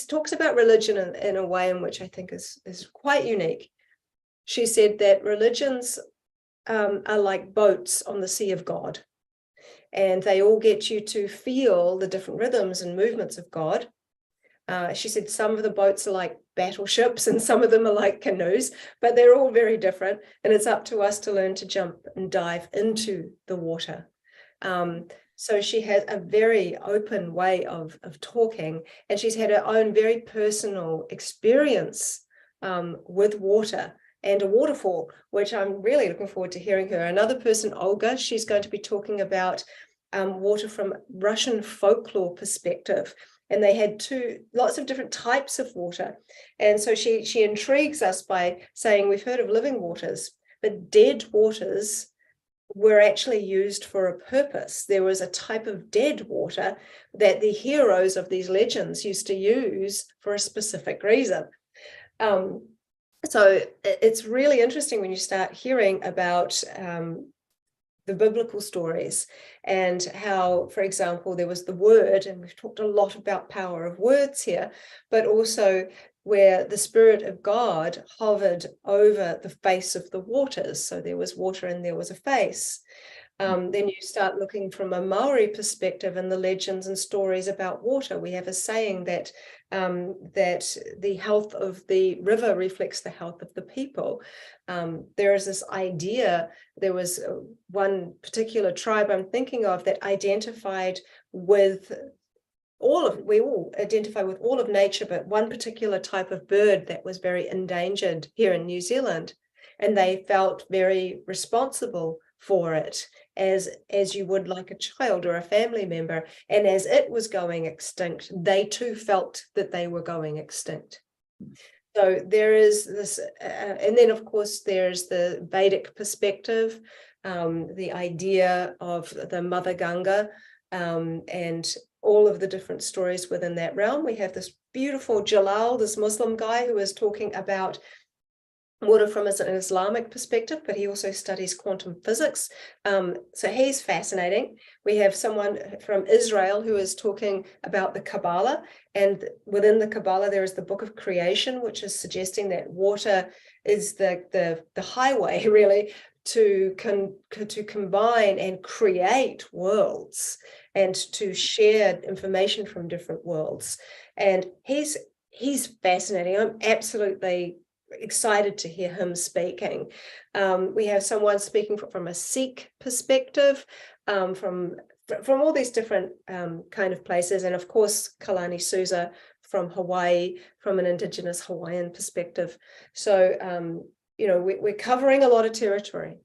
C: talks about religion in a way in which I think is quite unique. She said that religions are like boats on the sea of God, and they all get you to feel the different rhythms and movements of God. She said some of the boats are like battleships and some of them are like canoes, but they're all very different, and it's up to us to learn to jump and dive into the water. So she has a very open way of talking, and she's had her own very personal experience with water and a waterfall, which I'm really looking forward to hearing her. Another person, Olga, she's going to be talking about water from Russian folklore perspective. And they had lots of different types of water. And so she intrigues us by saying, we've heard of living waters, but dead waters were actually used for a purpose. There was a type of dead water that the heroes of these legends used to use for a specific reason. So it's really interesting when you start hearing about the biblical stories and how, for example, there was the word, and we've talked a lot about power of words here, but also where the Spirit of God hovered over the face of the waters. So there was water and there was a face. Then you start looking from a Maori perspective and the legends and stories about water. We have a saying that that the health of the river reflects the health of the people. There is this idea, there was one particular tribe I'm thinking of that identified with we all identify with all of nature, but one particular type of bird that was very endangered here in New Zealand, and they felt very responsible for it as you would like a child or a family member. And as it was going extinct, they too felt that they were going extinct. So there is this, and then of course there's the Vedic perspective, the idea of the Mother Ganga, and all of the different stories within that realm. We have this beautiful Jalal, this Muslim guy who is talking about water from an Islamic perspective, but he also studies quantum physics. So he's fascinating. We have someone from Israel who is talking about the Kabbalah, and within the Kabbalah there is the Book of Creation, which is suggesting that water is the highway really to combine and create worlds and to share information from different worlds. And he's fascinating. I'm absolutely excited to hear him speaking. We have someone speaking from a Sikh perspective, from all these different kind of places, and of course Kalani Souza from Hawaii, from an Indigenous Hawaiian perspective. So we're covering a lot of territory.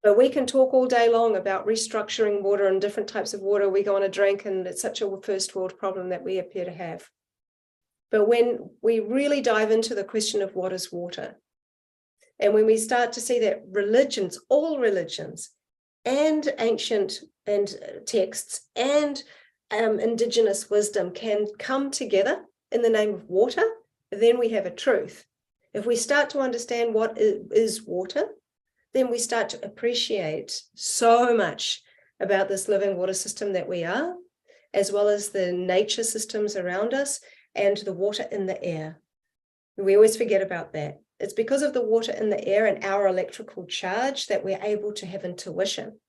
C: But we can talk all day long about restructuring water and different types of water we go on a drink, and it's such a first world problem that we appear to have. But when we really dive into the question of what is water, and when we start to see that religions, all religions, and ancient and texts and indigenous wisdom can come together in the name of water, then we have a truth. If we start to understand what is water, then we start to appreciate so much about this living water system that we are, as well as the nature systems around us and the water in the air. We always forget about that. It's because of the water in the air and our electrical charge that we're able to have intuition.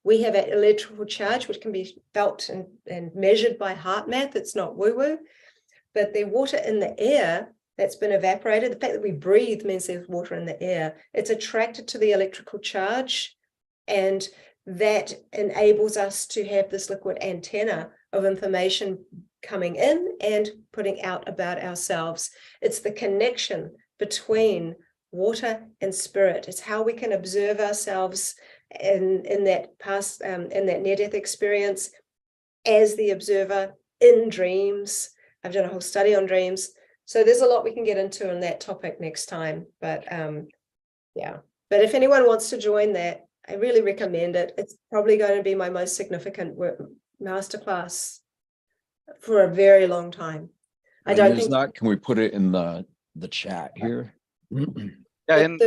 C: We have an electrical charge which can be felt and measured by heart math. It's not woo-woo, but the water in the air that's been evaporated, the fact that we breathe means there's water in the air. It's attracted to the electrical charge, and that enables us to have this liquid antenna of information coming in and putting out about ourselves. It's the connection between water and spirit. It's how we can observe ourselves in that past, in that near-death experience as the observer in dreams. I've done a whole study on dreams. So there's a lot we can get into on that topic next time. But yeah, but if anyone wants to join that, I really recommend it. It's probably going to be my most significant masterclass for a very long time. I don't think
B: that. Can we put it in the chat here?
A: Yeah, and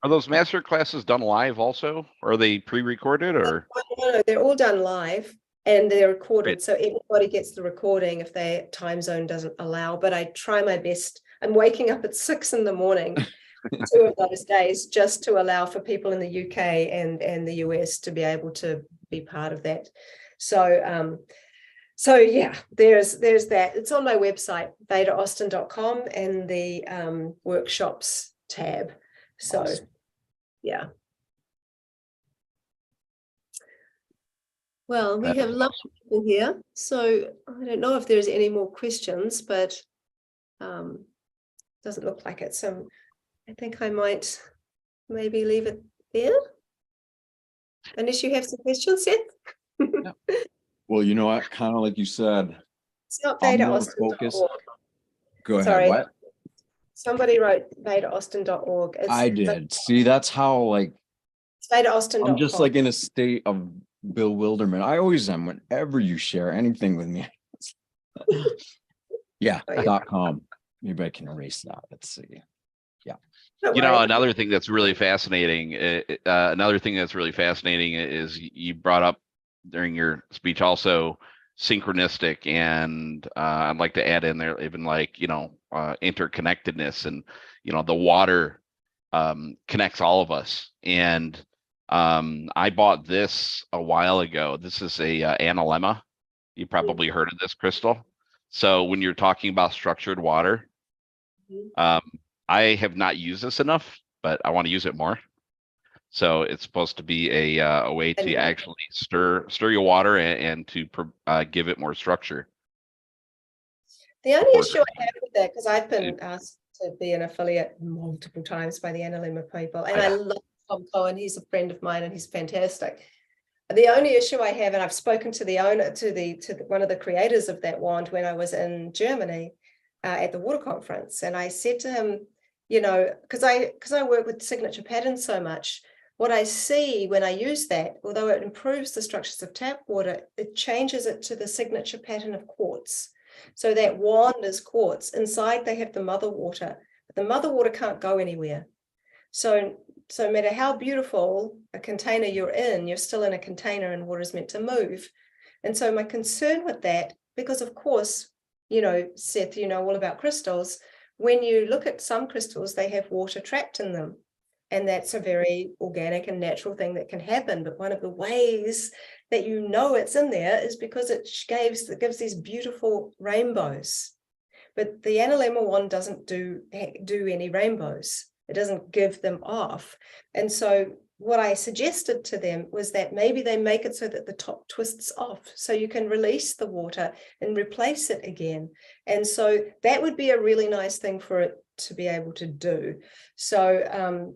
A: are those master classes done live also? Or are they pre-recorded or?
C: No, they're all done live and they're recorded.
A: Great.
C: So everybody gets the recording if their time zone doesn't allow, but I try my best. I'm waking up at 6 in the morning, 2 of those days, just to allow for people in the UK and the US to be able to be part of that. So yeah, there's that. It's on my website, vedaustin.com, and the workshops tab. So
B: Awesome.
C: yeah. Well, we have lots of people here, so I don't know if there's any more questions, but doesn't look like it. So I think I might maybe leave it there. Unless you have some questions, Seth?
A: No.
B: Well, you know what? Kind of like you said,
C: It's not
B: I'm
C: Veda
B: more
C: Austin.
B: focused. Go ahead.
C: Sorry.
B: What?
C: Somebody wrote VedaAustin.org.
B: I did. See, that's how like
C: It's VedaAustin.com.
B: I'm just like in a state of bewilderment. I always am whenever you share anything with me. Yeah,
C: Oh, yeah.
B: .com. Maybe I can erase that. Let's see. Yeah.
C: Don't
A: You know,
C: worry.
A: another thing that's really fascinating, is you brought up during your speech also synchronistic, and I'd like to add in there even like, you know, interconnectedness, and, you know, the water connects all of us. And I bought this a while ago. This is a analemma. You probably heard of this crystal. So when you're talking about structured water, I have not used this enough, but I want to use it more. So it's supposed to be a way to actually stir your water and to give it more structure.
C: The only issue I have with that, because I've been asked to be an affiliate multiple times by the analemma people, and I love Tom Cohen. He's a friend of mine and he's fantastic. The only issue I have, and I've spoken to the owner, to one of the creators of that wand when I was in Germany at the water conference, and I said to him, you know, because I work with signature patterns so much, what I see when I use that, although it improves the structures of tap water, it changes it to the signature pattern of quartz. So that wand is quartz. Inside they have the mother water, but the mother water can't go anywhere. So no matter how beautiful a container you're in, you're still in a container and water is meant to move. And so my concern with that, because of course, you know, Seth, you know all about crystals. When you look at some crystals, they have water trapped in them. And that's a very organic and natural thing that can happen. But one of the ways that you know it's in there is because it gives these beautiful rainbows. But the analemma wand doesn't do any rainbows. It doesn't give them off. And so what I suggested to them was that maybe they make it so that the top twists off so you can release the water and replace it again. And so that would be a really nice thing for it to be able to do. So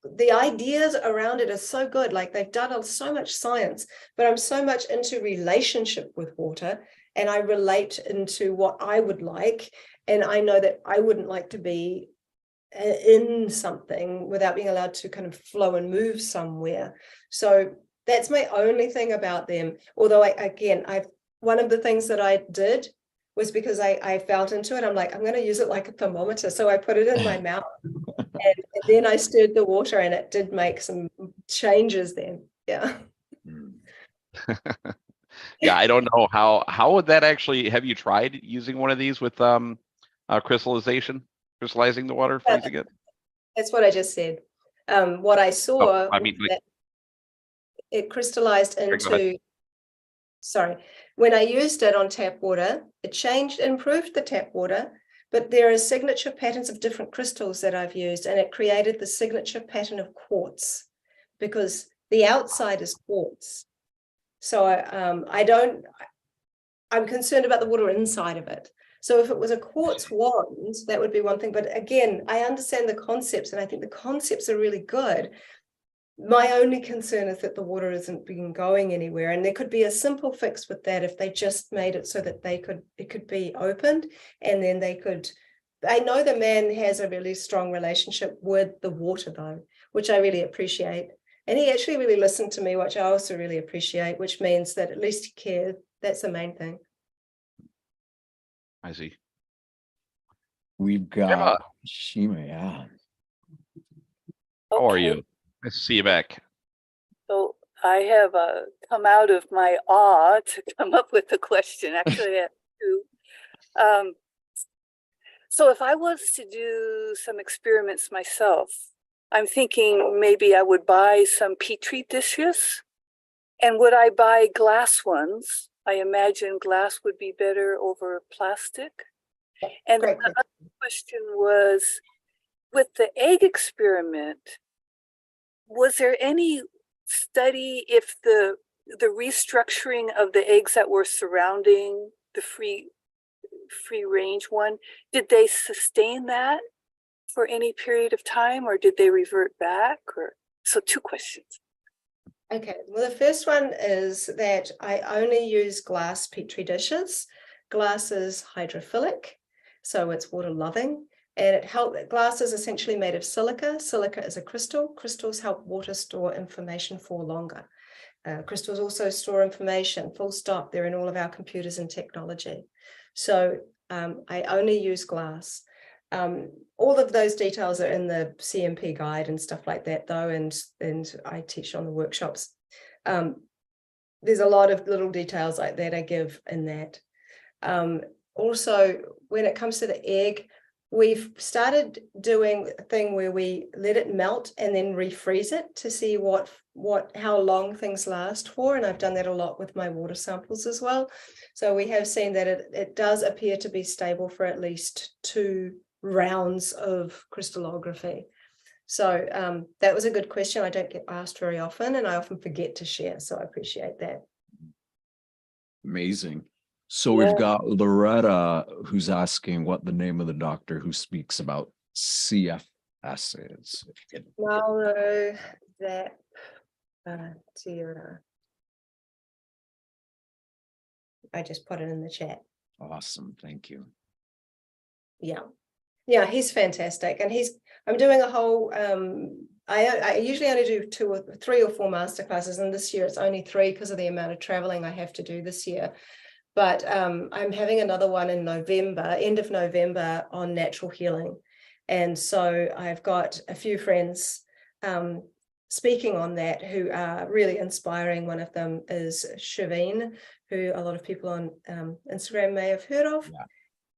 C: the ideas around it are so good. Like they've done so much science, but I'm so much into relationship with water, and I relate into what I would like. And I know that I wouldn't like to be in something without being allowed to kind of flow and move somewhere. So that's my only thing about them. Although one of the things that I did was because I felt into it, I'm like, I'm going to use it like a thermometer. So I put it in my mouth and then I stirred the water, and it did make some changes then. Yeah.
A: Yeah, I don't know how would that actually, have you tried using one of these with crystallizing the water, freezing it?
C: That's what I just said. What I saw,
A: that
C: it crystallized into, when I used it on tap water, it improved the tap water, but there are signature patterns of different crystals that I've used, and it created the signature pattern of quartz because the outside is quartz. So I'm concerned about the water inside of it. So if it was a quartz wand, that would be one thing. But again, I understand the concepts, and I think the concepts are really good. My only concern is that the water isn't going anywhere. And there could be a simple fix with that if they just made it so that it could be opened, and then I know the man has a really strong relationship with the water though, which I really appreciate. And he actually really listened to me, which I also really appreciate, which means that at least he cared. That's the main thing.
A: I see.
B: We've got Shima, yeah.
A: How are you? Nice to see you back.
D: So I have come out of my awe to come up with a question. Actually, I have two. So if I was to do some experiments myself, I'm thinking maybe I would buy some Petri dishes. And would I buy glass ones? I imagine glass would be better over plastic. And the other question was, with the egg experiment, was there any study if the the restructuring of the eggs that were surrounding the free range one, did they sustain that for any period of time, or did they revert back? Or so, two questions.
C: Okay, well, the first one is that I only use glass petri dishes. Glass is hydrophilic, so it's water loving, and glass is essentially made of silica. Silica is a crystal. Crystals help water store information for longer. Crystals also store information, full stop. They're in all of our computers and technology. So I only use glass. All of those details are in the CMP guide and stuff like that, though, and I teach on the workshops. There's a lot of little details like that I give in that. Also, when it comes to the egg, we've started doing a thing where we let it melt and then refreeze it to see how long things last for. And I've done that a lot with my water samples as well. So we have seen that it does appear to be stable for at least 2 rounds of crystallography. So that was a good question. I don't get asked very often, and I often forget to share. So I appreciate that.
B: Amazing. So we've got Loretta who's asking what the name of the doctor who speaks about CFS is.
C: Mauro Zapatero. I just put it in the chat.
B: Awesome. Thank you.
C: Yeah, he's fantastic. And I'm doing a whole, I usually only do 2 or 3 or 4 masterclasses, and this year it's only 3 because of the amount of traveling I have to do this year. But I'm having another one in November, end of November, on natural healing. And so I've got a few friends speaking on that who are really inspiring. One of them is Shaveen, who a lot of people on Instagram may have heard of.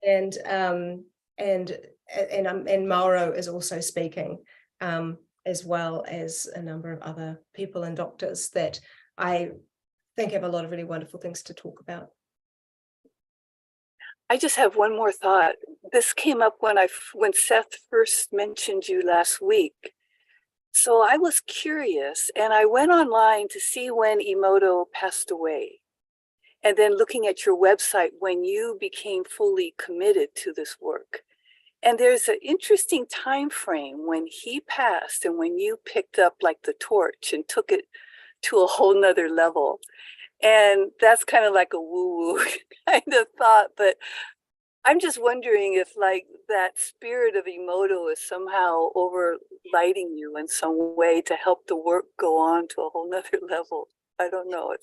C: Yeah. And Mauro is also speaking, as well as a number of other people and doctors that I think have a lot of really wonderful things to talk about.
D: I just have one more thought. This came up when Seth first mentioned you last week. So I was curious, and I went online to see when Emoto passed away, and then looking at your website when you became fully committed to this work. And there's an interesting time frame when he passed and when you picked up like the torch and took it to a whole nother level. And that's kind of like a woo-woo kind of thought, but I'm just wondering if like that spirit of Emoto is somehow overlighting you in some way to help the work go on to a whole nother level. I don't know.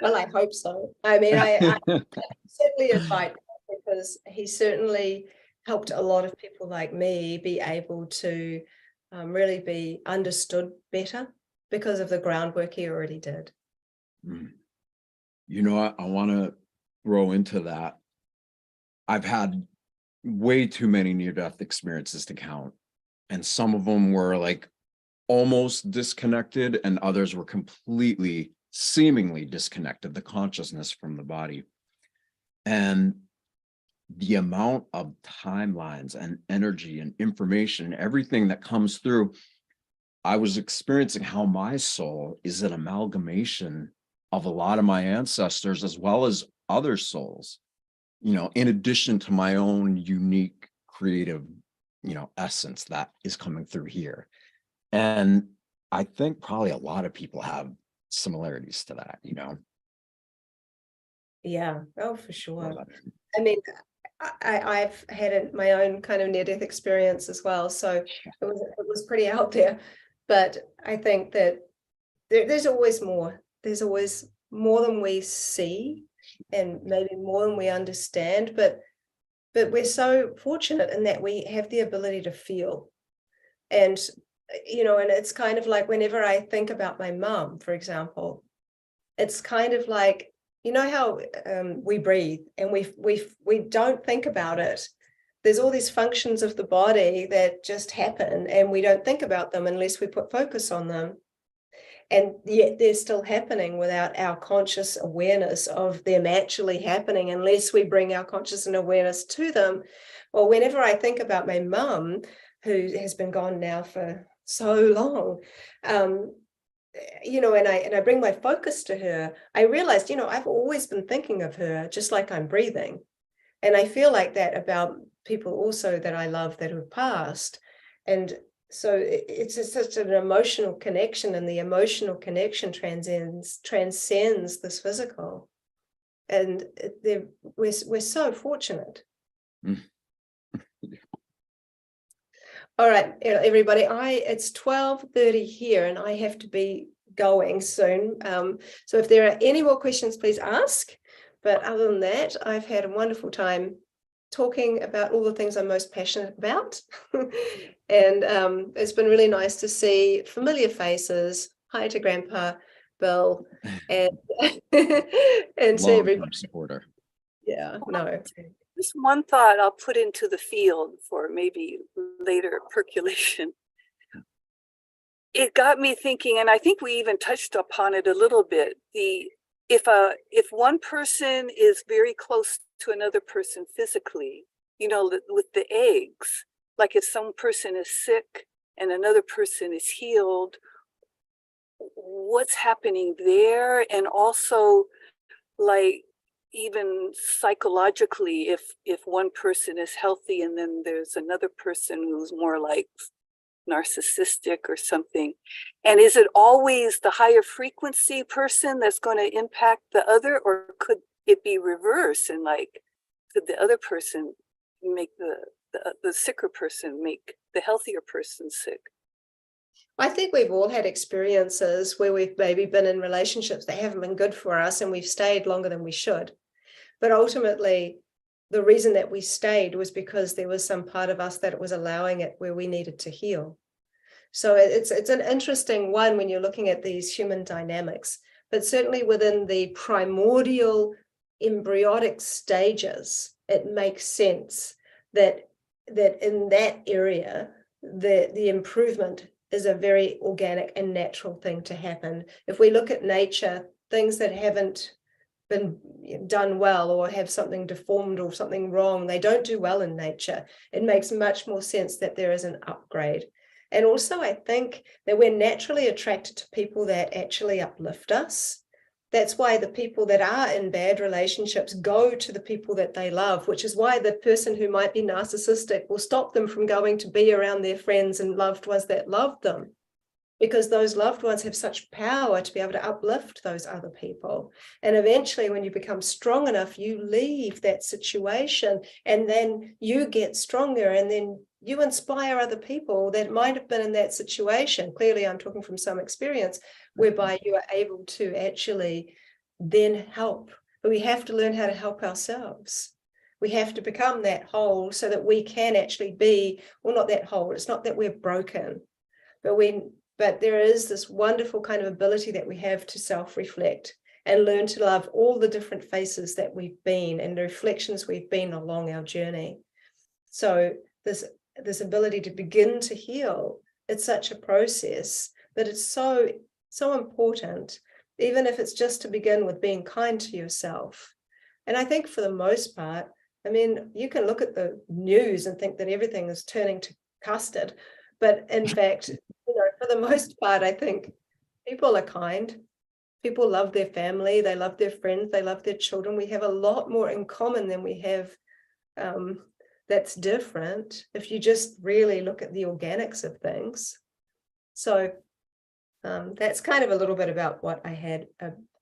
C: Well, I hope so. I mean, I certainly invite, because he certainly helped a lot of people like me be able to really be understood better because of the groundwork he already did.
B: You know, I want to throw into that. I've had way too many near-death experiences to count. And some of them were like almost disconnected, and others were completely, seemingly disconnected, the consciousness from the body. And the amount of timelines and energy and information and everything that comes through, I was experiencing how my soul is an amalgamation of a lot of my ancestors as well as other souls, you know, in addition to my own unique creative, you know, essence that is coming through here. And I think probably a lot of people have similarities to that, you know.
C: Yeah, oh, for sure. I mean, I've had my own kind of near-death experience as well, so it was pretty out there. But I think that there's always more. There's always more than we see, and maybe more than we understand. But we're so fortunate in that we have the ability to feel. And you know, and it's kind of like whenever I think about my mom, for example, it's kind of like, you know how we breathe and we don't think about it. There's all these functions of the body that just happen, and we don't think about them unless we put focus on them. And yet they're still happening without our conscious awareness of them actually happening, unless we bring our conscious and awareness to them. Well, whenever I think about my mum, who has been gone now for so long, and I bring my focus to her, I realized, I've always been thinking of her just like I'm breathing. And I feel like that about people also that I love that have passed. And so it's such an emotional connection, and the emotional connection transcends this physical. And we're so fortunate.
B: Mm.
C: All right, everybody, it's 12:30 here and I have to be going soon. So if there are any more questions, please ask. But other than that, I've had a wonderful time talking about all the things I'm most passionate about. And it's been really nice to see familiar faces. Hi to Grandpa Bill and and to everybody.
B: Long-term supporter.
C: Yeah, no.
D: Just one thought I'll put into the field for maybe later percolation. It got me thinking, and I think we even touched upon it a little bit. If one person is very close to another person physically, with the eggs, like if some person is sick and another person is healed, what's happening there? And also, like, even psychologically, if one person is healthy and then there's another person who's more like narcissistic or something, and is it always the higher frequency person that's going to impact the other, or could it be reverse, and like could the other person make the sicker person make the healthier person sick?
C: I think we've all had experiences where we've maybe been in relationships that haven't been good for us and we've stayed longer than we should. But ultimately, the reason that we stayed was because there was some part of us that was allowing it where we needed to heal. So it's an interesting one when you're looking at these human dynamics, but certainly within the primordial embryonic stages, it makes sense that in that area, the improvement is a very organic and natural thing to happen. If we look at nature, things that haven't been done well or have something deformed or something wrong, they don't do well in nature. It makes much more sense that there is an upgrade. And also, I think that we're naturally attracted to people that actually uplift us. That's why the people that are in bad relationships go to the people that they love, which is why the person who might be narcissistic will stop them from going to be around their friends and loved ones that love them, because those loved ones have such power to be able to uplift those other people. And eventually, when you become strong enough, you leave that situation and then you get stronger, and then you inspire other people that might have been in that situation. Clearly, I'm talking from some experience whereby you are able to actually then help. But we have to learn how to help ourselves. We have to become that whole so that we can actually be, well, not that whole. It's not that we're broken, but there is this wonderful kind of ability that we have to self-reflect and learn to love all the different faces that we've been and the reflections we've been along our journey. So this ability to begin to heal, it's such a process, but it's so important, even if it's just to begin with being kind to yourself. And I think for the most part, I mean, you can look at the news and think that everything is turning to custard, but in fact, for the most part, I think people are kind. People love their family, they love their friends, they love their children. We have a lot more in common than we have that's different if you just really look at the organics of things. So that's kind of a little bit about what I had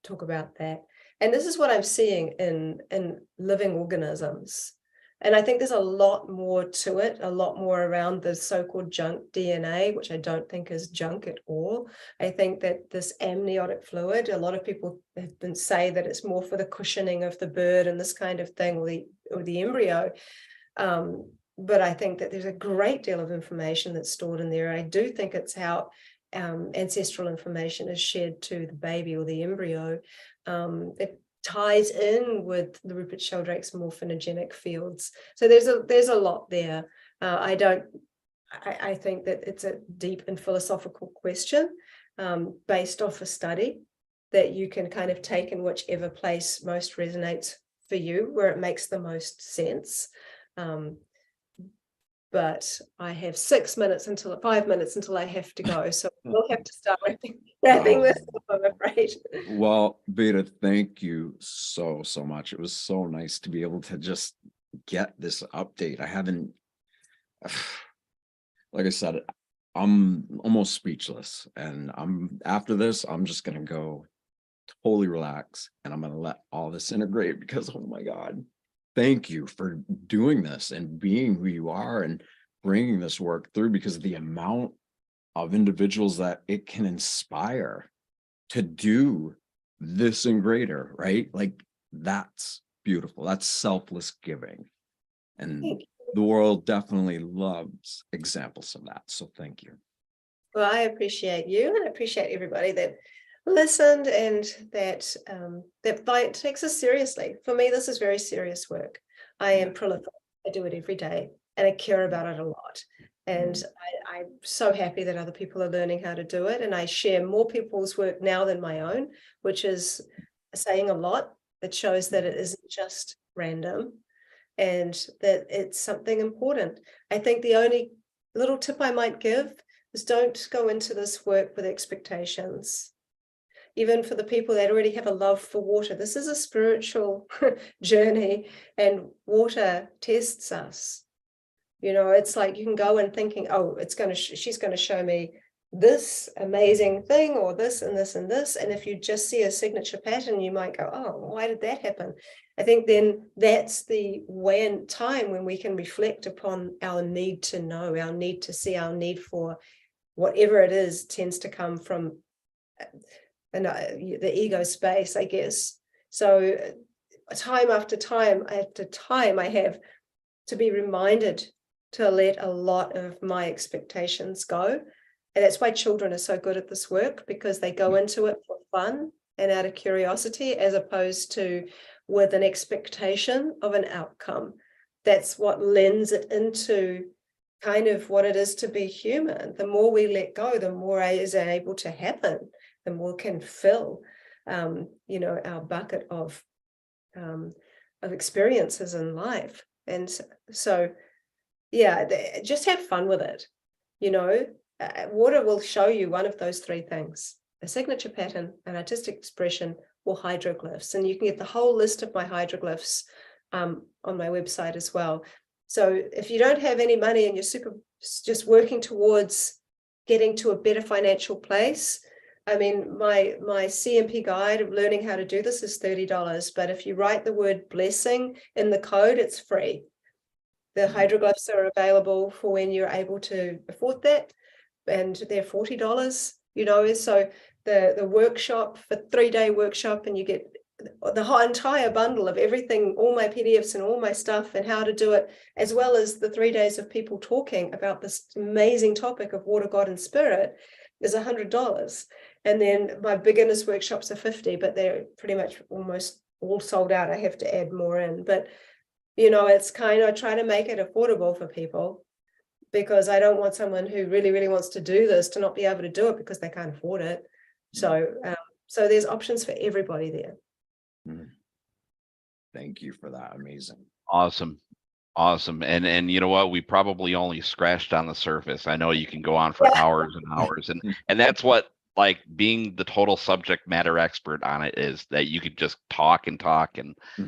C: talk about that. And this is what I'm seeing in living organisms. And I think there's a lot more to it, a lot more around the so-called junk DNA, which I don't think is junk at all. I think that this amniotic fluid, a lot of people have been say that it's more for the cushioning of the bird and this kind of thing, or the embryo. But I think that there's a great deal of information that's stored in there. I do think it's how ancestral information is shared to the baby or the embryo. It ties in with the Rupert Sheldrake's morphinogenic fields. So there's a lot there. I think that it's a deep and philosophical question based off a study that you can kind of take in whichever place most resonates for you, where it makes the most sense. but I have 5 minutes until I have to go. So we'll have to start wrapping this up, I'm afraid.
B: Well, Veda, thank you so much. It was so nice to be able to just get this update. I haven't, like I said, I'm almost speechless, and after this, I'm just gonna go totally relax, and I'm gonna let all this integrate, because oh my God, thank you for doing this and being who you are and bringing this work through, because of the amount of individuals that it can inspire to do this and greater, right? Like, that's beautiful. That's selfless giving. And the world definitely loves examples of that. So thank you.
C: Well, I appreciate you, and I appreciate everybody that listened and that takes us seriously. For me, this is very serious work. I am prolific. I do it every day, and I care about it a lot. And I'm so happy that other people are learning how to do it. And I share more people's work now than my own, which is saying a lot. That shows that it isn't just random and that it's something important. I think the only little tip I might give is don't go into this work with expectations. Even for the people that already have a love for water, this is a spiritual journey, and water tests us. You know, it's like you can go in thinking, oh, she's going to show me this amazing thing, or this and this and this. And if you just see a signature pattern, you might go, oh, why did that happen? I think then that's the time when we can reflect upon our need to know, our need to see, our need for whatever it is tends to come from the ego space, I guess. So time after time I have to be reminded to let a lot of my expectations go. And that's why children are so good at this work, because they go into it for fun and out of curiosity, as opposed to with an expectation of an outcome. That's what lends it into kind of what it is to be human. The more we let go, the more is able to happen, the more can fill, our bucket of experiences in life. And so, yeah, just have fun with it. Water will show you one of those three things: a signature pattern, an artistic expression, or hydroglyphs. And you can get the whole list of my hydroglyphs on my website as well. So if you don't have any money and you're just working towards getting to a better financial place, I mean, my CMP guide of learning how to do this is $30. But if you write the word blessing in the code, it's free. The hydroglyphs are available for when you're able to afford that, and they're $40, so the workshop, for 3-day workshop, and you get the whole entire bundle of everything, all my PDFs and all my stuff and how to do it, as well as the 3 days of people talking about this amazing topic of water, God, and spirit, is $100. And then my beginners workshops are $50, but they're pretty much almost all sold out. I have to add more in, but it's kind of try to make it affordable for people, because I don't want someone who really, really wants to do this to not be able to do it because they can't afford it. So there's options for everybody there.
B: Thank you for that. Amazing.
A: Awesome. And you know what? We probably only scratched on the surface. I know you can go on for hours and hours, and that's what, like, being the total subject matter expert on it is, that you could just talk and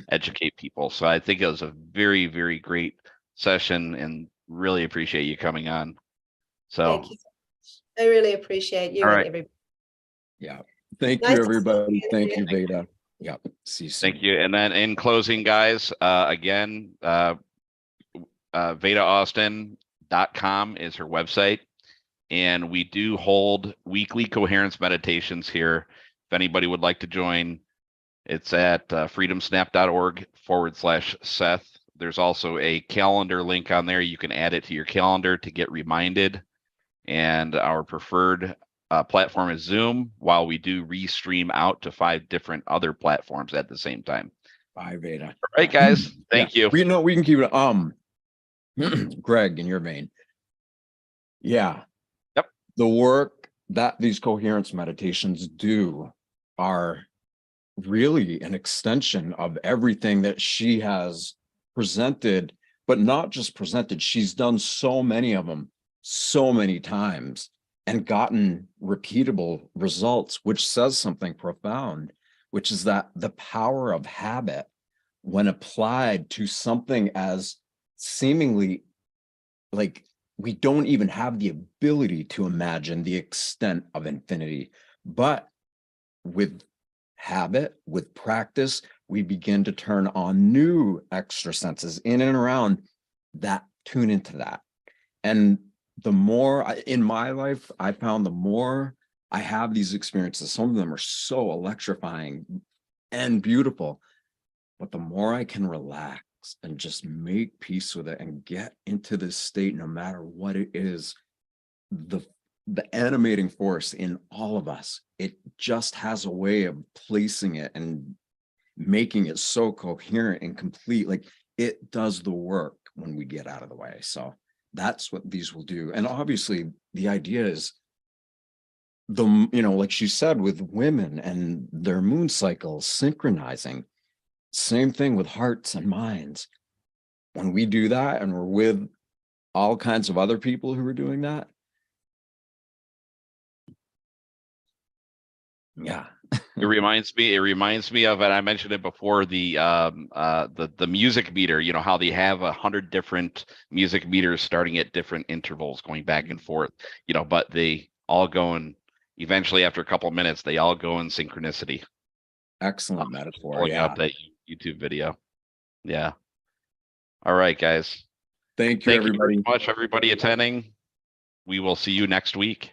A: educate people. So I think it was a very, very great session, and really appreciate you coming on. So
C: thank you so much. I really appreciate you and everybody.
B: Yeah. Thank you, everybody. Thank you, Veda. Yeah. See you soon.
A: Thank you. And then in closing, guys, again, VedaAustin.com is her website. And we do hold weekly coherence meditations here. If anybody would like to join, it's at freedomsnap.org/Seth. There's also a calendar link on there. You can add it to your calendar to get reminded. And our preferred platform is Zoom, while we do restream out to 5 different other platforms at the same time.
B: Bye, Veda.
A: All right, guys. Thank you.
B: We can keep it. Greg, in your vein. Yeah.
A: Yep.
B: The work that these coherence meditations do are really an extension of everything that she has presented, but not just presented. She's done so many of them so many times and gotten repeatable results, which says something profound, which is that the power of habit, when applied to something as seemingly like we don't even have the ability to imagine the extent of infinity, but with habit, with practice, we begin to turn on new extra senses in and around that tune into that. And the more in my life, I found the more I have these experiences, some of them are so electrifying and beautiful, but the more I can relax and just make peace with it and get into this state, no matter what it is, the animating force in all of us, it just has a way of placing it and making it so coherent and complete. Like it does the work when we get out of the way. So that's what these will do. And obviously the idea is like she said, with women and their moon cycles synchronizing, same thing with hearts and minds. When we do that and we're with all kinds of other people who are doing that, yeah.
A: It reminds me of, and I mentioned it before, the music meter, you know, how they have 100 different music meters starting at different intervals going back and forth, you know, but they all go in eventually after a couple of minutes, they all go in synchronicity.
B: Excellent metaphor.
A: Pulling
B: Yeah.
A: up that YouTube video. Yeah. All right, guys.
B: Thank you, everybody.
A: Thank you very much, everybody attending. We will see you next week.